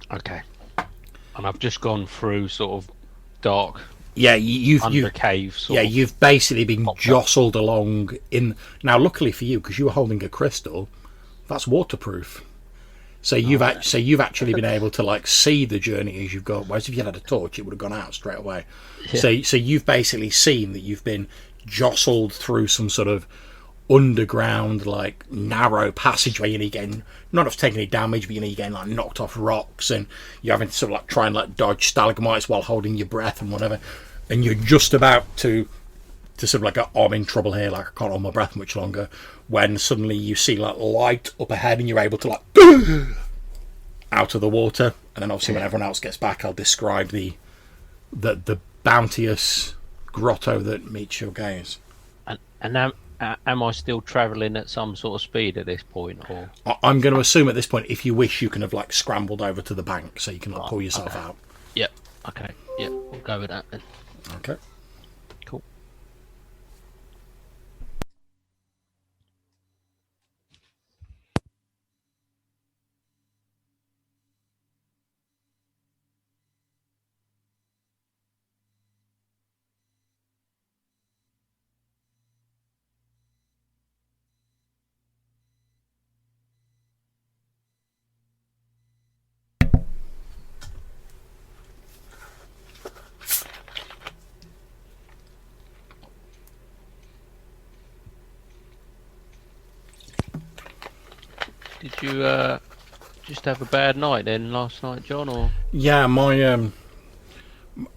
Okay. And I've just gone through sort of dark. Yeah, you've caves. You've basically been jostled along in. Now, luckily for you, because you were holding a crystal, that's waterproof. So you've actually been able to like see the journey as you've gone. Whereas if you had a torch, it would have gone out straight away. Yeah. So you've basically seen that you've been jostled through some sort of underground, like narrow passageway, and you're getting not of taking any damage, but you're getting like knocked off rocks, and you're having to sort of like try and like dodge stalagmites while holding your breath and whatever. And you're just about to sort of like go, oh, I'm in trouble here, like I can't hold my breath much longer, when suddenly you see like light up ahead and you're able to like out of the water. And then obviously when everyone else gets back, I'll describe the bounteous grotto that meets your gaze. And now, am I still travelling at some sort of speed at this point, or I'm going to assume at this point, if you wish, you can have like scrambled over to the bank so you can like pull yourself out. Yep. Okay. Yep. We'll go with that then. Okay. Cool. Did you just have a bad night then last night, John? Or yeah, my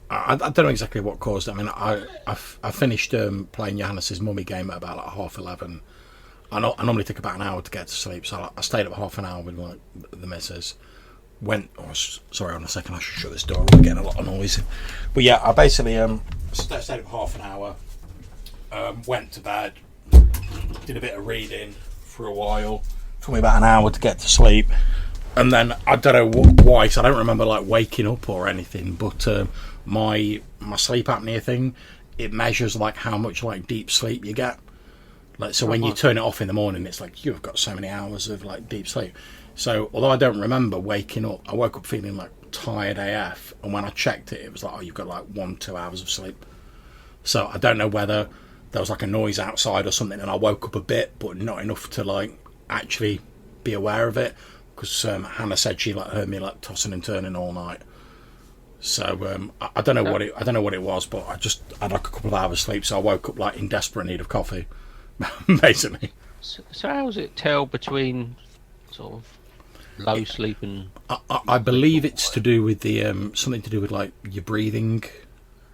I don't know exactly what caused it. I mean, I finished playing Johannes's mummy game at about like 11:30. I normally take about an hour to get to sleep, so I stayed up half an hour with like the missus. Sorry, on a second, I should shut this door. We're getting a lot of noise. But yeah, I basically stayed up half an hour. went to bed, did a bit of reading for a while. Took me about an hour to get to sleep, and then I don't know why. So I don't remember like waking up or anything. But my sleep apnea thing, it measures like how much like deep sleep you get. Like so, when you turn it off in the morning, it's like you've got so many hours of like deep sleep. So although I don't remember waking up, I woke up feeling like tired AF, and when I checked it, it was like, oh, you've got like 1-2 hours of sleep. So I don't know whether there was like a noise outside or something, and I woke up a bit, but not enough to like actually be aware of it, because Hannah said she like heard me like tossing and turning all night. So I don't know what it was, but I just had like a couple of hours sleep, so I woke up like in desperate need of coffee, basically. So how does it tell between sort of low sleep and? I believe it's to do with the something to do with like your breathing.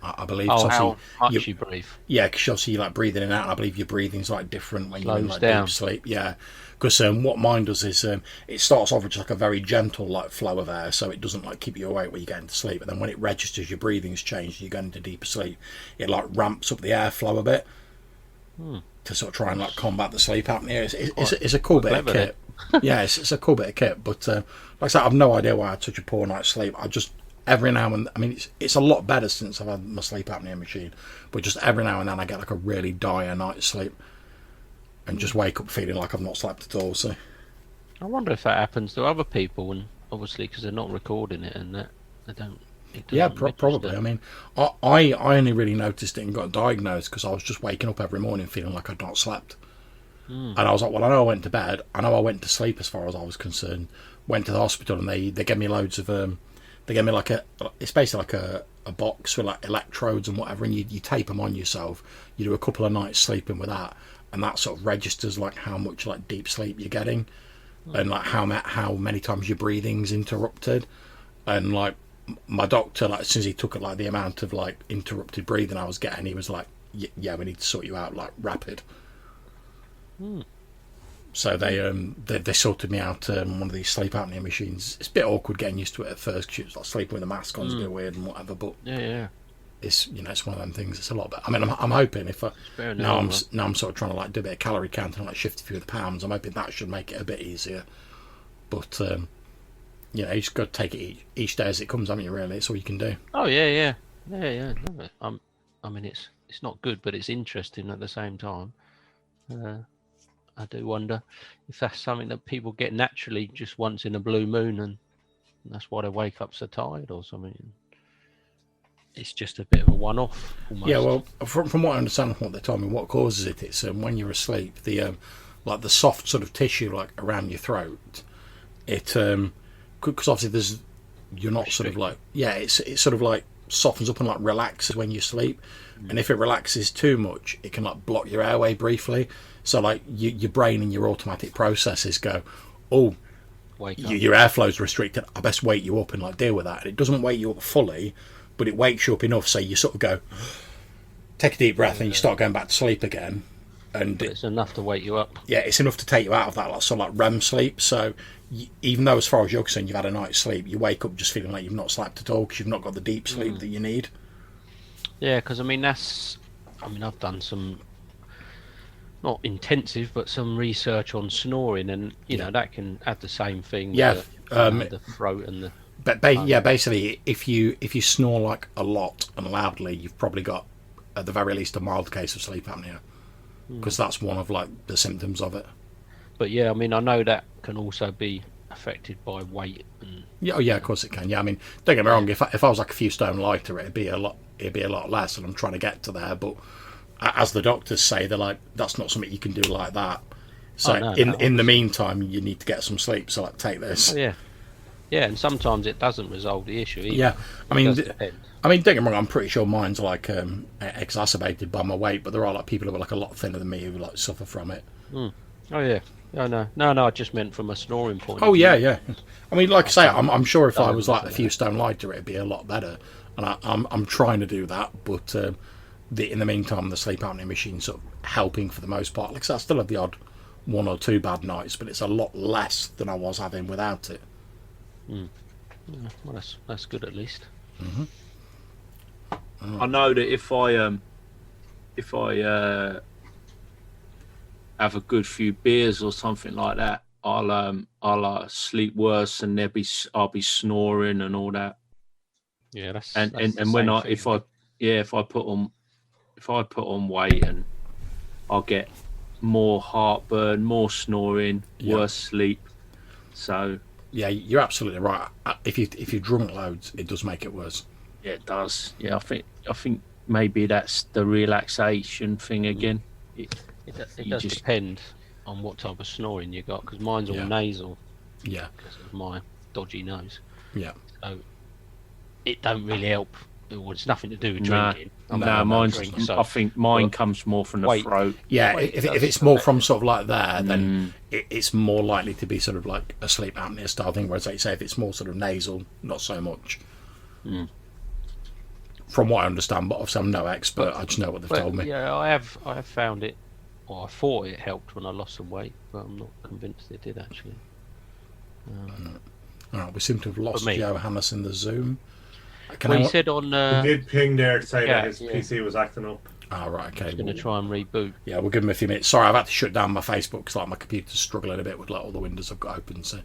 I believe. Oh, how much you breathe. Yeah, because obviously you're like breathing in and out, and I believe your breathing's like different when you're in like down. deep sleep. Yeah, because what mine does is it starts off with just like a very gentle like flow of air, so it doesn't like keep you awake when you get into sleep. And then when it registers your breathing's changed, you go into deeper sleep. It like ramps up the airflow a bit to sort of try and like combat the sleep apnea. It's a cool bit of kit. Yeah, it's a cool bit of kit. But like I said, I've no idea why I had such a poor night's sleep. I just every now and I mean it's a lot better since I've had my sleep apnea machine, but just every now and then I get like a really dire night's sleep and just wake up feeling like I've not slept at all. So I wonder if that happens to other people, and obviously because they're not recording it and that they don't. Yeah, probably. I mean, I only really noticed it and got diagnosed because I was just waking up every morning feeling like I'd not slept. And I was like, well, I know I went to bed, I know I went to sleep as far as I was concerned. Went to the hospital and they gave me loads of they gave me like it's basically like a box with like electrodes and whatever, and you tape them on yourself. You do a couple of nights sleeping with that, and that sort of registers like how much like deep sleep you're getting, and like how many times your breathing's interrupted. And like my doctor, like as soon as he took it, like the amount of like interrupted breathing I was getting, he was like, yeah, we need to sort you out like rapid. So they sorted me out one of these sleep apnea machines. It's a bit awkward getting used to it at first because it's like sleeping with a mask on is a bit weird and whatever. But it's it's one of them things. It's a lot better. I mean, I'm hoping if now I'm sort of trying to like do a bit of calorie counting and like shift a few of the pounds. I'm hoping that should make it a bit easier. But you just got to take it each day as it comes. Haven't you? Really, it's all you can do. Oh yeah. I mean, it's not good, but it's interesting at the same time. I do wonder if that's something that people get naturally just once in a blue moon, and that's why they wake up so tired or something. It's just a bit of a one-off. Almost. Yeah, well, from what I understand, what they told me, what causes it, it's when you're asleep, the like the soft sort of tissue like around your throat, it because obviously you're not sort of like it sort of like softens up and like relaxes when you sleep, and if it relaxes too much, it can like block your airway briefly. So like your brain and your automatic processes go, oh, your airflow's restricted. I best wake you up and like deal with that. And it doesn't wake you up fully, but it wakes you up enough so you sort of go, take a deep breath, and you start going back to sleep again. And it's enough to wake you up. Yeah, it's enough to take you out of that sort of like REM sleep. So even though as far as you're concerned you've had a night's sleep, you wake up just feeling like you've not slept at all because you've not got the deep sleep that you need. Yeah, because I mean I've done some, not intensive, but some research on snoring, and you know that can add the same thing. Yeah, the throat and the. But basically, if you snore like a lot and loudly, you've probably got at the very least a mild case of sleep apnea, because that's one of like the symptoms of it. But yeah, I mean, I know that can also be affected by weight. And, yeah, of course it can. Yeah, I mean, don't get me wrong. If I was like a few stone lighter, it'd be a lot less, and I'm trying to get to there, but. As the doctors say, they're like, that's not something you can do like that. So in the meantime, you need to get some sleep. So like, take this. Oh, yeah, and sometimes it doesn't resolve the issue either. Yeah, I mean, don't get me wrong. I'm pretty sure mine's like exacerbated by my weight, but there are like people who are like a lot thinner than me who like suffer from it. Oh yeah. Oh no. I just meant from a snoring point. Oh yeah. I mean, like I say, I'm sure if I was like a few stone lighter, it'd be a lot better. And I'm trying to do that, but. In the meantime, the sleep apnea machine's sort of helping for the most part. Like I said, I still have the odd 1 or 2 bad nights, but it's a lot less than I was having without it. Yeah, well, that's good at least. I know that if if I have a good few beers or something like that, I'll sleep worse, and I'll be snoring and all that. Yeah, that's And the and when same I thing. if I put on weight, and I'll get more heartburn, more snoring, Yeah. worse sleep. So Yeah, you're absolutely right. If you're drunk loads, it does make it worse. yeah, it does. Yeah, I think maybe that's the relaxation thing again. It You does just- depend on what type of snoring you got, because mine's all Yeah. nasal Yeah, because of my dodgy nose. yeah. So it don't really help. Well, it's nothing to do with Nah. drinking. No, mine's- drink, so I think mine but comes more from the wait. throat. Yeah, Well, it if does it's more affect from it. sort of like there, then it's more likely to be sort of like a sleep apnea style thing. Whereas, like you say, if it's more sort of nasal, not so much. From what I understand, but obviously I'm no expert. I just know what they've But, told me. yeah, I have found it, or I thought it helped when I lost some weight, but I'm not convinced it did actually. All right, we seem to have lost me. Johannes in the Zoom. Can Well, I? you said on. He did ping there to say yeah, that his yeah. PC was acting up. Oh, right, okay. I'm going to Well, try and reboot. yeah, we'll give him a few minutes. Sorry, I've had to shut down my Facebook because like my computer's struggling a bit with like all the windows I've got open. So,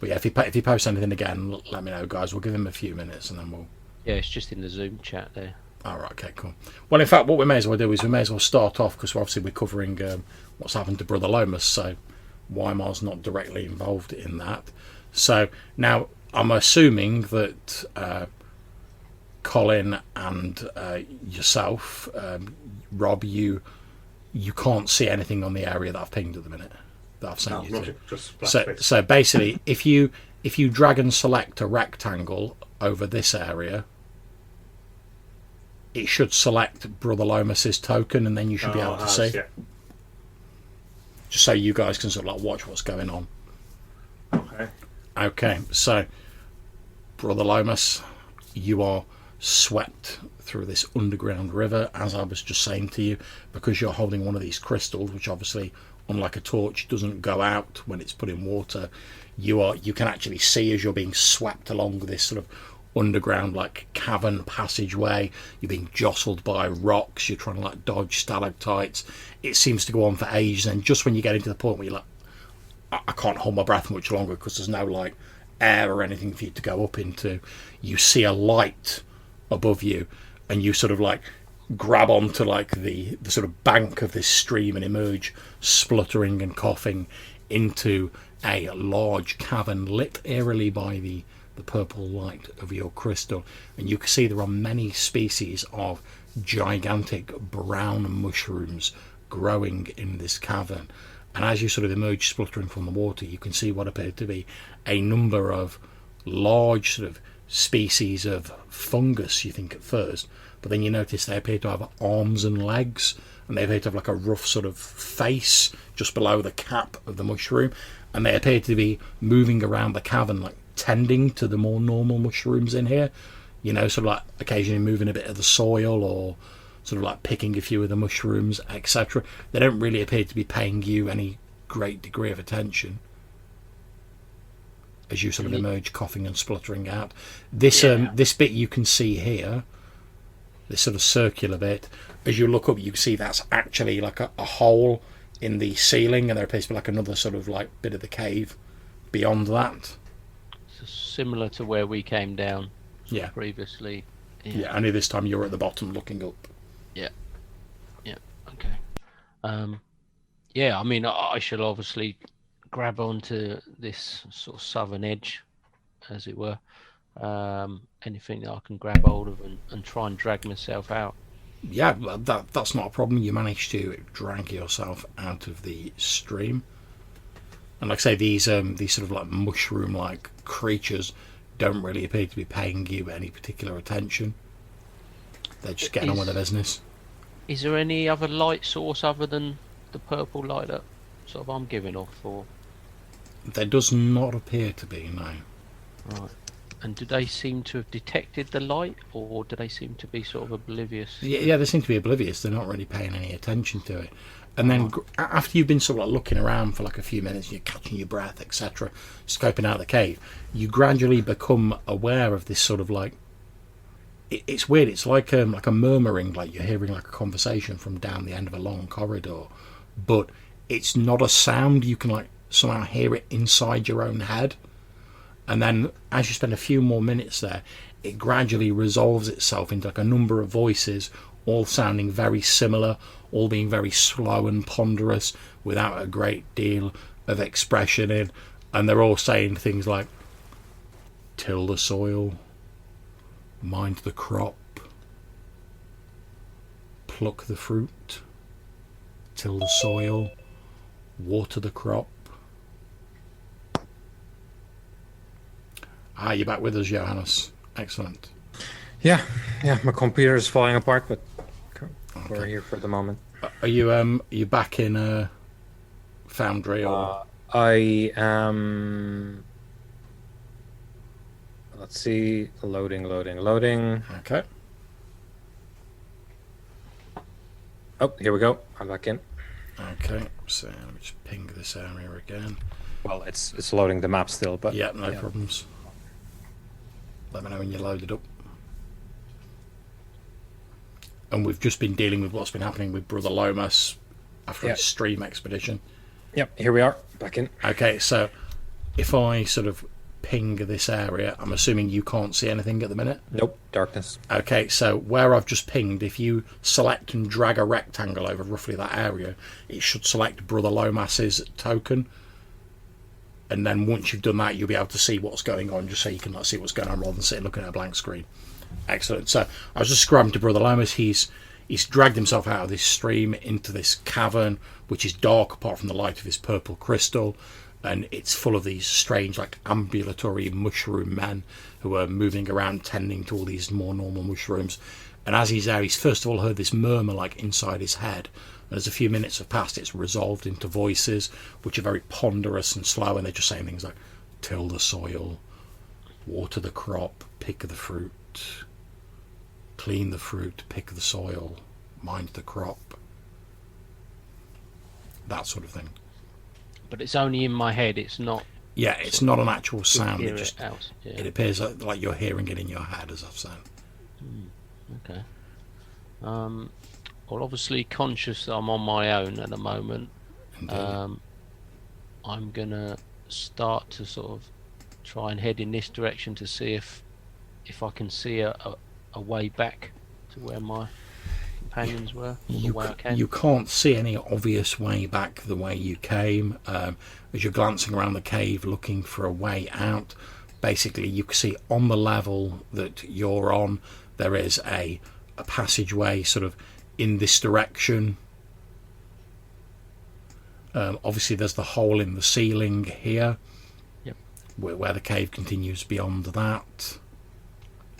but yeah, if he posts anything again, let me know, guys. We'll give him a few minutes and then we'll. Yeah, it's just in the Zoom chat there. All right, okay, cool. Well, in fact, what we may as well do is we may as well start off because obviously we're covering what's happened to Brother Lomas, so Weimar's not directly involved in that. So now I'm assuming that Colin and yourself, Rob, you can't see anything on the area that I've pinged at the minute that I've sent No, you nothing, to. just black So, space. so basically, if you drag and select a rectangle over this area, it should select Brother Lomas's token, and then you should be able to see. Yeah. Just so you guys can sort of like watch what's going on. Okay. Okay, so Brother Lomas, you are swept through this underground river, as I was just saying to you, because you're holding one of these crystals, which obviously, unlike a torch, doesn't go out when it's put in water. You can actually see as you're being swept along this sort of underground like cavern passageway. You're being jostled by rocks. You're trying to like dodge stalactites. It seems to go on for ages, and just when you get into the point where you're like, I can't hold my breath much longer because there's no like air or anything for you to go up into, you see a light above you, and you sort of like grab onto like the sort of bank of this stream and emerge spluttering and coughing into a large cavern lit eerily by the purple light of your crystal. And you can see there are many species of gigantic brown mushrooms growing in this cavern. And as you sort of emerge spluttering from the water, you can see what appear to be a number of large sort of species of fungus, you think at first, but then you notice they appear to have arms and legs, and they appear to have like a rough sort of face just below the cap of the mushroom, and they appear to be moving around the cavern like tending to the more normal mushrooms in here, you know, sort of like occasionally moving a bit of the soil or sort of like picking a few of the mushrooms, etc. They don't really appear to be paying you any great degree of attention as you sort of emerge coughing and spluttering out. This this bit you can see here, this sort of circular bit, as you look up you can see that's actually like a hole in the ceiling, and there appears to be like another sort of like bit of the cave beyond that. So similar to where we came down Yeah. previously. Yeah, only this time you're at the bottom looking up. Yeah. Okay. Yeah, I mean, I shall obviously grab onto this sort of southern edge, as it were. Anything that I can grab hold of and try and drag myself out. Yeah, well, that's not a problem. You managed to drag yourself out of the stream, and like I say, these sort of like mushroom-like creatures don't really appear to be paying you any particular attention. They're just getting on with their business. Is there any other light source other than the purple light that sort of I'm giving off? Or There does not appear to be, no. right? And do they seem to have detected the light, or do they seem to be sort of oblivious? Yeah, they seem to be oblivious. They're not really paying any attention to it. And then after you've been sort of like looking around for like a few minutes, you're catching your breath, etc., scoping out the cave, you gradually become aware of this sort of like it's weird. It's like a murmuring, like you're hearing like a conversation from down the end of a long corridor, but it's not a sound. You can like somehow hear it inside your own head, and then as you spend a few more minutes there, it gradually resolves itself into like a number of voices, all sounding very similar, all being very slow and ponderous, without a great deal of expression in, and they're all saying things like, till the soil, mind the crop, pluck the fruit, till the soil, water the crop. Ah, you're back with us, Johannes. Excellent. Yeah, my computer is falling apart, but we're here for the moment. Are you back in Foundry or? I am. Let's see. Loading. Okay. Oh, here we go. I'm back in. Okay. So let me just ping this area again. Well, it's loading the map still, but Yeah, no problems. Let me know when you're loaded up. And we've just been dealing with what's been happening with Brother Lomas after his stream expedition. Yep, here we are, back in. Okay, so if I sort of ping this area, I'm assuming you can't see anything at the minute? Nope, darkness. Okay, so where I've just pinged, if you select and drag a rectangle over roughly that area, it should select Brother Lomas's token. And then once you've done that, you'll be able to see what's going on, just so you can like, see what's going on rather than sitting looking at a blank screen. Excellent. So I was just describing to Brother Lomas, he's dragged himself out of this stream into this cavern, which is dark apart from the light of his purple crystal, and it's full of these strange, like, ambulatory mushroom men who are moving around tending to all these more normal mushrooms. And as he's there, he's first of all heard this murmur, like, inside his head. And as a few minutes have passed, it's resolved into voices, which are very ponderous and slow, and they're just saying things like, till the soil, water the crop, pick the fruit, clean the fruit, pick the soil, mind the crop. That sort of thing. But it's only in my head, it's not... Yeah, it's not an actual sound. Hear it out. Yeah. It appears like you're hearing it in your head, as I've said. Okay. Well, obviously conscious that I'm on my own at the moment. I'm going to start to sort of try and head in this direction to see if I can see a way back to where my companions were. You can't see any obvious way back the way you came. As you're glancing around the cave looking for a way out, basically you can see on the level that you're on, there is a passageway sort of in this direction. Obviously there's the hole in the ceiling here. Yep. Where the cave continues beyond that.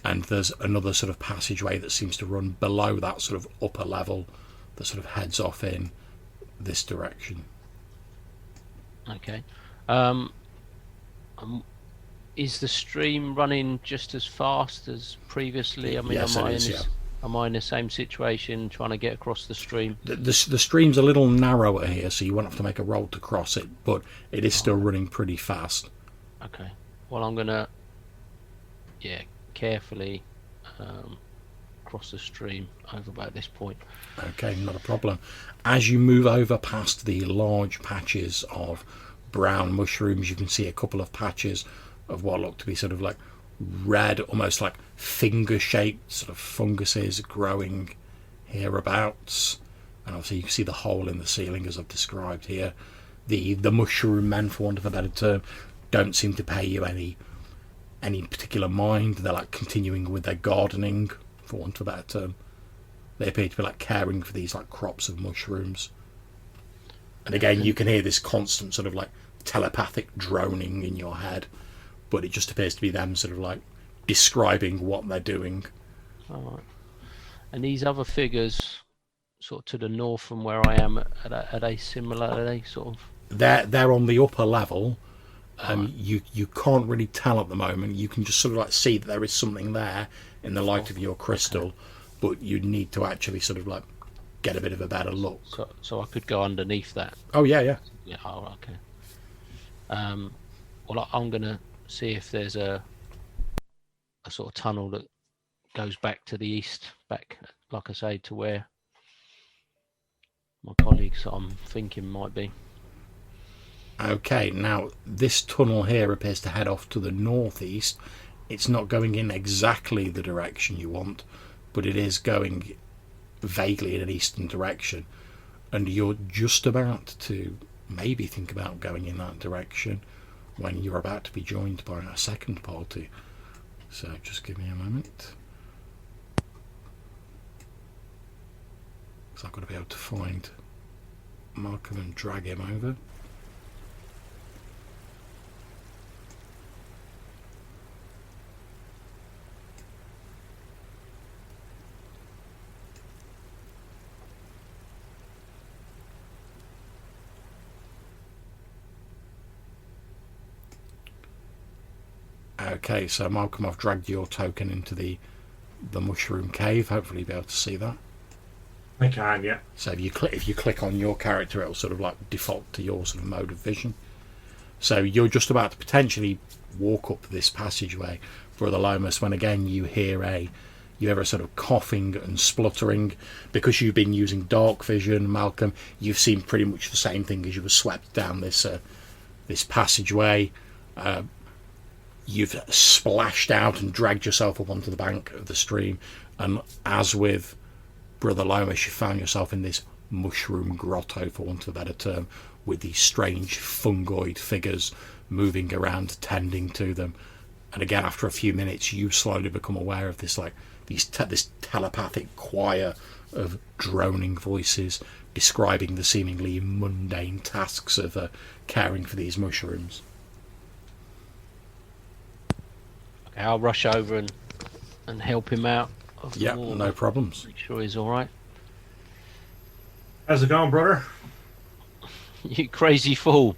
And there's another sort of passageway that seems to run below that sort of upper level that sort of heads off in this direction. Okay. Is the stream running just as fast as previously? I mean, yes, am I in the same situation trying to get across the stream? The stream's a little narrower here, so you won't have to make a roll to cross it, but it is still running pretty fast. Okay. Well, I'm going to, carefully cross the stream over by this point. Okay, not a problem. As you move over past the large patches of brown mushrooms, you can see a couple of patches of what look to be sort of like red, almost like finger-shaped sort of funguses growing hereabouts. And obviously you can see the hole in the ceiling as I've described here. The mushroom men, for want of a better term, don't seem to pay you any particular mind. They're like continuing with their gardening, for want of a better term. They appear to be like caring for these like crops of mushrooms. And again, you can hear this constant sort of like telepathic droning in your head, but it just appears to be them sort of like describing what they're doing. All right. And these other figures, sort of to the north from where I am, are they similar? Are they sort of? They're on the upper level. You can't really tell at the moment. You can just sort of like see that there is something there in the light of your crystal, but you need to actually sort of like get a bit of a better look. So I could go underneath that. Oh yeah. Yeah. Oh, okay. Well, I'm gonna see if there's a sort of tunnel that goes back to the east, back, like I say, to where my colleagues I'm thinking might be. Okay, now this tunnel here appears to head off to the northeast. It's not going in exactly the direction you want, but it is going vaguely in an eastern direction, and you're just about to maybe think about going in that direction when you're about to be joined by a second party. So just give me a moment, because I've got to be able to find Markham and drag him over. Okay, so Malcolm, I've dragged your token into the mushroom cave. Hopefully you'll be able to see that. I can, yeah. So if you click on your character, it'll sort of like default to your sort of mode of vision. So you're just about to potentially walk up this passageway, Brother Lomas, when again you hear a sort of coughing and spluttering. Because you've been using dark vision, Malcolm, you've seen pretty much the same thing as you were swept down this passageway. You've splashed out and dragged yourself up onto the bank of the stream, and as with Brother Lomas, you found yourself in this mushroom grotto, for want of a better term, with these strange fungoid figures moving around, tending to them. And again, after a few minutes, you slowly become aware of this this telepathic choir of droning voices describing the seemingly mundane tasks of caring for these mushrooms. Okay, I'll rush over and help him out. Yeah, no problems. Make sure he's all right. How's it going, brother? You crazy fool!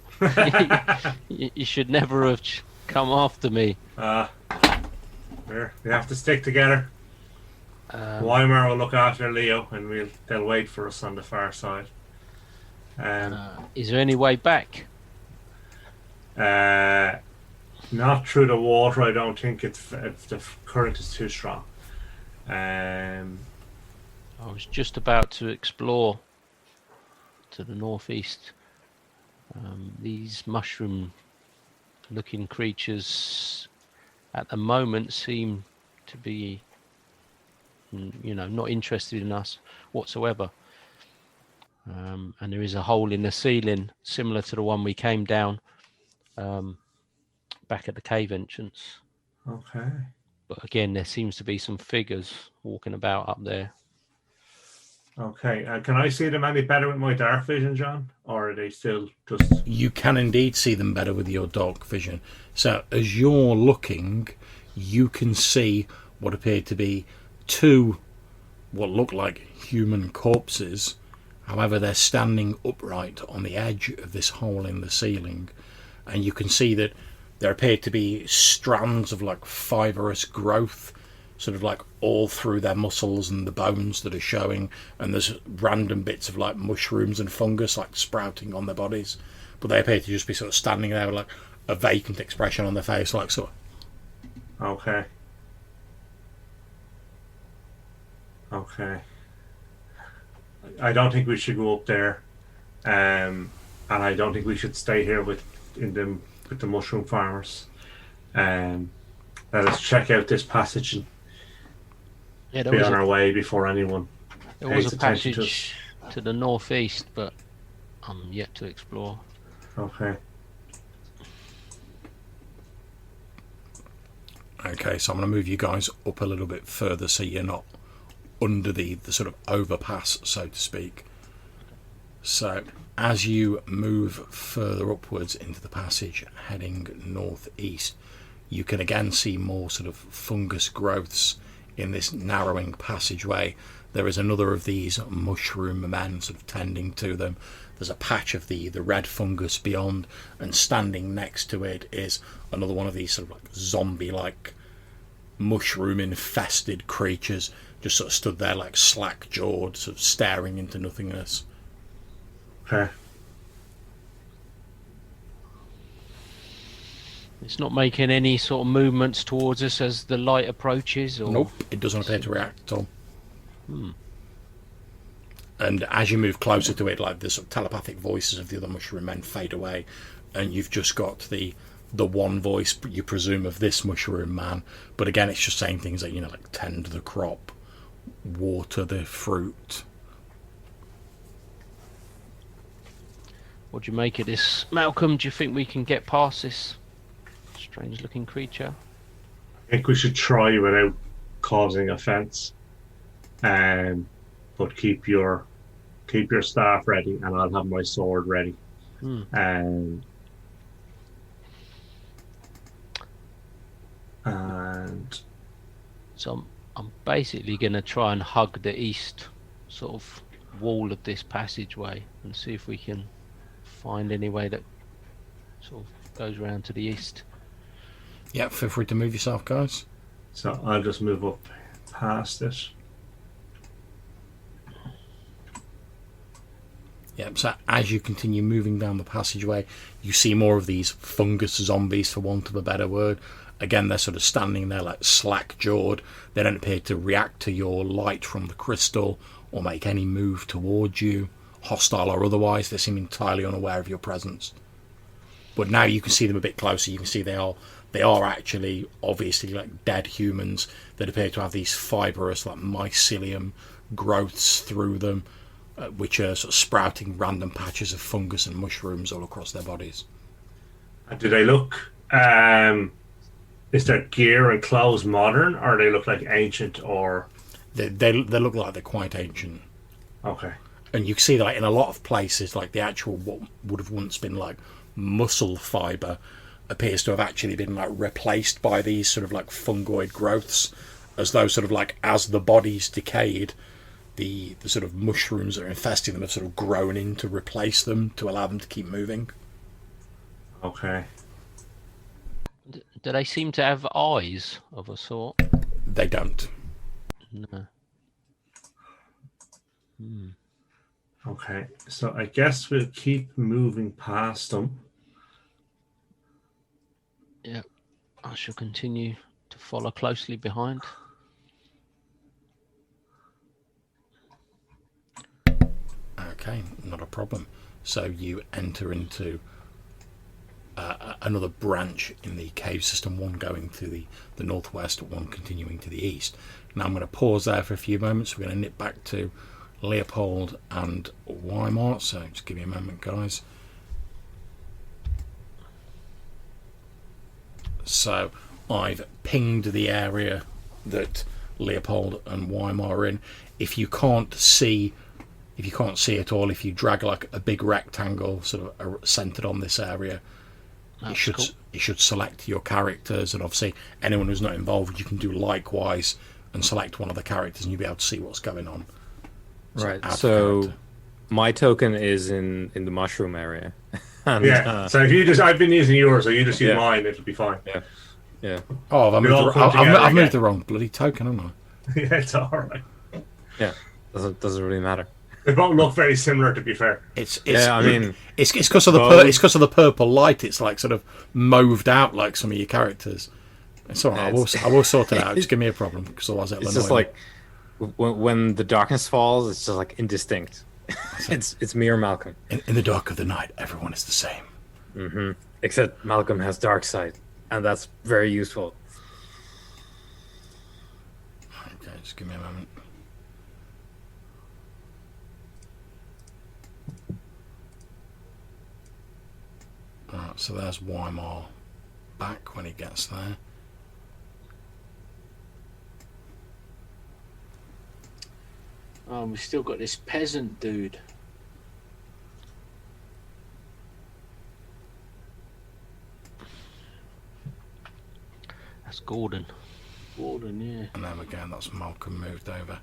You should never have come after me. We have to stick together. Weimar will look after Leo, and they'll wait for us on the far side. Is there any way back? Not through the water, I don't think, if the current is too strong. I was just about to explore to the northeast. These mushroom-looking creatures at the moment seem to be, not interested in us whatsoever. And there is a hole in the ceiling similar to the one we came down back at the cave entrance. Okay. But again, there seems to be some figures walking about up there. Okay. Can I see them any better with my dark vision, John? Or are they still just... You can indeed see them better with your dark vision. So as you're looking, you can see what appear to be two what look like human corpses. However, they're standing upright on the edge of this hole in the ceiling. And you can see that there appear to be strands of like fibrous growth, sort of like all through their muscles and the bones that are showing, and there's random bits of like mushrooms and fungus like sprouting on their bodies, but they appear to just be sort of standing there with like a vacant expression on their face, like sort of. Okay. I don't think we should go up there, and I don't think we should stay here with the mushroom farmers. Let us check out this passage and be on our way before anyone There pays was a attention passage to the northeast, but I'm yet to explore. Okay. Okay, so I'm going to move you guys up a little bit further so you're not under the sort of overpass, so to speak. So as you move further upwards into the passage heading northeast, you can again see more sort of fungus growths in this narrowing passageway. There is another of these mushroom men sort of tending to them. There's a patch of the red fungus beyond, and standing next to it is another one of these sort of like zombie-like mushroom infested creatures, just sort of stood there like slack-jawed, sort of staring into nothingness. Okay. It's not making any sort of movements towards us as the light approaches, or Nope, it doesn't appear to react at all. Hmm. And as you move closer to it, like the sort of telepathic voices of the other mushroom men fade away, and you've just got the one voice you presume of this mushroom man. But again, it's just saying things like, like tend the crop, water the fruit. What do you make of this, Malcolm? Do you think we can get past this strange-looking creature? I think we should try without causing offence. But keep your staff ready, and I'll have my sword ready. And so I'm basically going to try and hug the east sort of wall of this passageway and see if we can find any way that sort of goes around to the east. Yeah, feel free to move yourself, guys. so I'll just move up past it. Yeah, so as you continue moving down the passageway, you see more of these fungus zombies, for want of a better word. Again, they're sort of standing there like slack-jawed. They don't appear to react to your light from the crystal or make any move towards you, hostile or otherwise. They seem entirely unaware of your presence. But now you can see them a bit closer. You can see they are actually obviously like dead humans that appear to have these fibrous like mycelium growths through them, which are sort of sprouting random patches of fungus and mushrooms all across their bodies. And do they look? Is their gear and clothes modern, or they look like ancient? Or They look like they're quite ancient. okay, And you can see that in a lot of places, like the actual what would have once been like muscle fibre appears to have actually been like replaced by these sort of like fungoid growths, as though sort of like as the body's decayed, the sort of mushrooms that are infesting them have sort of grown in to replace them to allow them to keep moving. okay. Do they seem to have eyes of a sort? They don't. No. Okay, so I guess we'll keep moving past them. Yeah, I shall continue to follow closely behind. Okay, not a problem. So you enter into another branch in the cave system, one going to the northwest, one continuing to the east. Now I'm going to pause there for a few moments. We're going to nip back to Leopold and Weimar, so just give me a moment, guys. So I've pinged the area that Leopold and Weimar are in. If you can't see at all, if you drag like a big rectangle sort of centered on this area, That's you should select your characters, and obviously anyone who's not involved, you can do likewise and select one of the characters, and you'll be able to see what's going on. Right. add So character. my token is in the mushroom area. And, Yeah. So if you I've been using yours, so you just use Yeah. mine, it'll be fine. yeah. Oh, I've We all moved, come together I've moved again. the wrong bloody token, haven't I? Yeah, it's all right. Yeah. Doesn't really matter. They both look very similar, to be fair. It's Yeah, I mean, it's because of the both- it's because of the purple light. It's like sort of moved out like some of your characters. It's all right. Yeah, I will sort it out. Just give me a problem, because otherwise it'll it's annoy just me. like when the darkness falls, it's just like indistinct. it's me or Malcolm. In the dark of the night, everyone is the same. Except Malcolm has dark sight, and that's very useful. Okay, just give me a moment. Alright, so there's Weimar back when he gets there. Oh, we've still got this peasant dude. That's Gordon. Gordon, yeah. And there we go, that's Malcolm moved over.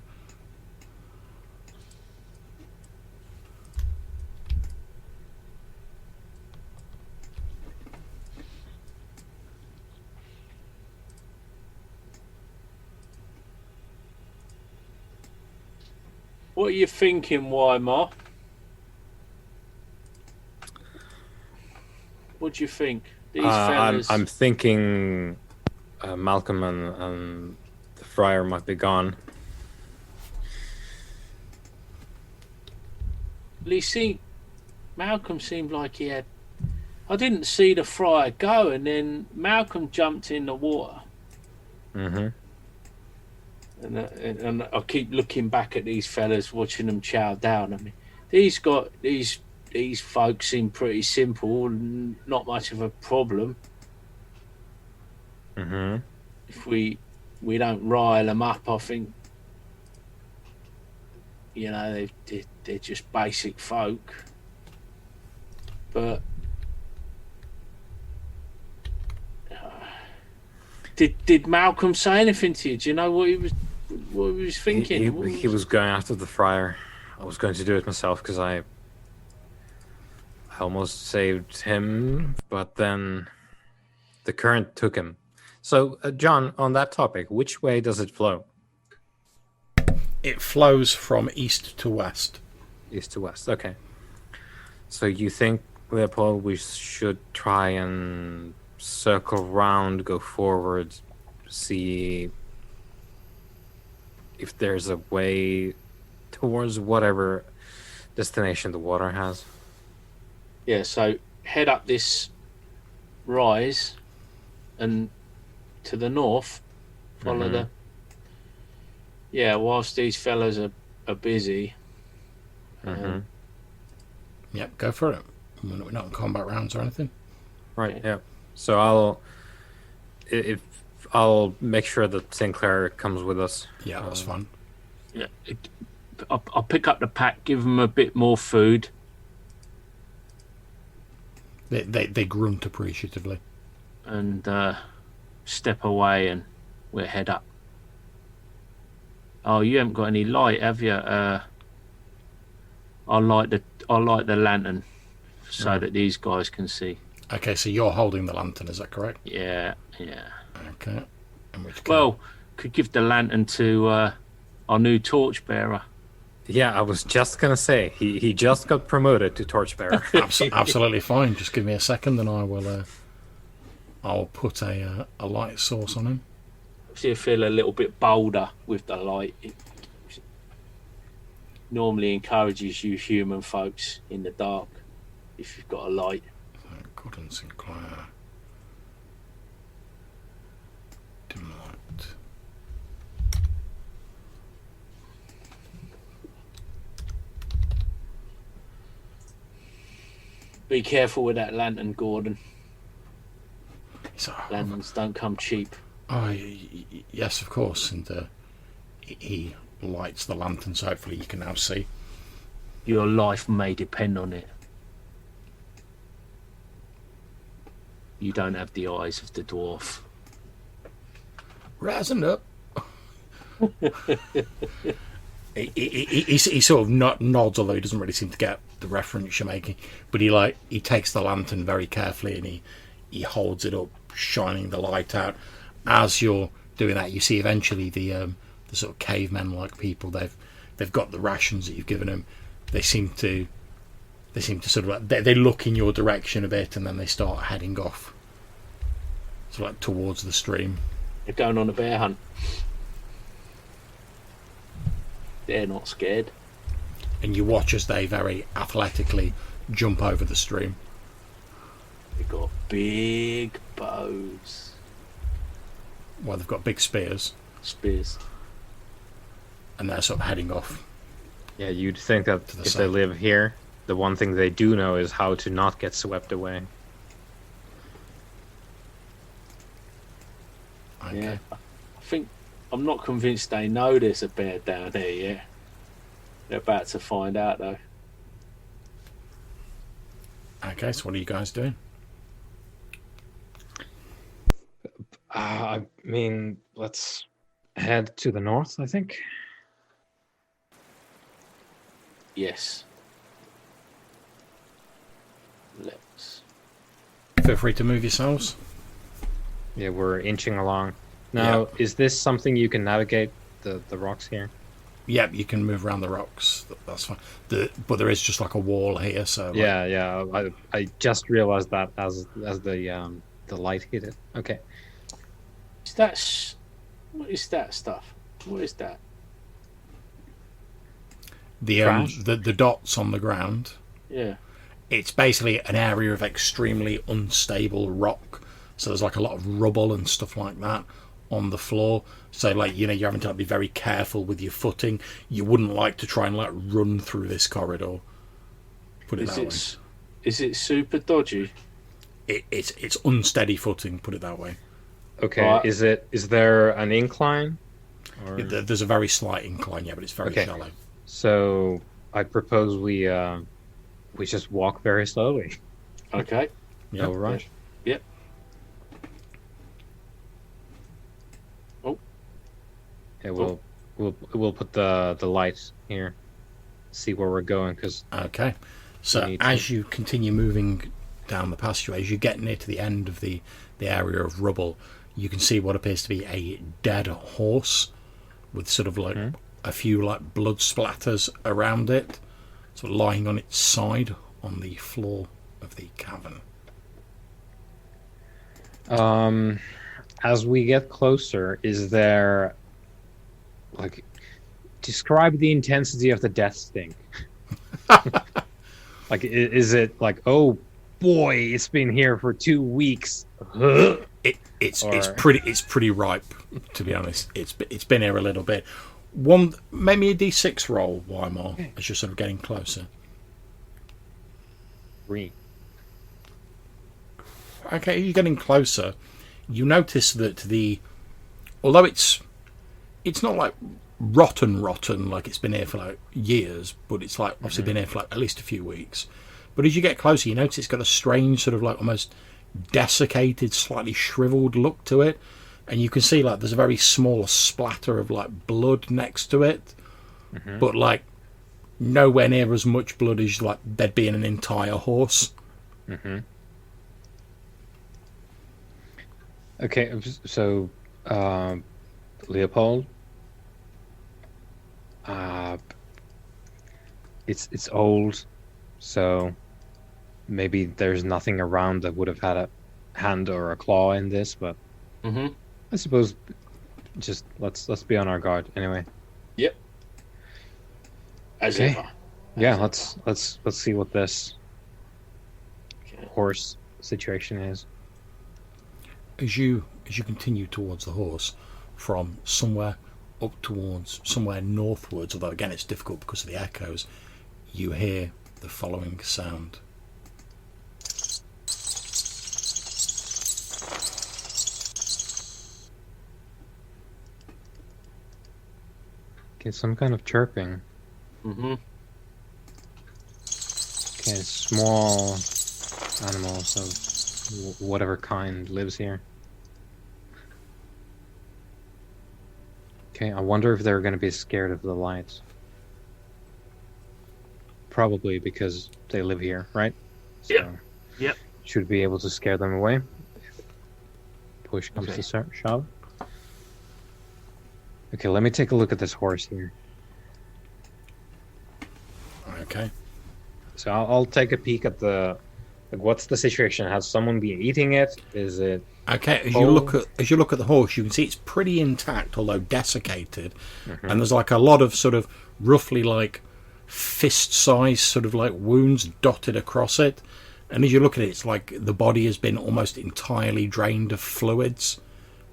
What are you thinking, Weimar? What do you think? These fellas. I'm thinking Malcolm and the friar might be gone. Malcolm seemed like he had. I didn't see the friar go, and then Malcolm jumped in the water. Mm-hmm. And I keep looking back at these fellas, watching them chow down. I mean, these folks seem pretty simple, and not much of a problem. Mm-hmm. If we don't rile them up, I think, you know, they're just basic folk. But did Malcolm say anything to you? Do you know what he was thinking? He was going after the friar. I was going to do it myself because I almost saved him, but then the current took him. So, John, on that topic, which way does it flow? It flows from east to west. East to west, okay. So you think, Leopold, we should try and circle round, go forward, see if there's a way towards whatever destination the water has? Yeah, so head up this rise and to the north, follow the... Yeah, whilst these fellas are busy. Yep, go for it. We're not in combat rounds or anything. Right, okay. Yeah. So I'll make sure that Sinclair comes with us. Yeah, that's fine. Yeah, I'll pick up the pack, give them a bit more food. They grunt appreciatively. And step away, and we'll head up. Oh, you haven't got any light, have you? I'll light the lantern so that these guys can see. Okay, so you're holding the lantern, is that correct? Yeah. Okay. Well, could give the lantern to our new torchbearer. Yeah, I was just gonna say he just got promoted to torchbearer. Absolutely fine. Just give me a second, and I'll put a light source on him. See, I feel a little bit bolder with the light. It normally encourages you human folks in the dark if you've got a light. Gordon Sinclair. Dim light. Be careful with that lantern, Gordon. So, Lanterns don't come cheap. Oh, yes, of course. And he lights the lantern, so hopefully you can now see. Your life may depend on it. You don't have the eyes of the dwarf. Rising up. he sort of nods, although he doesn't really seem to get the reference you're making. But he takes the lantern very carefully and he holds it up, shining the light out. As you're doing that, you see eventually the sort of cavemen-like people. They've got the rations that you've given them. They seem to sort of they look in your direction a bit, and then they start heading off, so like towards the stream. They're going on a bear hunt. They're not scared. And you watch as they very athletically jump over the stream. They've got big bows. Well, they've got big spears. And they're sort of heading off. Yeah, you'd think that if they live here, the one thing they do know is how to not get swept away. Okay. Yeah, I'm not convinced they know there's a bear down there yet. They're about to find out, though. Okay, so what are you guys doing? I mean, let's head to the north, I think. Yes. Let's. Feel free to move yourselves. Yeah, we're inching along. Now, Is this something you can navigate, the rocks here? Yep, you can move around the rocks. That's fine. But there is just like a wall here, so like, Yeah. I just realized that as the light hit it. Okay. What is that stuff? What is that? the dots on the ground. Yeah. It's basically an area of extremely unstable rock. So there's like a lot of rubble and stuff like that on the floor. So like, you know, you're having to be very careful with your footing. You wouldn't like to try and like run through this corridor. Put it that way. Is it super dodgy? It's unsteady footing. Put it that way. Okay. Right. Is there an incline? Or... There's a very slight incline, yeah, but it's very shallow. So I propose we just walk very slowly. Okay. No rush. Yep. Oh. Yeah, we'll put the light here. See where we're going, because okay. So as you continue moving down the passageway, as you get near to the end of the area of rubble, you can see what appears to be a dead horse with sort of like a few like blood splatters around it, sort of lying on its side on the floor of the cavern. As we get closer, is there like describe the intensity of the death stink? Like, is it like, oh boy, it's been here for 2 weeks? It's pretty ripe, to be honest. It's been here a little bit. Maybe a D6 roll, Weimar, as you're sort of getting closer. 3. Okay, you're getting closer. You notice that although it's not like rotten like it's been here for like years, but it's like obviously been here for like at least a few weeks. But as you get closer, you notice it's got a strange sort of like almost desiccated, slightly shriveled look to it, and you can see like there's a very small splatter of like blood next to it, but like nowhere near as much blood as like there'd be in an entire horse. Okay, so Leopold, it's old, so maybe there's nothing around that would have had a hand or a claw in this, but I suppose just let's be on our guard anyway. Yep. As ever. Yeah, let's see what this horse situation is. As you continue towards the horse, from somewhere up towards somewhere northwards, although again it's difficult because of the echoes, you hear the following sound. Okay, some kind of chirping. Mm-hmm. Okay, small animals of whatever kind lives here. Okay, I wonder if they're going to be scared of the lights. Probably because they live here, right? So Yep. Should be able to scare them away. Push comes to shove. Okay, let me take a look at this horse here. Okay. So I'll take a peek at what's the situation? Has someone been eating it? Is it okay? As you look at the horse, you can see it's pretty intact, although desiccated, and there's like a lot of sort of roughly like fist-sized sort of like wounds dotted across it. And as you look at it, it's like the body has been almost entirely drained of fluids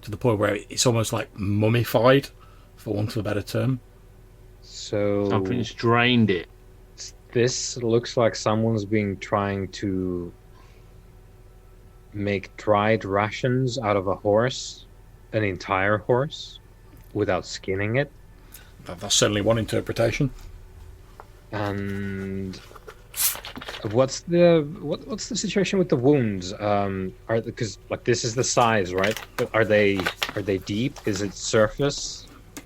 to the point where it's almost like mummified, for want of a better term. So something's drained it. This looks like someone's been trying to make dried rations out of a horse, an entire horse, without skinning it. That's certainly one interpretation. And what's the situation with the wounds? Because like this is the size, right? Are they deep? Is it surface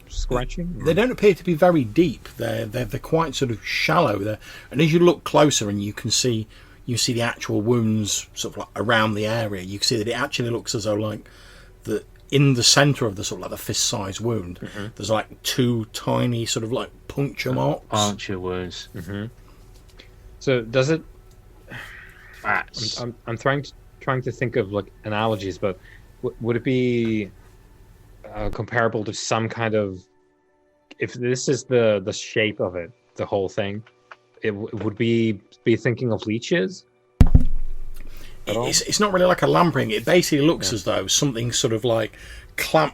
scratching? They don't appear to be very deep. They're quite sort of shallow there. And as you look closer, and you see the actual wounds sort of like around the area, you can see that it actually looks as though like that in the centre of the sort of like the fist-sized wound, there's like 2 tiny sort of like puncture marks. Puncture wounds. So does it? Bats. I'm trying to think of like analogies, but would it be comparable to some kind of? If this is the shape of it, the whole thing, it would be thinking of leeches. It's not really like a lamprey. It basically looks as though something sort of like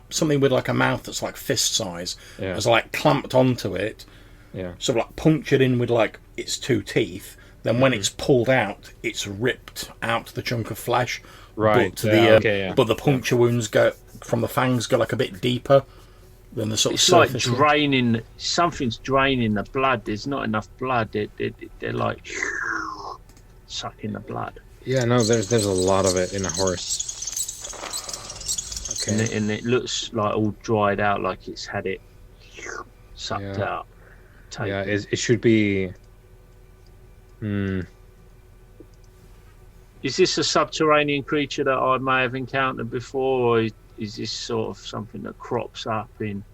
something with like a mouth that's like fist size has like clamped onto it, sort of like punctured in with like its 2 teeth. Then when it's pulled out, it's ripped out the chunk of flesh. Right. But the puncture wounds go from the fangs go like a bit deeper than the sort It's of surface. like draining. Something's draining the blood. There's not enough blood. They're like sucking the blood. Yeah, no, there's a lot of it in a horse. Okay. And it looks like all dried out, like it's had it sucked out. Yeah, it should be. Is this a subterranean creature that I may have encountered before, or is this sort of something that crops up in?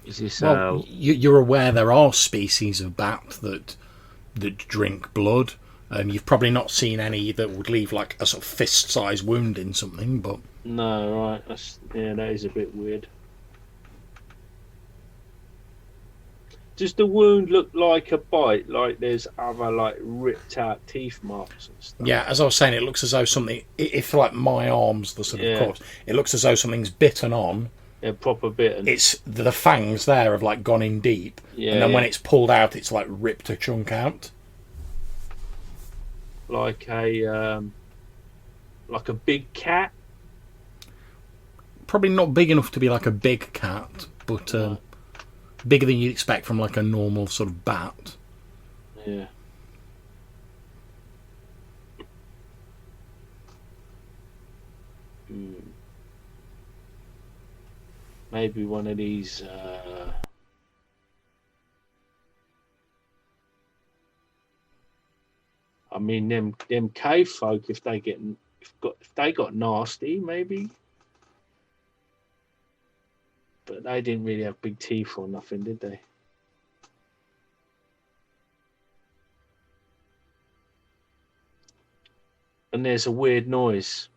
Is this? Well, you're aware there are species of bat that drink blood. You've probably not seen any that would leave like a sort of fist-sized wound in something, but no, right? That is a bit weird. Does the wound look like a bite? Like there's other like ripped out teeth marks and stuff? Yeah, as I was saying, it looks as though something. If like my arm's the sort of corpse, it looks as though something's bitten on. Yeah, proper bitten. It's the fangs there have like gone in deep, and then when it's pulled out, it's like ripped a chunk out. Like a big cat. Probably not big enough to be like a big cat, but bigger than you'd expect from like a normal sort of bat. Yeah. Maybe one of these. I mean, them cave folk, if they got nasty, maybe. But they didn't really have big teeth or nothing, did they? And there's a weird noise.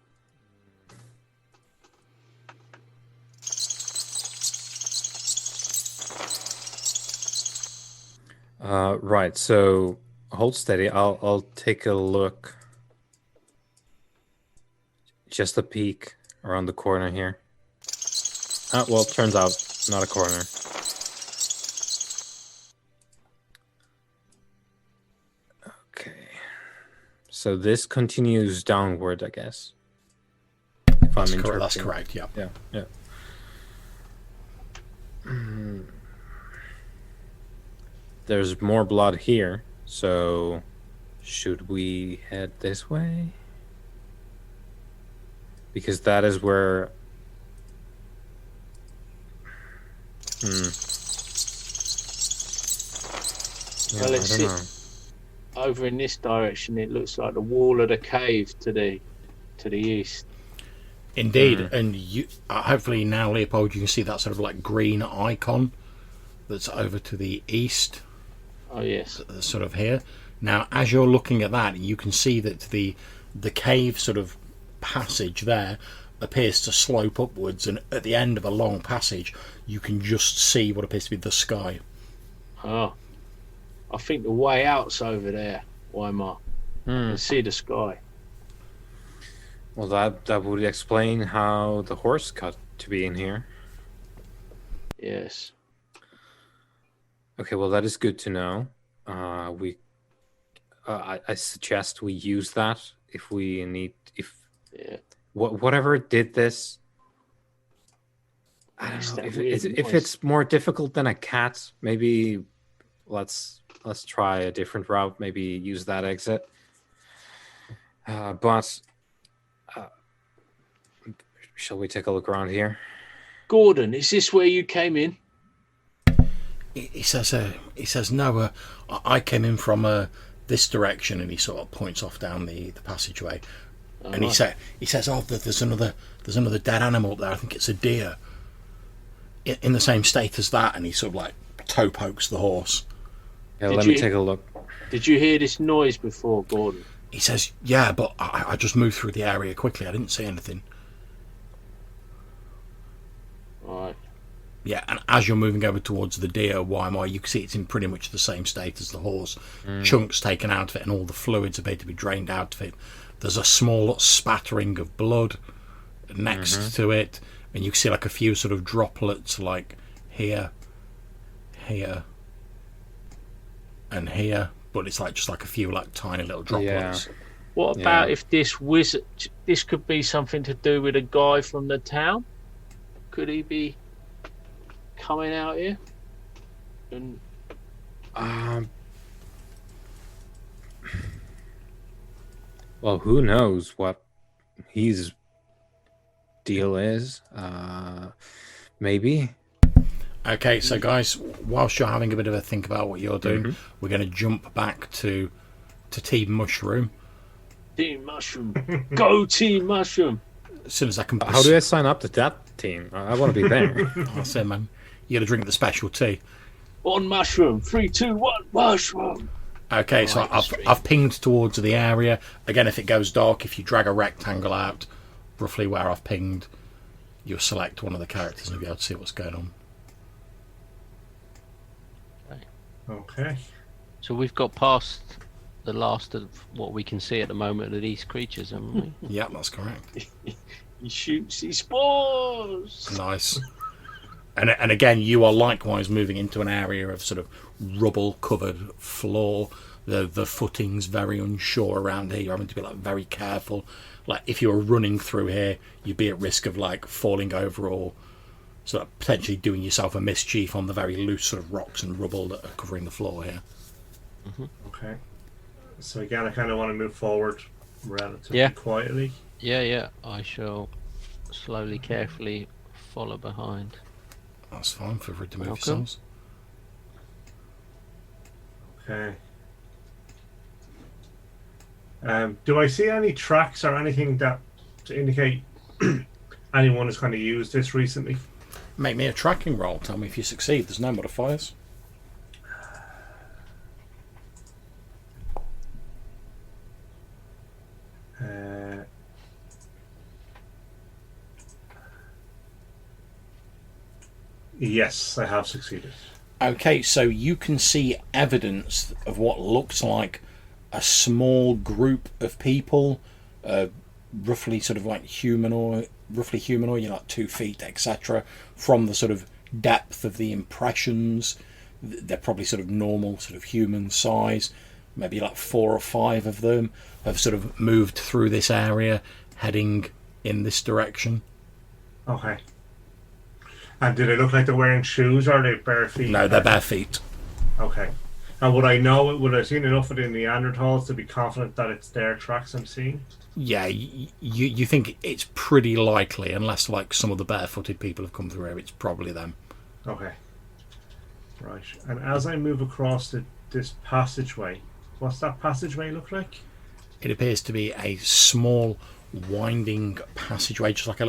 Right. So hold steady. I'll take a look. Just a peek around the corner here. Well, it turns out not a corner. Okay. So this continues downward, I guess. If That's I'm correct. That's correct. Yeah. Yeah. There's more blood here, so should we head this way? Because that is where... Yeah, Well, I let's don't know. over in this direction, it looks like the wall of the cave to the east. Indeed, and you hopefully now, Leopold, you can see that sort of like green icon that's over to the east. Oh yes. Sort of here. Now, as you're looking at that, you can see that the cave sort of passage there appears to slope upwards, and at the end of a long passage, you can just see what appears to be the sky. Oh, I think the way out's over there, Weimar. You can see the sky. Well, that would explain how the horse got to be in here. Yes. Okay, well, that is good to know. I suggest we use that if we need. Whatever did this. I don't know if it's more difficult than a cat. Maybe let's try a different route. Maybe use that exit. But shall we take a look around here? Gordon, is this where you came in? He says no. I came in from this direction, and he sort of points off down the passageway. And he says, "Oh, there's another dead animal up there. I think it's a deer, in the same state as that." And he sort of like toe pokes the horse. Yeah, let me take a look. Did you hear this noise before, Gordon? He says, "Yeah, but I just moved through the area quickly. I didn't see anything." All right. Yeah, and as you're moving over towards the deer, YMI, you can see it's in pretty much the same state as the horse. Chunks taken out of it, and all the fluids appear to be drained out of it. There's a small spattering of blood next to it, and you can see like a few sort of droplets, like here, here, and here. But it's like just like a few like tiny little droplets. Yeah. What about if this wizard? This could be something to do with a guy from the town. Could he be coming out here? And well, who knows what his deal is? Maybe. Okay, so guys, whilst you're having a bit of a think about what you're doing, we're going to jump back to Team Mushroom. Team Mushroom, go Team Mushroom! As soon as I can. How do I sign up to that team? I want to be there. I say, man, you got to drink the special tea. On Mushroom, 3, 2, 1, Mushroom! Okay, so I've pinged towards the area. Again, if it goes dark, if you drag a rectangle out, roughly where I've pinged, you'll select one of the characters and you'll be able to see what's going on. Okay. So we've got past the last of what we can see at the moment of these creatures, haven't we? Yeah, that's correct. He shoots his spores! Nice. And again, you are likewise moving into an area of sort of rubble-covered floor. The footing's very unsure around here. You're having to be like very careful. Like if you were running through here, you'd be at risk of like falling over or sort of potentially doing yourself a mischief on the very loose sort of rocks and rubble that are covering the floor here. Okay. So again, I kind of want to move forward relatively quietly. Yeah. I shall slowly, carefully follow behind. That's fine. Feel free to move Welcome. yourselves. Okay. Do I see any tracks or anything that to indicate anyone has kind of used this recently? Make me a tracking roll. Tell me if you succeed. There's no modifiers. Yes, I have succeeded. Okay, so you can see evidence of what looks like a small group of people, roughly sort of like humanoid, you're like 2 feet, etc. From the sort of depth of the impressions, they're probably sort of normal, sort of human size. Maybe like 4 or 5 of them have sort of moved through this area, heading in this direction. Okay. And do they look like they're wearing shoes or are they bare feet? No, they're bare feet. Okay. And would I seen enough of the Neanderthals to be confident that it's their tracks I'm seeing? Yeah, you think it's pretty likely, unless like some of the barefooted people have come through here, it's probably them. Okay. Right. And as I move across this passageway, what's that passageway look like? It appears to be a small, winding passageway, just like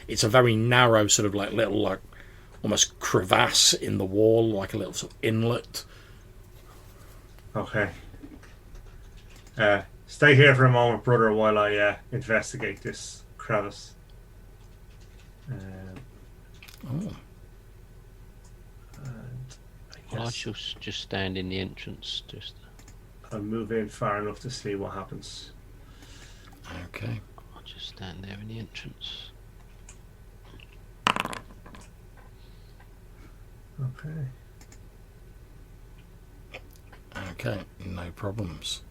it's a very narrow sort of like little like almost crevasse in the wall, like a little sort of inlet. Okay. Stay here for a moment, brother, while I investigate this crevice. Oh. I shall just stand in the entrance. I'll move in far enough to see what happens. Okay. I'll just stand there in the entrance. Okay, no problems.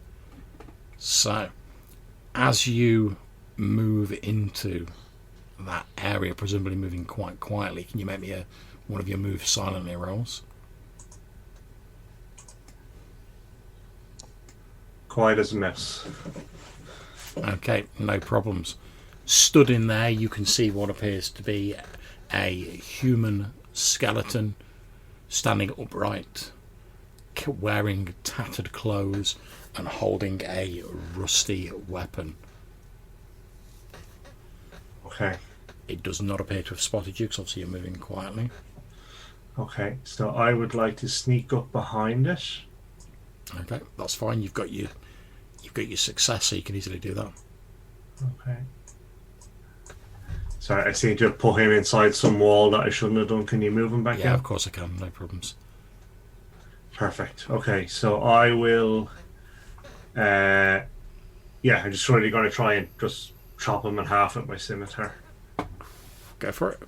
So, as you move into that area, presumably moving quite quietly, can you make me one of your move silently rolls? Quiet as a mouse. Okay, no problems. Stood in there, you can see what appears to be a human skeleton standing upright, wearing tattered clothes and holding a rusty weapon. Okay. It does not appear to have spotted you because obviously you're moving quietly. Okay, so I would like to sneak up behind it. Okay, that's fine. You've got your success, so you can easily do that. Okay. Sorry, I seem to have put him inside some wall that I shouldn't have done. Can you move him back Yeah, in? of course I can. No problems. Perfect. Okay, so I will. Yeah, I'm just really going to try and just chop him in half with my scimitar. Go for it.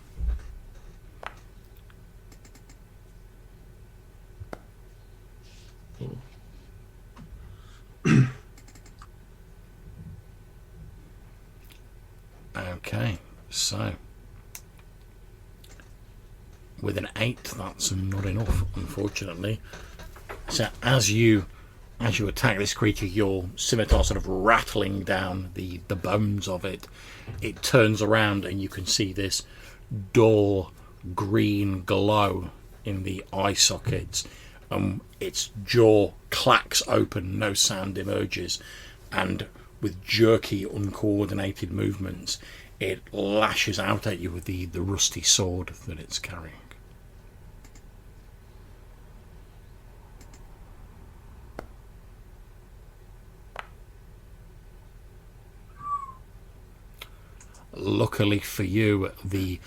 Okay, so with an 8, that's not enough, unfortunately. So as you attack this creature, your scimitar sort of rattling down the bones of it, it turns around and you can see this dull green glow in the eye sockets. Its jaw clacks open, no sound emerges, and with jerky, uncoordinated movements, it lashes out at you with the rusty sword that it's carrying. Luckily for you, the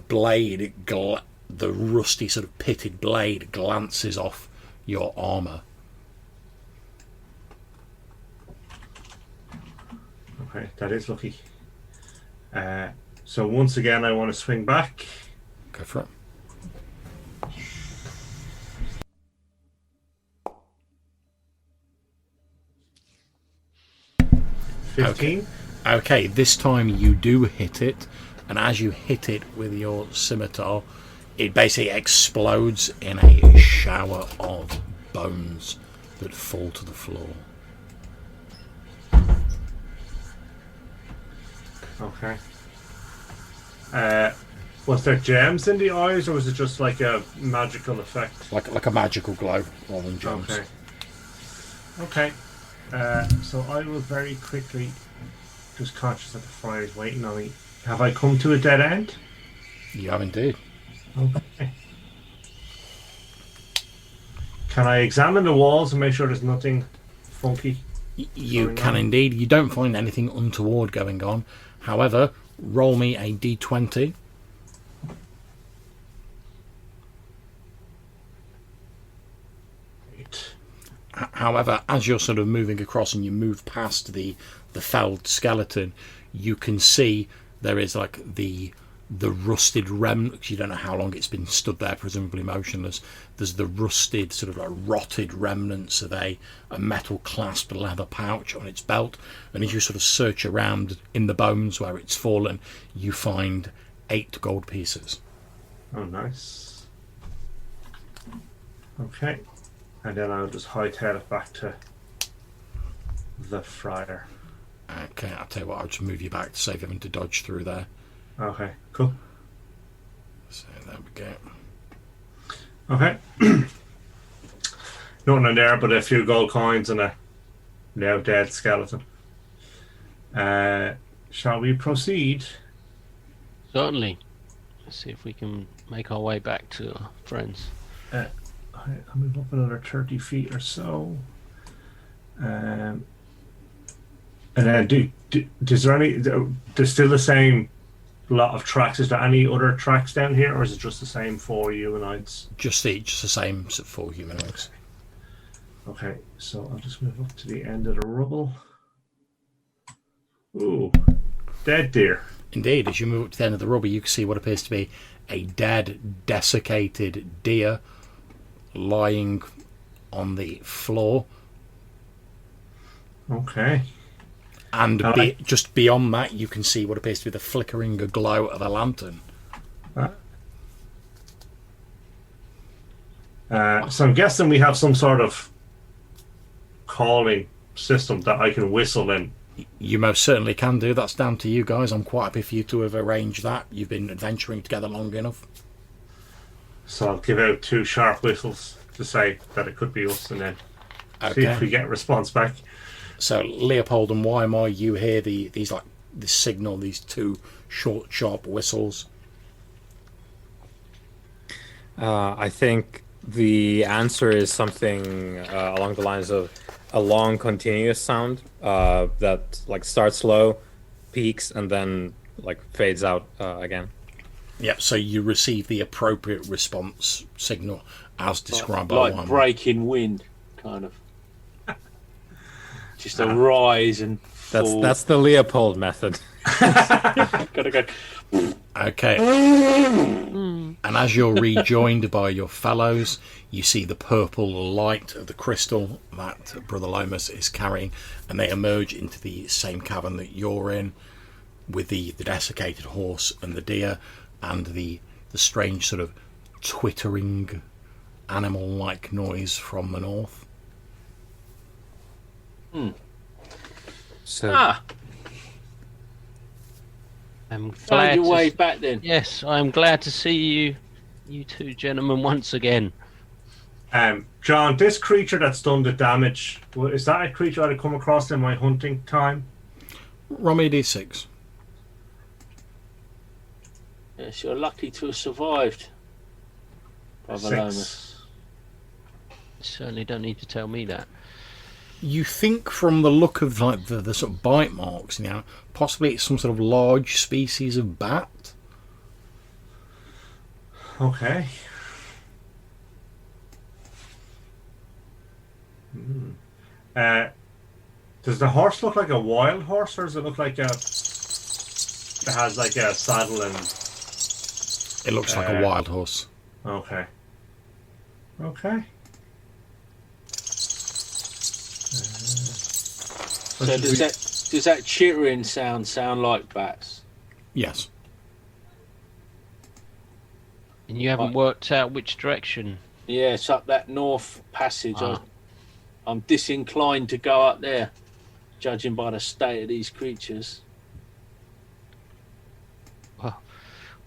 blade, the rusty sort of pitted blade, glances off your armour. Okay, that is lucky. So once again, I want to swing back. Go for it. $15. Okay, this time you do hit it, and as you hit it with your scimitar, it basically explodes in a shower of bones that fall to the floor. Okay. Was there gems in the eyes, or was it just like a magical effect? Like a magical glow rather than gems. Okay. Okay. So I will very quickly, just conscious that the fire is waiting on me. Have I come to a dead end? You have indeed. Okay. Can I examine the walls and make sure there's nothing funky? You can indeed. You don't find anything untoward going on. However, roll me a d20. However, as you're sort of moving across and you move past the felled skeleton, you can see there is like the rusted remnant. You don't know how long it's been stood there, presumably motionless. There's the rusted, sort of like rotted remnants of a metal clasped leather pouch on its belt. And as you sort of search around in the bones where it's fallen, you find 8 gold pieces. Oh, nice. Okay. And then I'll just hightail it back to the friar. Okay, I'll tell you what, I'll just move you back to save having to dodge through there. Okay, cool. So there we go. Okay. Nothing in there but a few gold coins and a now dead skeleton. Shall we proceed? Certainly. Let's see if we can make our way back to our friends. I'll move up another 30 feet or so. And then is there any, there's still the same lot of tracks. Is there any other tracks down here, or is it just the same 4 humanoids? Just the same 4 humanoids. Okay, so I'll just move up to the end of the rubble. Ooh, dead deer. Indeed, as you move up to the end of the rubble, you can see what appears to be a dead, desiccated deer lying on the floor. Okay. And just beyond that, you can see what appears to be the flickering glow of a lantern. So I'm guessing we have some sort of calling system that I can whistle in. You most certainly can do. That's down to you guys. I'm quite happy for you to have arranged that. You've been adventuring together long enough. So I'll give out 2 sharp whistles to say that it could be us, and then see if we get a response back. So Leopold and Weimar, you hear these like this signal, these two short, sharp whistles? I think the answer is something along the lines of a long, continuous sound that like starts low, peaks, and then like fades out again. Yep. So you receive the appropriate response signal as described by like Wyman. breaking wind, kind of. Just a rise and fall. That's the Leopold method. Gotta go. Okay. And as you're rejoined by your fellows, you see the purple light of the crystal that Brother Lomas is carrying, and they emerge into the same cavern that you're in, with the desiccated horse and the deer, and the strange sort of twittering animal-like noise from the north. So I'm Found glad your way to, back then. yes, I'm glad to see you two gentlemen once again. John, this creature that's done the damage, is that a creature I'd come across in my hunting time? Roll me a d6. Yes, you're lucky to have survived, Brother 6. Lomas. You certainly don't need to tell me that. You think from the look of like the sort of bite marks, possibly it's some sort of large species of bat. Okay. Does the horse look like a wild horse, or does it look like it has like a saddle and... It looks like a wild horse. Okay. Okay. So does that chittering sound like bats? Yes. And you haven't worked out which direction. Yeah, it's up that north passage. Ah. I'm disinclined to go up there, judging by the state of these creatures.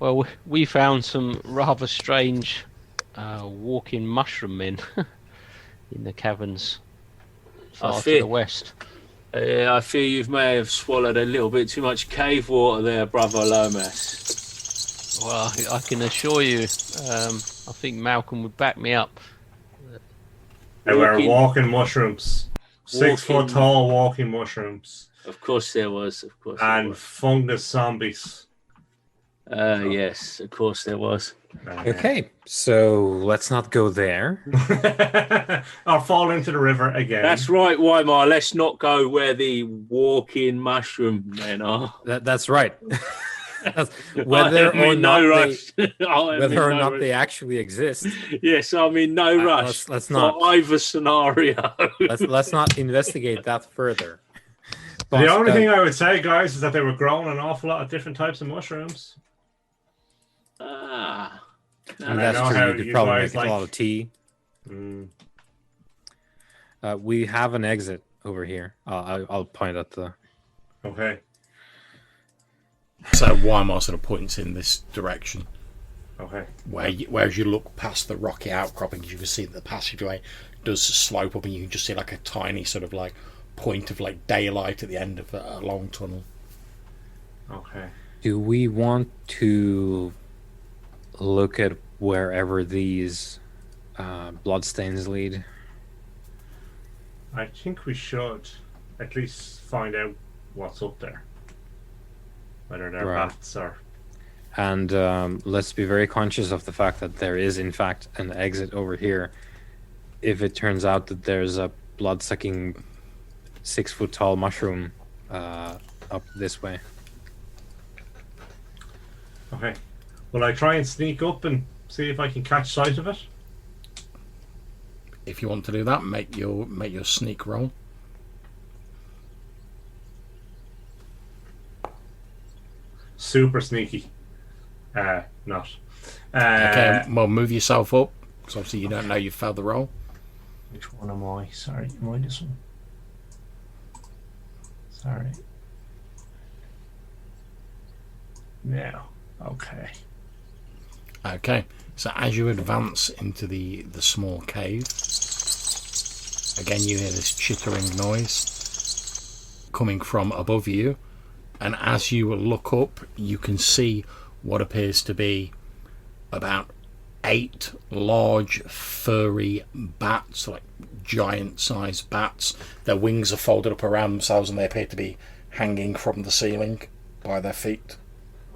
Well, we found some rather strange walking mushroom men in the caverns far to the west. I fear you may have swallowed a little bit too much cave water there, Brother Lomas. Well, I can assure you, I think Malcolm would back me up. They were walking mushrooms. 6 foot tall walking mushrooms. Of course there was. Of course. And fungus zombies. Yes, of course there was. okay, so let's not go there. Or fall into the river again. That's right, Weimar. Let's not go where the walking mushroom men are. That's right. Whether or not they actually exist. Yes, I'm in no rush. Let's not. For either scenario. let's not investigate that further. The only thing I would say, guys, is that they were growing an awful lot of different types of mushrooms. And that's true. You could probably make a lot of tea. We have an exit over here. I'll point at the... Okay. So Weimar sort of points in this direction. Okay. Where as you look past the rocky outcroppings, you can see that the passageway does slope up, and you can just see like a tiny sort of like point of like daylight at the end of a long tunnel. Okay. Do we want to look at wherever these bloodstains lead? I think we should at least find out what's up there. Whether they're bats or... And let's be very conscious of the fact that there is, in fact, an exit over here. If it turns out that there's a blood-sucking 6 foot tall mushroom up this way. Okay. Will I try and sneak up and see if I can catch sight of it? If you want to do that, make your sneak roll. Super sneaky. Not. Okay, well, move yourself up, because obviously you don't know you've failed the roll. Which one am I? Sorry, am I this one? Sorry. Now, okay. Okay, so as you advance into the small cave, again you hear this chittering noise coming from above you, And as you look up, you can see what appears to be about 8 large furry bats, like giant-sized bats. Their wings are folded up around themselves, and they appear to be hanging from the ceiling by their feet.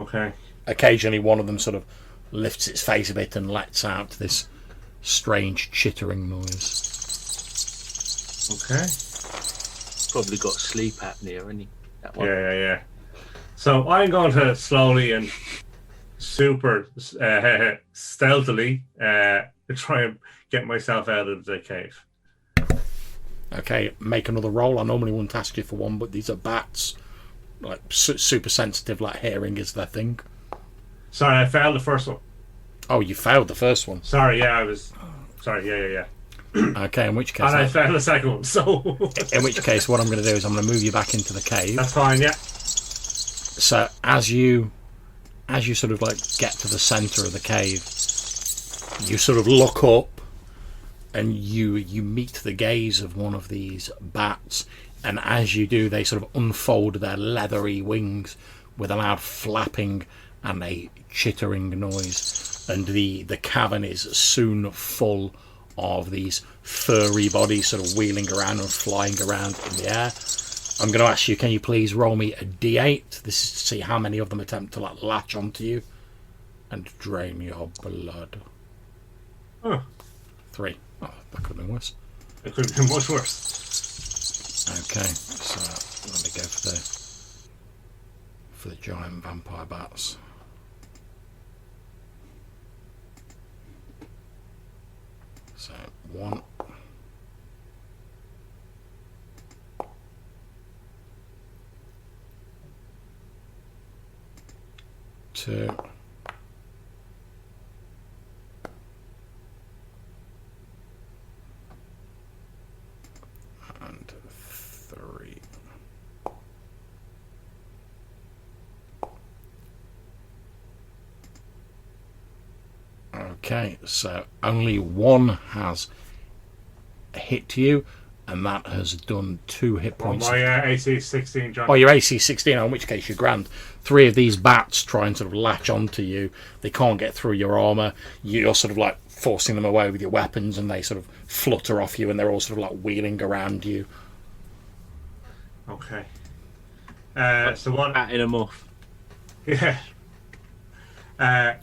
Okay. Occasionally, one of them sort of lifts its face a bit and lets out this strange chittering noise. Okay. Probably got sleep apnea, hasn't he? That one. Yeah. So I'm going to slowly and super stealthily try and get myself out of the cave. Okay, make another roll. I normally wouldn't ask you for one, but these are bats. Like, super sensitive, like hearing is their thing. Sorry, I failed the first one. Oh, you failed the first one. Sorry, yeah, I was... Sorry, yeah. Okay, in which case... And I failed the second one, so... In which case, what I'm going to do is I'm going to move you back into the cave. That's fine, yeah. So, as you sort of, like, get to the centre of the cave, you sort of look up, and you meet the gaze of one of these bats, and as you do, they sort of unfold their leathery wings with a loud flapping and a chittering noise, and the cavern is soon full of these furry bodies sort of wheeling around and flying around in the air. I'm going to ask you, can you please roll me a d8? This is to see how many of them attempt to like latch onto you and drain your blood. Huh. 3. Oh, that could have been worse. It could have been much worse. Okay, so let me go for the giant vampire bats. So 1, 2, and 3. Okay, so only one has hit you, and that has done 2 hit points. Well, my AC is 16, John. Oh, your AC is 16, in which case you're grand. 3 of these bats try and sort of latch onto you. They can't get through your armour. You're sort of like forcing them away with your weapons, and they sort of flutter off you, and they're all sort of like wheeling around you. Okay. So what? Patting them off. Yeah.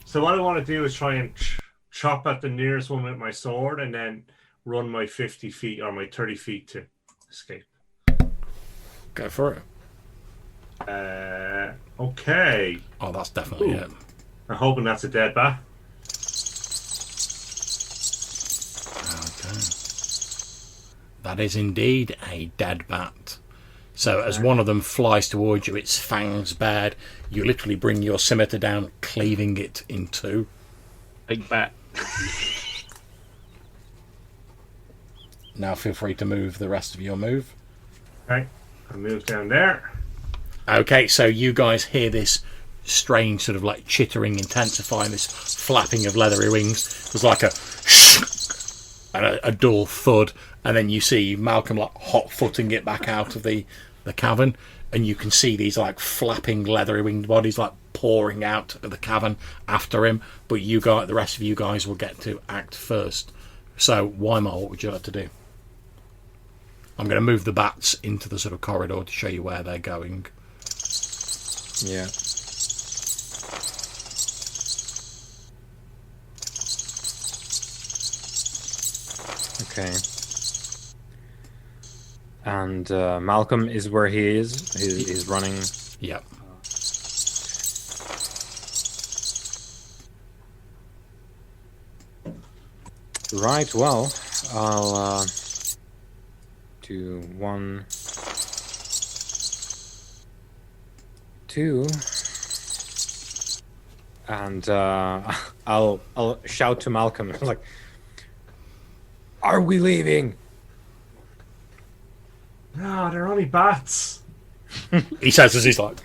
So what I want to do is try and chop at the nearest one with my sword, and then run my 50 feet or my 30 feet to escape. Go for it. Okay. Oh, that's definitely it. I'm hoping that's a dead bat. Okay. That is indeed a dead bat. So as one of them flies towards you, its fangs bared, you literally bring your scimitar down, cleaving it in 2. Big bat. Now feel free to move the rest of your move. Okay. I move down there. Okay, so you guys hear this strange sort of like chittering intensifying, this flapping of leathery wings. There's like a and a dull thud, and then you see Malcolm like hot-footing it back out of the cavern, and you can see these like flapping leathery winged bodies like pouring out of the cavern after him. But you guys, the rest of you guys, will get to act first. So, Weimar, what would you like to do? I'm going to move the bats into the sort of corridor to show you where they're going. Yeah. Okay. And Malcolm is where he is. He's running. Yep. Right, well, I'll do 1, 2, and I'll shout to Malcolm, like, "Are we leaving?" No, they're only bats. He says as he's like...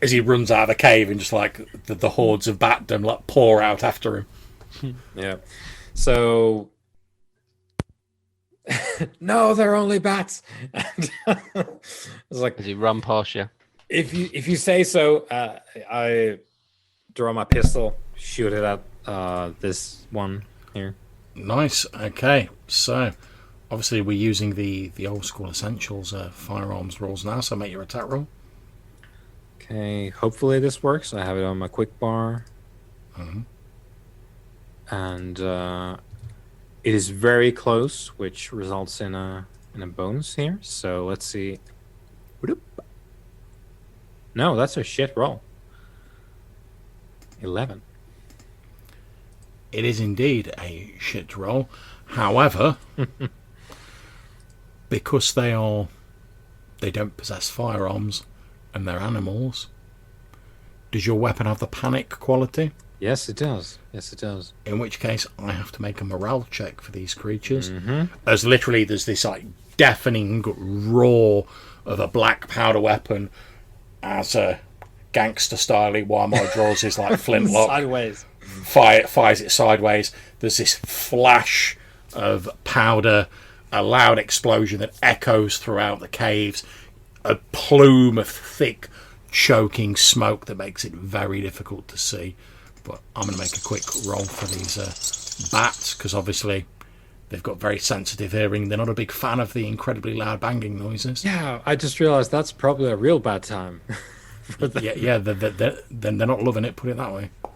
as he runs out of the cave and just like the hordes of batdom like pour out after him. Yeah. So No, they're only bats. And it's like, As he run past you. if you say so. I draw my pistol, shoot it at this one here. Nice. Okay, so obviously we're using the old school essentials firearms rules now. So make your attack roll. Okay, hopefully this works. I have it on my quick bar. And it is very close, which results in a bonus here. So let's see. No, that's a shit roll. 11. It is indeed a shit roll. However, because they don't possess firearms and they're animals, does your weapon have the panic quality? Yes, it does. Yes, it does. In which case, I have to make a morale check for these creatures. As literally, there's this like deafening roar of a black powder weapon as a gangster style while my draws his like flintlock. Sideways. Fires it sideways. There's this flash of powder, a loud explosion that echoes throughout the caves, a plume of thick, choking smoke that makes it very difficult to see. But I'm going to make a quick roll for these bats, because obviously they've got very sensitive hearing. They're not a big fan of the incredibly loud banging noises. Yeah, I just realized that's probably a real bad time. Yeah, they're not loving it, put it that way. I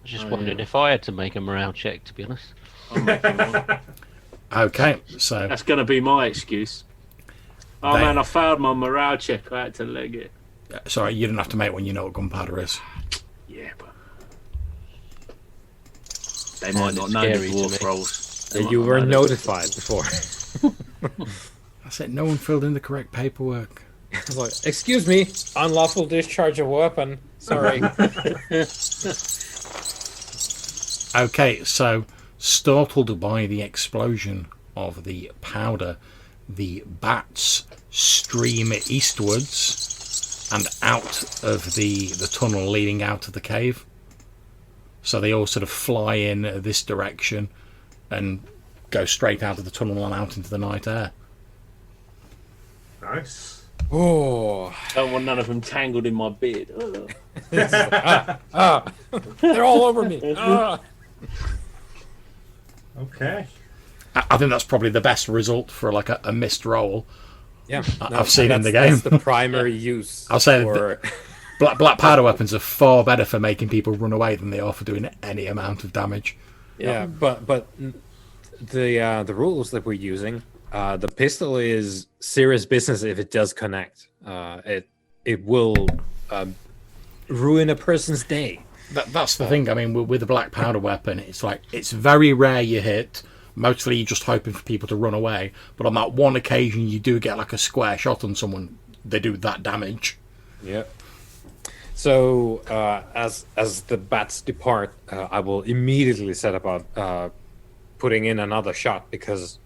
was just wondering if I had to make a morale check, to be honest. I'm making one. Okay, so That's going to be my excuse. Oh They- man, I failed my morale check. I had to leg it. sorry, you didn't have to make one. You know what gunpowder is. Yeah, but they might not know scary the to dwarf me. rolls. They might You not were know that. notified before. That's it. No one filled in the correct paperwork. I was like, excuse me, unlawful discharge of weapon. Sorry. Okay, so startled by the explosion of the powder, the bats stream eastwards and out of the tunnel leading out of the cave. So they all sort of fly in this direction and go straight out of the tunnel and out into the night air. Nice. Oh, Don't want none of them tangled in my beard. Ugh. they're all over me. Ah. Okay. I think that's probably the best result for like a missed roll. Yeah, I've seen in the That's game. the primary use. I'll say for... Black powder weapons are far better for making people run away than they are for doing any amount of damage. Yeah, but the rules that we're using, the pistol is serious business if it does connect. It will ruin a person's day. That's the thing. I mean, with a black powder weapon, it's like it's very rare you hit. Mostly you're just hoping for people to run away. But on that one occasion, you do get like a square shot on someone. They do that damage. Yeah. So as the bats depart, I will immediately set about putting in another shot because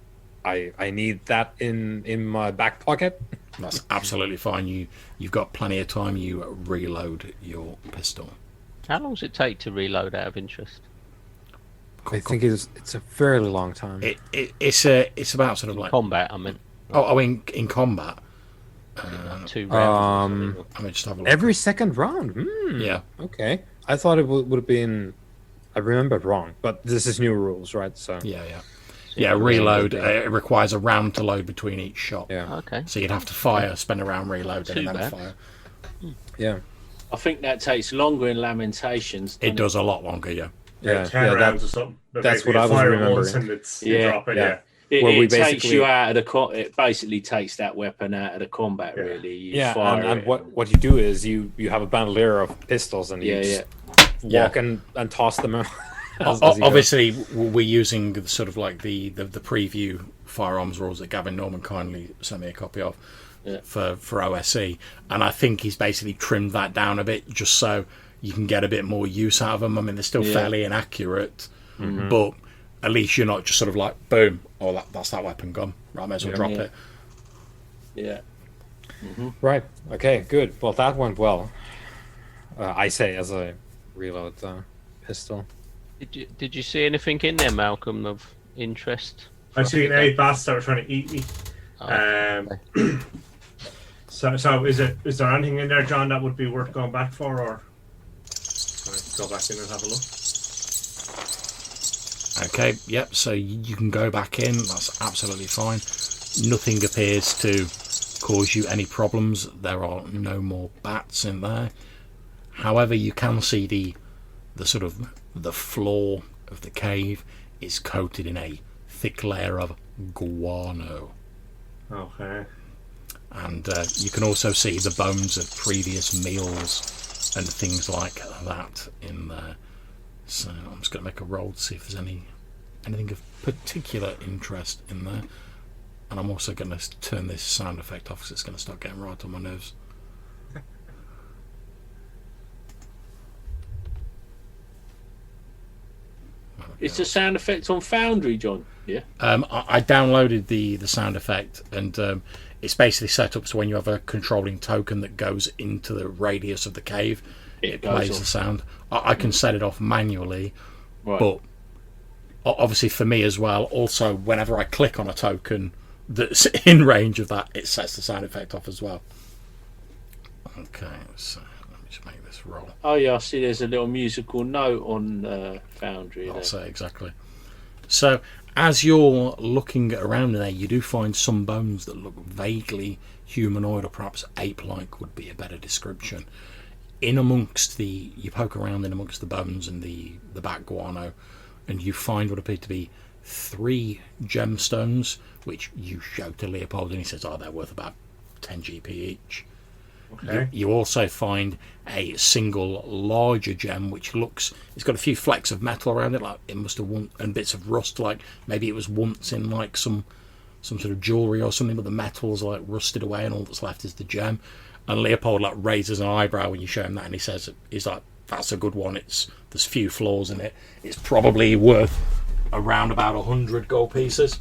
I need that in my back pocket. That's absolutely fine. You've got plenty of time. You reload your pistol. How long does it take to reload out of interest? I think it's a fairly long time. It's about sort of like Combat, I mean. in combat. Like 2 rounds. Let me just have a look. Every second round. Yeah. Okay. I thought it would have been. I remembered wrong, but this is new rules, right? So Yeah, reload. It requires a round to load between each shot. yeah, Okay. So you'd have to fire, spend a round reloading, and Too then bad. fire. yeah, I think that takes longer in Lamentations. It does a lot longer, yeah. yeah. 10 rounds or something. But that's basically what I you was fire it remembering. once and it's you Yeah, drop it, yeah. yeah. Where we It takes basically- you out of the it basically takes that weapon out of the combat. Yeah. Really, you Yeah, fire and it. what you do is you have a bandolier of pistols and you Yeah, just yeah. walk and toss them out. as you go. Obviously, we're using the sort of like the preview firearms rules that Gavin Norman kindly sent me a copy of for OSE, and I think he's basically trimmed that down a bit just so you can get a bit more use out of them. I mean, they're still fairly inaccurate, but at least you're not just sort of like boom, oh that's that weapon gone. Right, I may as well drop it. Yeah. Right. Okay. Good. Well, that went well. I say as I reload the pistol. Did you see anything in there, Malcolm, of interest I've seen 8 bats that were trying to eat me. Okay. So is there anything in there, John, that would be worth going back for, or can I go back in and have a look? Okay, yep, so you can go back in, that's absolutely fine. Nothing appears to cause you any problems. There are no more bats in there. However, you can see the sort of the floor of the cave is coated in a thick layer of guano. Okay. And you can also see the bones of previous meals and things like that in there. So I'm just going to make a roll to see if there's anything of particular interest in there. And I'm also going to turn this sound effect off because it's going to start getting right on my nerves. It's a sound effect on Foundry, John. Yeah. I downloaded the sound effect, and it's basically set up so when you have a controlling token that goes into the radius of the cave, it plays the sound. I can set it off manually, Right. but obviously for me as well, also whenever I click on a token that's in range of that, it sets the sound effect off as well. Okay, so let me just make this roll. Oh yeah, I see. There's a little musical note on Foundry. I'll There. say exactly. So as you're looking around there, you do find some bones that look vaguely humanoid, or perhaps ape-like would be a better description. In amongst you poke around in amongst the bones and the bat guano, and you find what appear to be 3 gemstones, which you show to Leopold, and he says, "Oh, they're worth about 10 GP each." Okay. You also find a single larger gem, which it's got a few flecks of metal around it, like it must have and bits of rust, like maybe it was once in like some sort of jewelry or something, but the metal's like rusted away, and all that's left is the gem. And Leopold like raises an eyebrow when you show him that, and he's like, "That's a good one. There's few flaws in it. It's probably worth around about 100 gold pieces."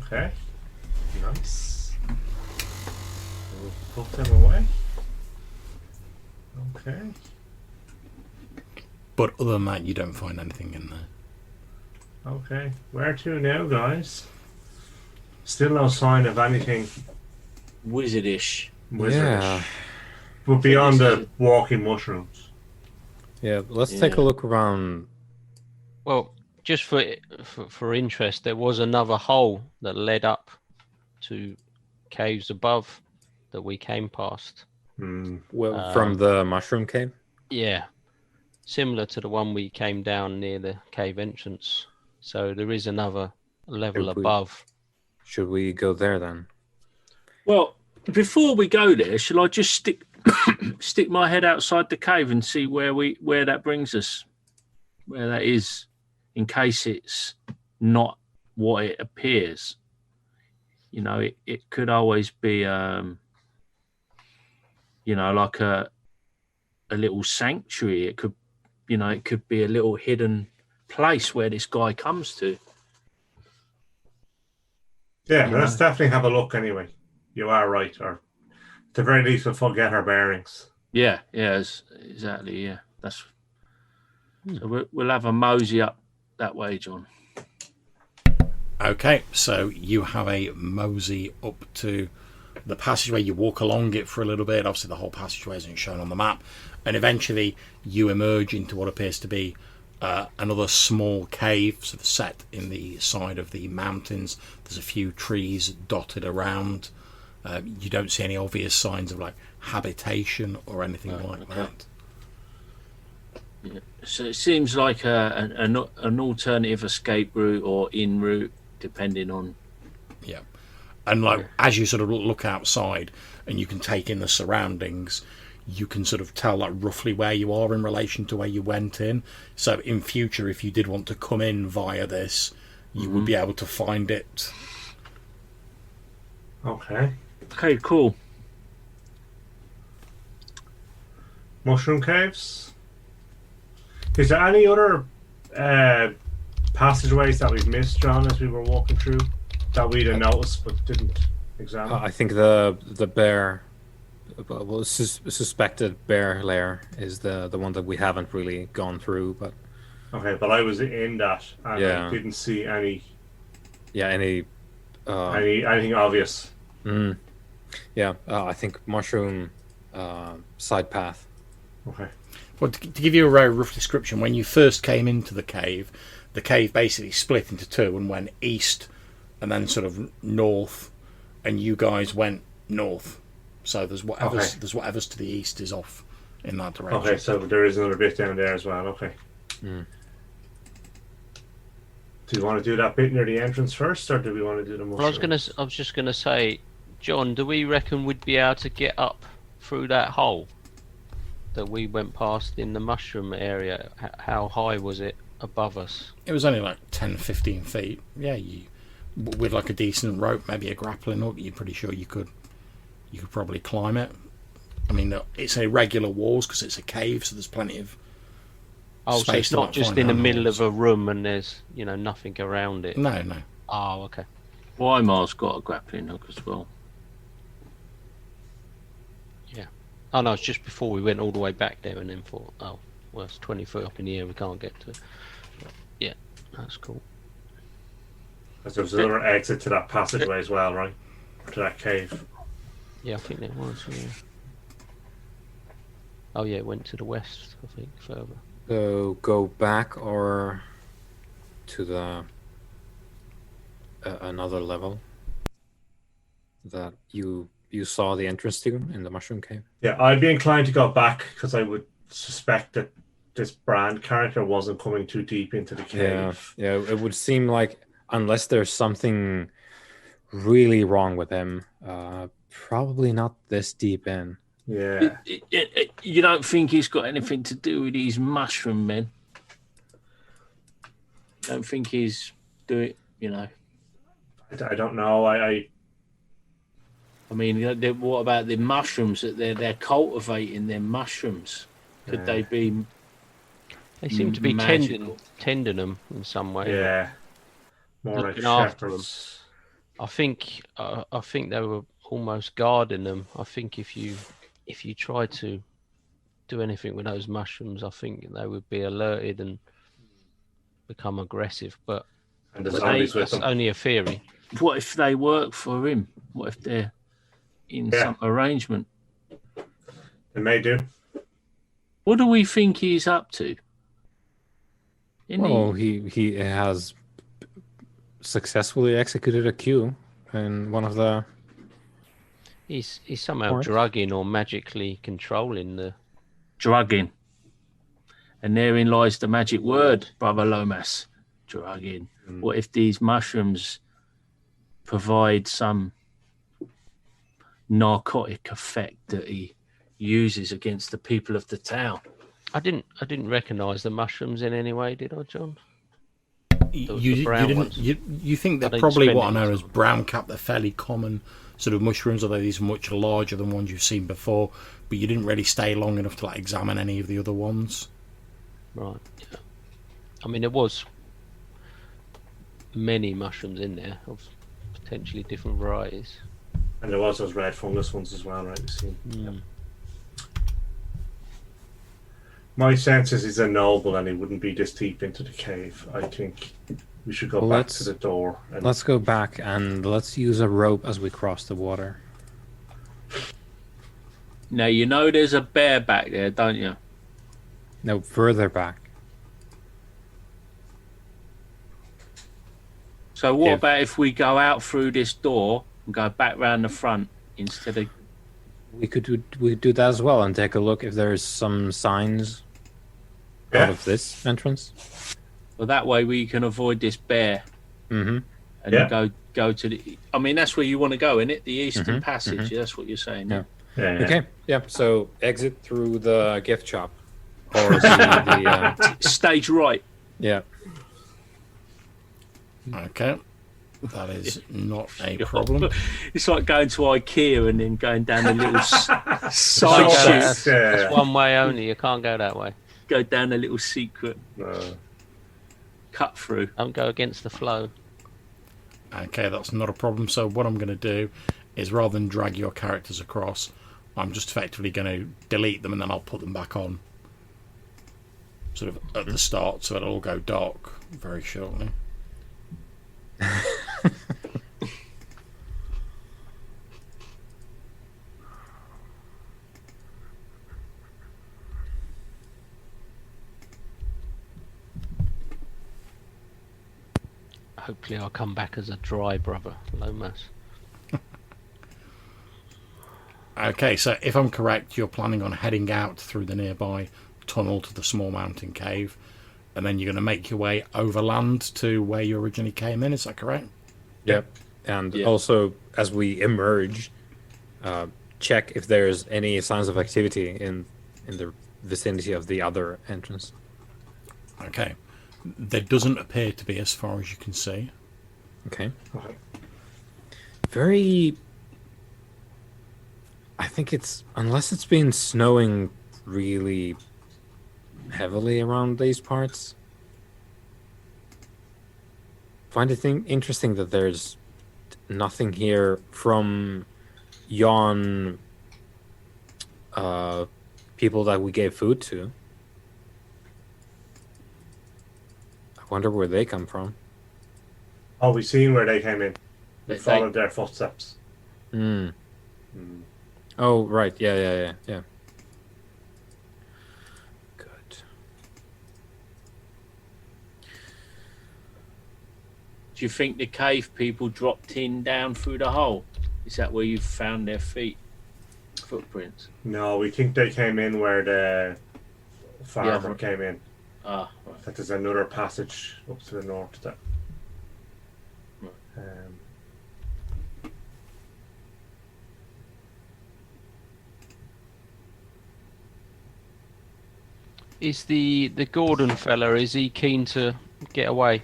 Okay. Nice. We'll put them away. Okay. But other than that, you don't find anything in there. Okay. Where to now, guys? Still no sign of anything Wizardish. wizardish. Yeah. But beyond the walking mushrooms. Yeah, let's take a look around. Well, just for interest, there was another hole that led up to caves above that we came past. Well, from the mushroom cave. Yeah, similar to the one we came down near the cave entrance. So there is another level above. Should we go there then? Well, before we go there, shall I just stick my head outside the cave and see where that brings us, where that is, in case it's not what it appears. You know, it could always be, like a little sanctuary. It could be a little hidden place where this guy comes to. Yeah, let's definitely have a look anyway. You are right, or at the very least we'll get our bearings. Yeah, exactly. Yeah, that's. So we'll have a mosey up that way, John. Okay, so you have a mosey up to the passageway. You walk along it for a little bit. Obviously, the whole passageway isn't shown on the map, and eventually you emerge into what appears to be another small cave, sort of set in the side of the mountains. There's a few trees dotted around. You don't see any obvious signs of like habitation or anything like that. Yeah. So it seems like an alternative escape route or in route, depending on. Yeah, and like as you sort of look outside and you can take in the surroundings, you can sort of tell like roughly where you are in relation to where you went in. So in future, if you did want to come in via this, you would be able to find it. Okay. Okay, cool. Mushroom caves. Is there any other passageways that we've missed, John, as we were walking through that we'd have noticed but didn't examine? I think the bear, well, suspected bear lair is the one that we haven't really gone through. But okay, but I was in that and Yeah. I didn't see any Yeah, anything obvious? Yeah, I think mushroom side path. Okay. Well, to give you a very rough description, when you first came into the cave basically split into two and went east and then sort of north, and you guys went north. So there's whatever's to the east is off in that direction. Okay, so there is another bit down there as well. Okay. Do you want to do that bit near the entrance first, or do we want to do the mushroom? Well, I was just gonna say, John, do we reckon we'd be able to get up through that hole that we went past in the mushroom area? How high was it above us? It was only like 10, 15 feet. Yeah, with like a decent rope, maybe a grappling hook, you're pretty sure you could probably climb it. I mean, it's irregular walls because it's a cave, so there's plenty of so it's not just in the middle of a room and there's nothing around it. No. Oh, okay. Weimar's got a grappling hook as well. Yeah. Oh no, it's just before we went all the way back there and then thought, oh, well, it's 20 foot up in the air, we can't get to it. But, yeah, that's cool. There's another exit to that passageway as well, right? To that cave. Yeah, I think there was. Yeah. Oh yeah, it went to the west, I think, further. So go back or to the another level that you saw the entrance to in the mushroom cave. Yeah, I'd be inclined to go back because I would suspect that this brand character wasn't coming too deep into the cave. Yeah, it would seem like unless there's something really wrong with him, probably not this deep in. Yeah. You don't think he's got anything to do with these mushroom men? Don't think he's doing, I don't know. I mean, what about the mushrooms that they're cultivating? Their mushrooms, could they be? They seem to be tending them in some way. Yeah, more like Looking after shepherds. I think they were almost guarding them. I think if you try to do anything with those mushrooms, I think they would be alerted and become aggressive. But And there's zombies with that's them. only a theory. What if they work for him? What if they're in some arrangement? They may do. What do we think he's up to? He has successfully executed a coup in one of the. He's somehow Alright. drugging or magically controlling the. Drugging. And therein lies the magic word, Brother Lomas. Drugging. What if these mushrooms provide some narcotic effect that he uses against the people of the town? I didn't recognise the mushrooms in any way, did I, John? You brown didn't. ones. You think they're I didn't probably spend what I any know time. as brown cap. They're fairly common sort of mushrooms, although these are much larger than ones you've seen before. But you didn't really stay long enough to examine any of the other ones. Right. Yeah. I mean, there was many mushrooms in there of potentially different varieties. And there was those red fungus ones as well, right? We've seen. Mm. My sense is he's a noble and he wouldn't be this deep into the cave. I think we should go back to the door. And Let's go back and let's use a rope as we cross the water. Now, there's a bear back there, don't you? No, further back. So what Yeah. about if we go out through this door and go back round the front instead of... We could do that as well and take a look if there's some signs out of this entrance. Well, that way we can avoid this bear Mm-hmm. and go to the... I mean, that's where you want to go, isn't it? The Eastern Passage. That's what you're saying. Yeah. yeah. Okay. Yeah. So exit through the gift shop, or the Stage right. yeah. Okay, that is not a problem. It's like going to IKEA and then going down a little side Sure. chute. That's one way only. You can't go that way. Go down a little secret No. cut through. Don't go against the flow. Okay, that's not a problem. So what I'm going to do is, rather than drag your characters across, I'm just effectively going to delete them and then I'll put them back on, sort of at the start, so it'll all go dark very shortly. hopefully I'll come back as a dry brother, Lomas. Okay, so if I'm correct, you're planning on heading out through the nearby tunnel to the small mountain cave, and then you're going to make your way overland to where you originally came in. Is that correct? Yep. And Yeah. also, as we emerge, check if there's any signs of activity in the vicinity of the other entrance. Okay. There doesn't appear to be, as far as you can see. Okay. Okay. Very. I think it's, unless it's been snowing really heavily around these parts. Find it interesting that there's nothing here from yon people that we gave food to. I wonder where they come from. Oh, we've seen where they came in. We They- followed their footsteps. Hmm. Oh, right. Yeah. Good. Do you think the cave people dropped in down through the hole? Is that where you found their footprints? No, we think they came in where the farmer Yeah. came in. Ah, right. That there's another passage up to the north there. Right. Is the Gordon fella, is he keen to get away?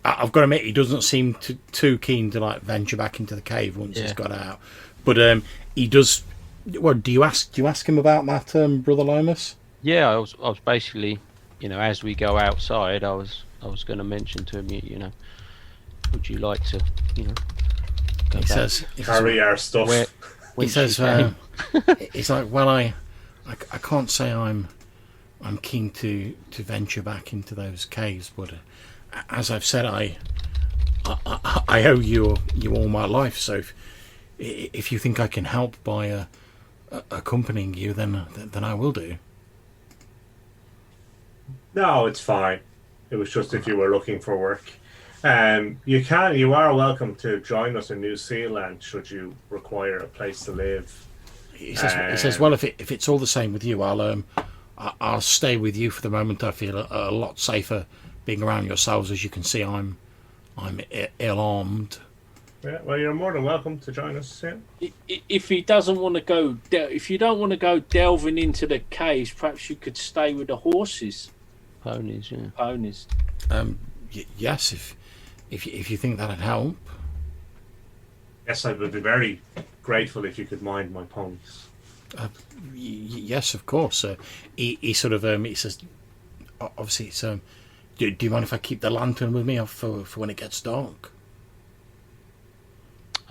I've got to admit, he doesn't seem too keen to like venture back into the cave once he's Yeah. got out. But he does. Well, do you ask him about that, Brother Lomas? Yeah, I was basically, as we go outside, I was going to mention to him, would you like to, go He back says. Carry our stuff. where He whence says. you came? It's like, well, I can't say I'm keen to venture back into those caves, but as I've said, I owe you all my life. So if you think I can help by accompanying you, then I will do. No, it's fine. It was just if you were looking for work. You are welcome to join us in New Zealand should you require a place to live. He says, well, if it's all the same with you, I'll stay with you for the moment. I feel a lot safer being around yourselves. As you can see, I'm ill-armed. Yeah, well, you're more than welcome to join us. Yeah. If he doesn't want to go, if you don't want to go delving into the caves, perhaps you could stay with the horses, Ponies, yeah. ponies. Yes, if you think that'd help. Yes, I would be very grateful if you could mind my ponies. Yes, of course. He sort of he says, obviously, it's do you mind if I keep the lantern with me for when it gets dark?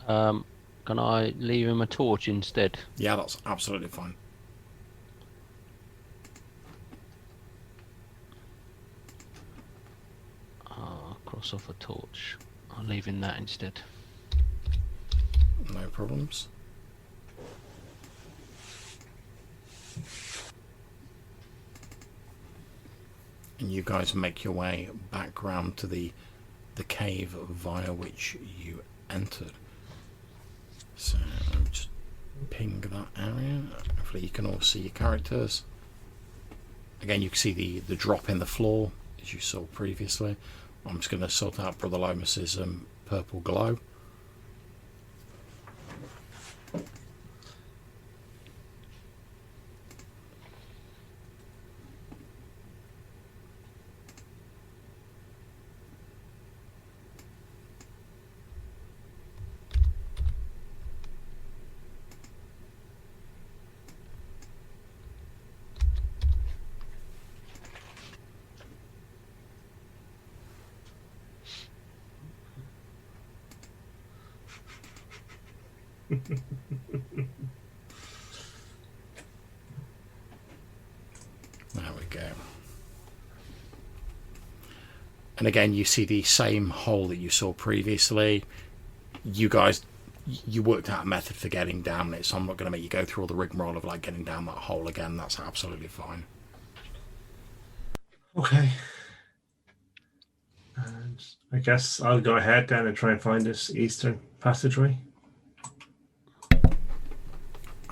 Can I leave him a torch instead? Yeah, that's absolutely fine. I'll cross off a torch. I'll leave him that instead. No problems. And you guys make your way back round to the cave via which you entered. So I'll just ping that area. Hopefully you can all see your characters. Again, you can see the drop in the floor as you saw previously. I'm just going to sort out Brother Lomas's purple glow. There we go. And again, you see the same hole that you saw previously. You guys, you worked out a method for getting down it, so I'm not going to make you go through all the rigmarole of like getting down that hole again. That's absolutely fine. Okay. And I guess I'll go ahead then and try and find this eastern passageway.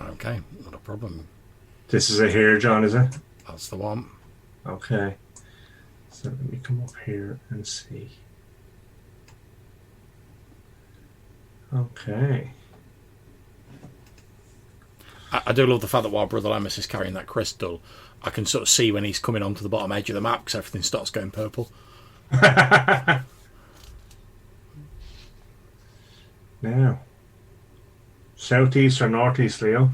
Okay, not a problem. This is it here, John, is it? That's the one. Okay. So let me come up here and see. Okay. I do love the fact that while Brother Lemus is carrying that crystal, I can sort of see when he's coming onto the bottom edge of the map because everything starts going purple. Now, southeast or northeast, Leo?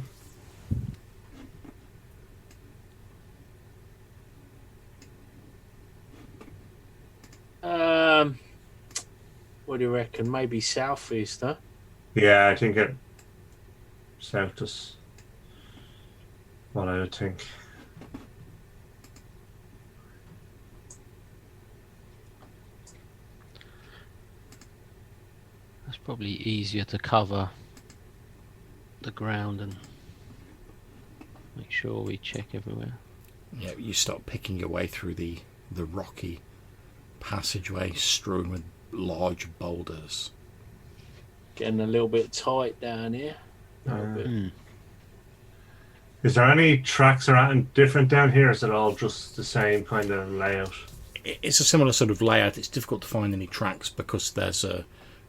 What do you reckon? Maybe southeast, huh? Yeah, I think it south is what I would think. That's probably easier to cover the ground and make sure we check everywhere. Yeah, you start picking your way through the rocky passageway strewn with large boulders. Getting a little bit tight down here. Is there any tracks or anything different down here? Or is it all just the same kind of layout? It's a similar sort of layout. It's difficult to find any tracks because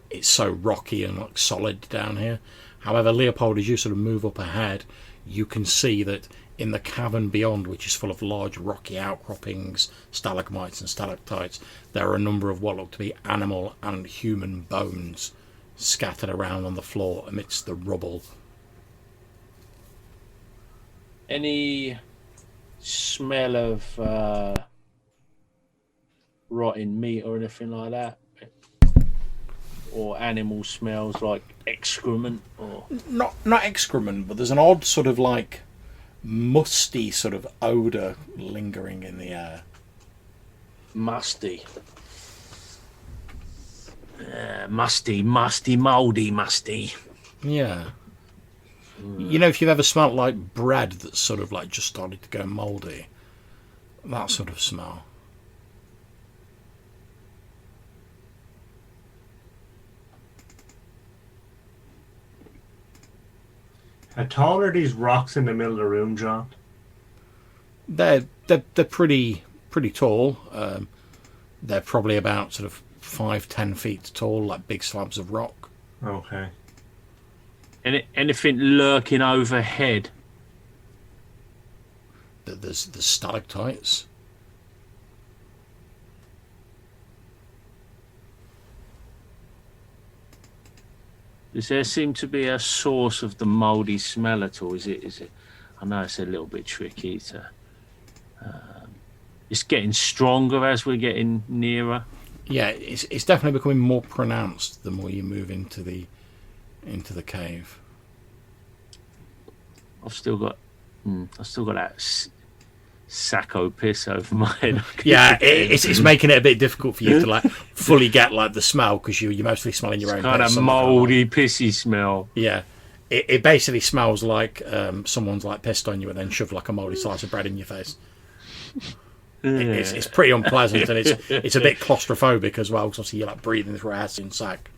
it's so rocky and like solid down here. However, Leopold, as you sort of move up ahead, you can see that in the cavern beyond, which is full of large rocky outcroppings, stalagmites and stalactites, there are a number of what look to be animal and human bones scattered around on the floor amidst the rubble. Any smell of rotting meat or anything like that? Or animal smells like excrement? Or Not excrement, but there's an odd sort of like musty sort of odour lingering in the air. musty. Musty, mouldy, musty. Yeah. You know, if you've ever smelt like bread that's sort of like just started to go mouldy, that sort of smell. How tall are these rocks in the middle of the room, John? They're pretty tall. They're probably about sort of 5-10 feet tall, like big slabs of rock. Okay. Anything lurking overhead? There's the stalactites. Does there seem to be a source of the mouldy smell at all? Is it? I know it's a little bit tricky to. It's getting stronger as we're getting nearer. Yeah, it's definitely becoming more pronounced the more you move into the cave. I've still got that sacco piss over my head. Yeah, it's making it a bit difficult for you to like fully get like the smell because you're mostly smelling your own kind piss. of mouldy, pissy smell. Yeah, it basically smells like someone's like pissed on you and then shoved like a mouldy slice of bread in your face. It's pretty unpleasant and it's a bit claustrophobic as well because obviously you're like breathing through a acid sack.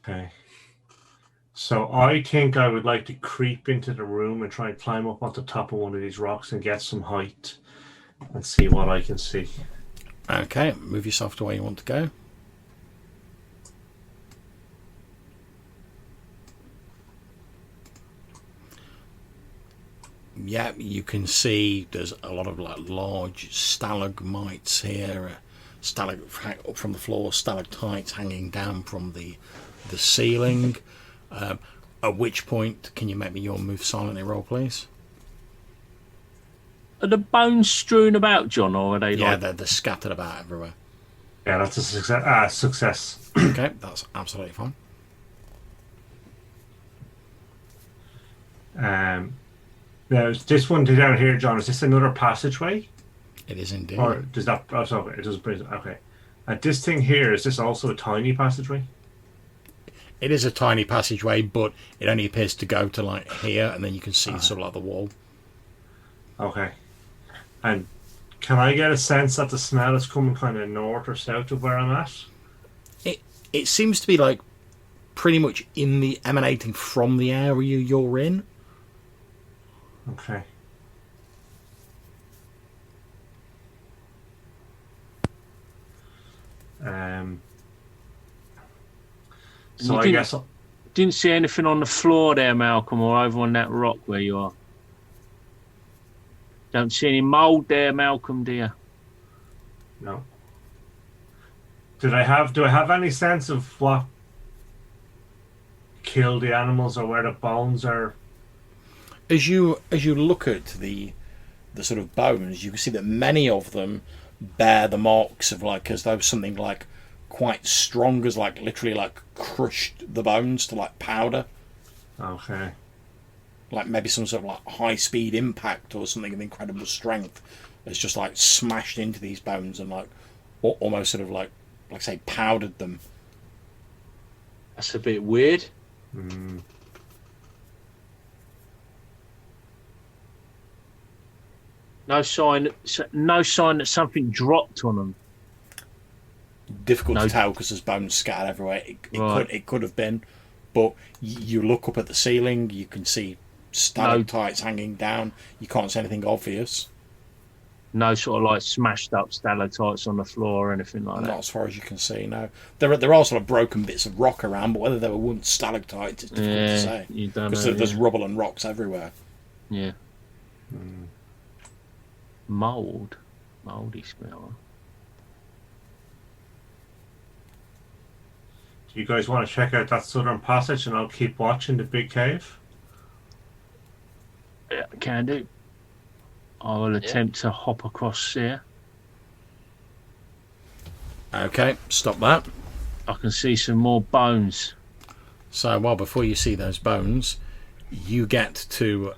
Okay. So I think I would like to creep into the room and try and climb up on the top of one of these rocks and get some height and see what I can see. Okay, move yourself to where you want to go. Yeah, you can see there's a lot of like large stalagmites here, up from the floor, stalactites hanging down from the ceiling. At which point, can you make me your move silently roll, please? Are the bones strewn about, John, or are they Yeah, like... they're scattered about everywhere. Yeah, that's a success. Success. Okay, that's absolutely fine. Now, this one down here, John, is this another passageway? It is indeed. Or does that... Oh, sorry, it doesn't bring... Okay. This thing here, is this also a tiny passageway? It is a tiny passageway, but it only appears to go to like here, and then you can see sort of like the wall. Okay. And Can I get a sense that the smell is coming kind of north or south of where I'm at? It seems to be like pretty much emanating from the area you're in. Okay. So I guess Didn't see anything on the floor there, Malcolm, or over on that rock where you are. Don't see any mould there, Malcolm, dear. no. Do I have any sense of what killed the animals or where the bones are? As you look at the sort of bones, you can see that many of them bear the marks of like as though something like quite strong has like literally like crushed the bones to like powder. Okay. Like maybe some sort of like high speed impact or something of incredible strength has just like smashed into these bones and like almost sort of like say powdered them. That's a bit weird. Mm. No sign that something dropped on them. Difficult to tell because there's bones scattered everywhere. It could have been, but you look up at the ceiling, you can see stalactites hanging down. You can't see anything obvious. No sort of like smashed up stalactites on the floor or anything like that. Not as far as you can see. No, there are sort of broken bits of rock around, but whether they were once stalactites is difficult to say because there's rubble and rocks everywhere. Yeah. Moldy smell. Do you guys want to check out that southern passage and I'll keep watching the big cave? Yeah, can do. I will attempt to hop across here. Okay, stop that. I can see some more bones. So, well, before you see those bones, you get to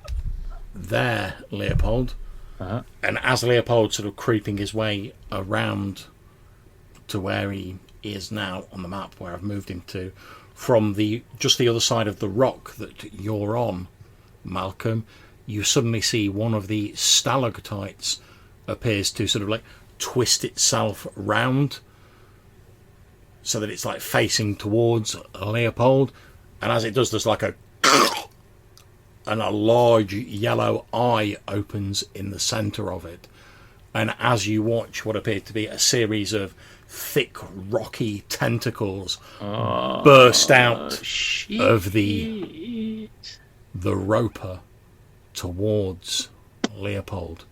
there, Leopold. Uh-huh. And as Leopold's sort of creeping his way around to where he is now on the map, where I've moved him to, from just the other side of the rock that you're on, Malcolm, you suddenly see one of the stalactites appears to sort of like twist itself round so that it's like facing towards Leopold, and as it does, there's like a and a large yellow eye opens in the centre of it, and as you watch what appears to be a series of thick rocky tentacles burst out of the roper towards Leopold,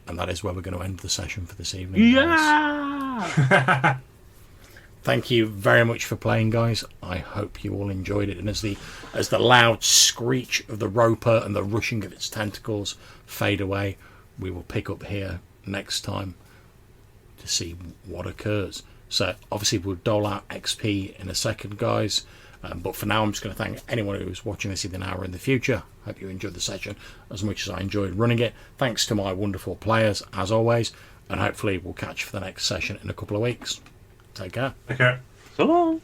and that is where we're going to end the session for this evening. Yeah. Thank you very much for playing, guys. I hope you all enjoyed it, and as the loud screech of the roper and the rushing of its tentacles fade away, we will pick up here next time to see what occurs. So obviously we'll dole out XP in a second, guys, but for now I'm just going to thank anyone who's watching this in an hour in the future. Hope you enjoyed the session as much as I enjoyed running it. Thanks to my wonderful players as always, and hopefully we'll catch you for the next session in a couple of weeks. Take care. Okay. So long.